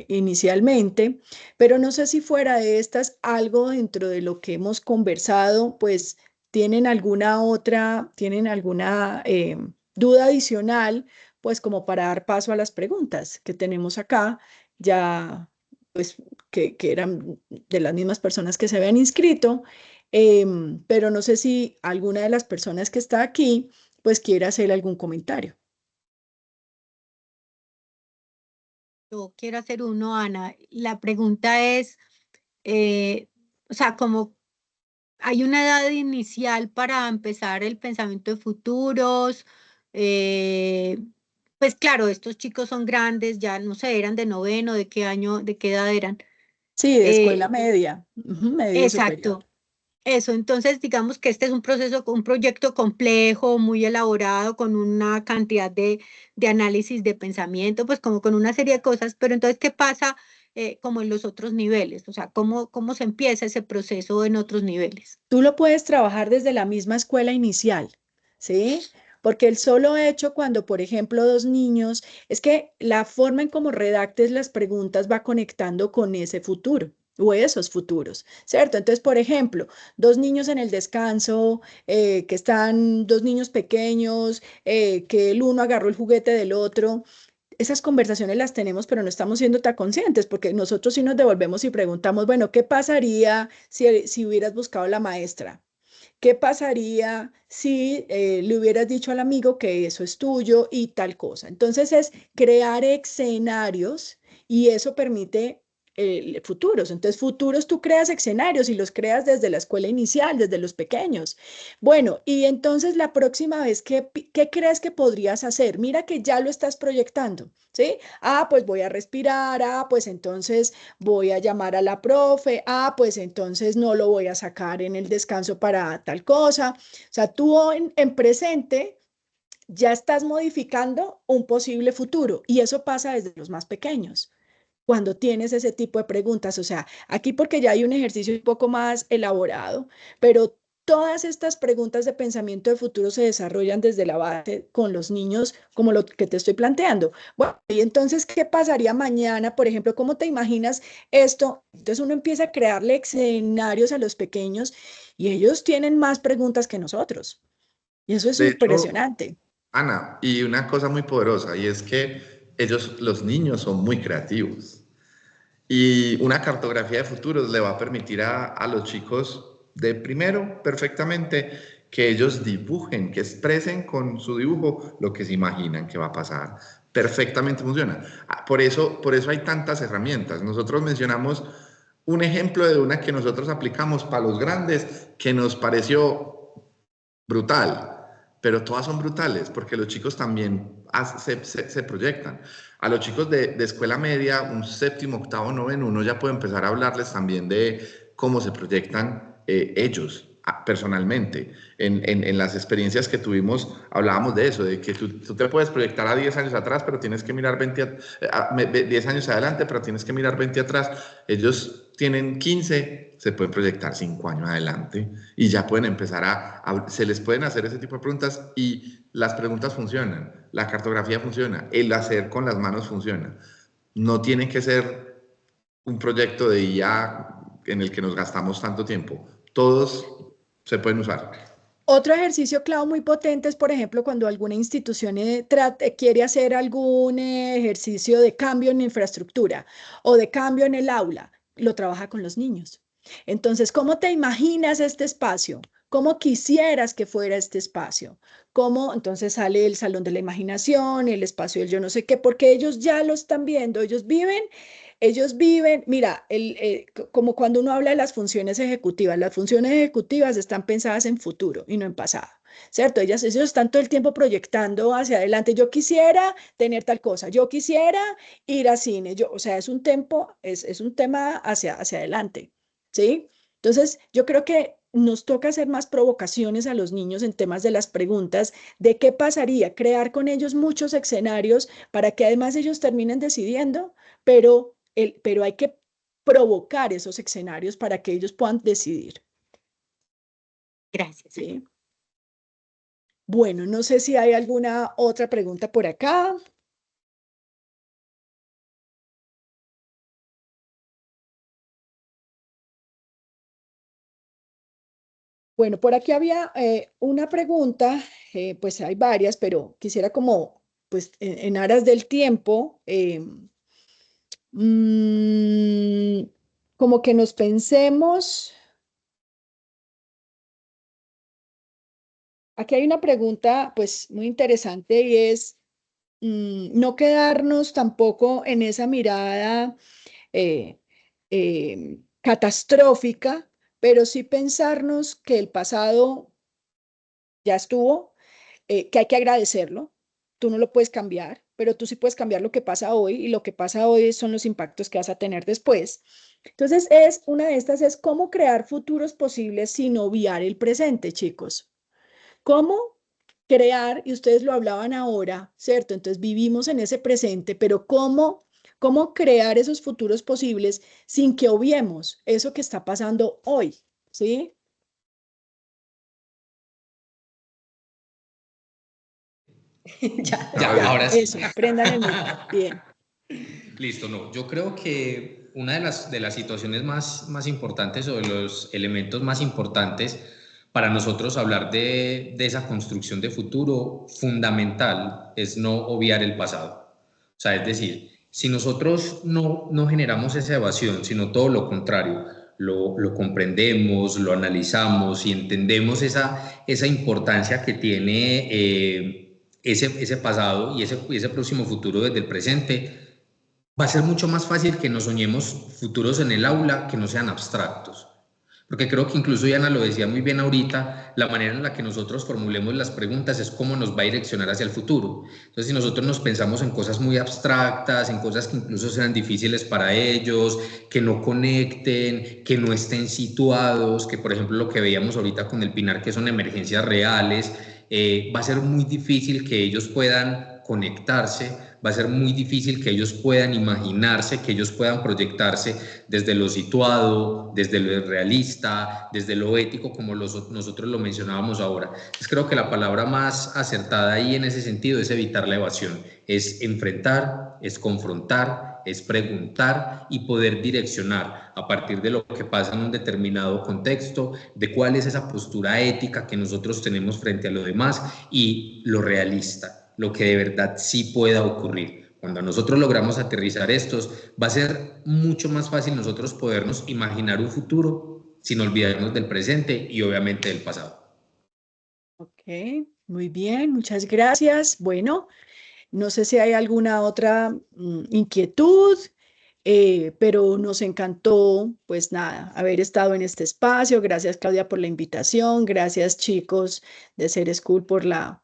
inicialmente, pero no sé si fuera de estas algo dentro de lo que hemos conversado, pues tienen alguna duda adicional, pues como para dar paso a las preguntas que tenemos acá, ya pues que eran de las mismas personas que se habían inscrito, pero no sé si alguna de las personas que está aquí pues quiere hacer algún comentario. Yo quiero hacer uno, Ana. La pregunta es, o sea, como hay una edad inicial para empezar el pensamiento de futuros, pues claro, estos chicos son grandes, ya no sé, eran de noveno, de qué año, de qué edad eran. Sí, de escuela media, media superior. Exacto. Eso, entonces digamos que este es un proceso, un proyecto complejo, muy elaborado, con una cantidad de análisis de pensamiento, pues como con una serie de cosas, pero entonces, ¿qué pasa como en los otros niveles? O sea, ¿cómo se empieza ese proceso en otros niveles? Tú lo puedes trabajar desde la misma escuela inicial, ¿sí? Porque el solo hecho cuando, por ejemplo, dos niños, es que la forma en cómo redactes las preguntas va conectando con ese futuro o esos futuros, ¿cierto? Entonces, por ejemplo, dos niños en el descanso, que están dos niños pequeños, que el uno agarró el juguete del otro. Esas conversaciones las tenemos, pero no estamos siendo tan conscientes, porque nosotros sí nos devolvemos y preguntamos, bueno, ¿qué pasaría si hubieras buscado a la maestra? ¿Qué pasaría si le hubieras dicho al amigo que eso es tuyo y tal cosa? Entonces es crear escenarios y eso permite futuros. Entonces futuros tú creas escenarios y los creas desde la escuela inicial, desde los pequeños. Bueno, y entonces la próxima vez, ¿qué crees que podrías hacer? Mira que ya lo estás proyectando, ¿sí? Ah, pues voy a respirar, ah, pues entonces voy a llamar a la profe, ah, pues entonces no lo voy a sacar en el descanso para tal cosa. O sea, tú en presente ya estás modificando un posible futuro y eso pasa desde los más pequeños. Cuando tienes ese tipo de preguntas, o sea, aquí porque ya hay un ejercicio un poco más elaborado, pero todas estas preguntas de pensamiento de futuro se desarrollan desde la base con los niños, como lo que te estoy planteando. Bueno, y entonces, ¿qué pasaría mañana? Por ejemplo, ¿cómo te imaginas esto? Entonces uno empieza a crearle escenarios a los pequeños y ellos tienen más preguntas que nosotros. Y eso es De hecho, impresionante. Ana, y una cosa muy poderosa, y es que ellos, los niños, son muy creativos. Y una cartografía de futuros le va a permitir a los chicos de primero perfectamente que ellos dibujen, que expresen con su dibujo lo que se imaginan que va a pasar. Perfectamente funciona. Por eso hay tantas herramientas. Nosotros mencionamos un ejemplo de una que nosotros aplicamos para los grandes que nos pareció brutal, pero todas son brutales porque los chicos también se proyectan. A los chicos de escuela media, un séptimo, octavo, noveno, uno ya puede empezar a hablarles también de cómo se proyectan ellos personalmente. En las experiencias que tuvimos hablábamos de eso, de que tú te puedes proyectar a 10 años atrás, pero tienes que mirar 10 años adelante, pero tienes que mirar 20 atrás. Ellos tienen 15, se pueden proyectar 5 años adelante y ya pueden empezar se les pueden hacer ese tipo de preguntas y las preguntas funcionan, la cartografía funciona, el hacer con las manos funciona. No tiene que ser un proyecto de IA en el que nos gastamos tanto tiempo. Todos se pueden usar. Otro ejercicio clave muy potente es, por ejemplo, cuando alguna institución quiere hacer algún ejercicio de cambio en infraestructura o de cambio en el aula, lo trabaja con los niños. Entonces, ¿cómo te imaginas este espacio? ¿Cómo quisieras que fuera este espacio? ¿Cómo? Entonces sale el salón de la imaginación, el espacio del yo no sé qué, porque ellos ya lo están viendo, ellos viven, mira, como cuando uno habla de las funciones ejecutivas están pensadas en futuro y no en pasado, ¿cierto? Ellos están todo el tiempo proyectando hacia adelante. Yo quisiera tener tal cosa, yo quisiera ir a cine, o sea, es un tema hacia adelante, ¿sí? Entonces, yo creo que nos toca hacer más provocaciones a los niños en temas de las preguntas de qué pasaría, crear con ellos muchos escenarios para que además ellos terminen decidiendo, pero pero hay que provocar esos escenarios para que ellos puedan decidir. Gracias. ¿Sí? Bueno, no sé si hay alguna otra pregunta por acá. Bueno, por aquí había una pregunta, pues hay varias, pero quisiera como, pues en aras del tiempo, como que nos pensemos. Aquí hay una pregunta, pues muy interesante y es no quedarnos tampoco en esa mirada catastrófica, pero sí pensarnos que el pasado ya estuvo, que hay que agradecerlo. Tú no lo puedes cambiar, pero tú sí puedes cambiar lo que pasa hoy y lo que pasa hoy son los impactos que vas a tener después. Entonces, una de estas es cómo crear futuros posibles sin obviar el presente, chicos. ¿Cómo crear? Y ustedes lo hablaban ahora, ¿cierto? Entonces vivimos en ese presente, pero ¿cómo crear esos futuros posibles sin que obviemos eso que está pasando hoy? ¿Sí? Ya, Ya, ahora sí. eso, prendan el micro. Bien. Listo, no. Yo creo que una de las situaciones más importantes o de los elementos más importantes para nosotros hablar de esa construcción de futuro fundamental es no obviar el pasado. O sea, es decir, si nosotros no generamos esa evasión, sino todo lo contrario, lo comprendemos, lo analizamos y entendemos esa importancia que tiene ese pasado y ese próximo futuro desde el presente, va a ser mucho más fácil que nos soñemos futuros en el aula que no sean abstractos. Porque creo que incluso Diana lo decía muy bien ahorita, la manera en la que nosotros formulemos las preguntas es cómo nos va a direccionar hacia el futuro. Entonces, si nosotros nos pensamos en cosas muy abstractas, en cosas que incluso sean difíciles para ellos, que no conecten, que no estén situados, que por ejemplo lo que veíamos ahorita con el Pinar, que son emergencias reales, va a ser muy difícil que ellos puedan conectarse, va a ser muy difícil que ellos puedan imaginarse, que ellos puedan proyectarse desde lo situado, desde lo realista, desde lo ético, como nosotros lo mencionábamos ahora. Entonces creo que la palabra más acertada ahí en ese sentido es evitar la evasión, es enfrentar, es confrontar, es preguntar y poder direccionar a partir de lo que pasa en un determinado contexto, de cuál es esa postura ética que nosotros tenemos frente a lo demás y lo realista, lo que de verdad sí pueda ocurrir. Cuando nosotros logramos aterrizar estos, va a ser mucho más fácil nosotros podernos imaginar un futuro sin olvidarnos del presente y obviamente del pasado. Ok, muy bien, muchas gracias. Bueno, no sé si hay alguna otra inquietud, pero nos encantó, pues nada, haber estado en este espacio. Gracias, Claudia, por la invitación. Gracias, chicos de Ser School, por la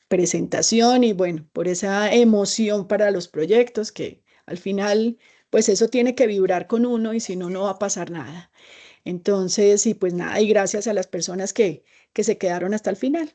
presentación y bueno, por esa emoción para los proyectos que al final, pues eso tiene que vibrar con uno y si no, no va a pasar nada. Entonces, y pues nada, y gracias a las personas que se quedaron hasta el final.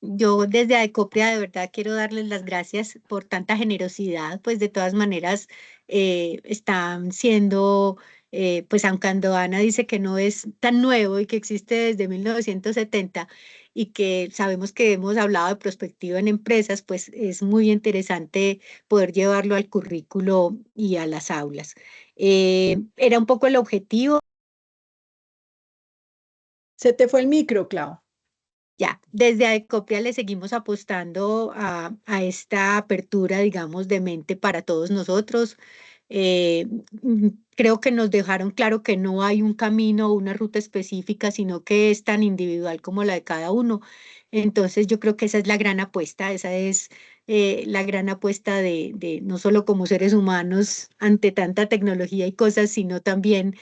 Yo desde Adecopria de verdad quiero darles las gracias por tanta generosidad, pues de todas maneras están siendo, pues aunque Andoana dice que no es tan nuevo y que existe desde 1970 y que sabemos que hemos hablado de prospectiva en empresas, pues es muy interesante poder llevarlo al currículo y a las aulas. Era un poco el objetivo. Se te fue el micro, Clau. Ya, desde Adecopia le seguimos apostando a esta apertura, digamos, de mente para todos nosotros. Creo que nos dejaron claro que no hay un camino o una ruta específica, sino que es tan individual como la de cada uno. Entonces, yo creo que esa es la gran apuesta, esa es la gran apuesta de no solo como seres humanos ante tanta tecnología y cosas, sino también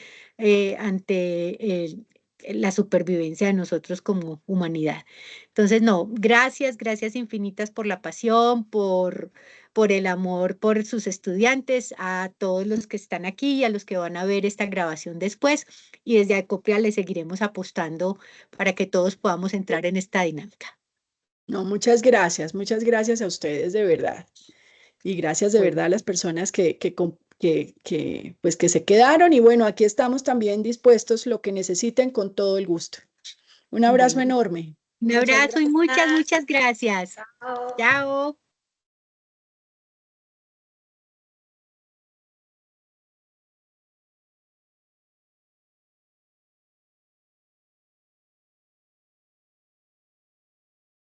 ante la supervivencia de nosotros como humanidad. Entonces, no, gracias infinitas por la pasión, por el amor por sus estudiantes, a todos los que están aquí y a los que van a ver esta grabación después. Y desde Adecopia le seguiremos apostando para que todos podamos entrar en esta dinámica. No, muchas gracias a ustedes, de verdad. Y gracias de Bueno. verdad a las personas pues que se quedaron. Y bueno, aquí estamos también dispuestos, lo que necesiten, con todo el gusto. Un abrazo Bueno, enorme. Un muchas abrazo y muchas, gracias. muchas gracias. Chao. Chao.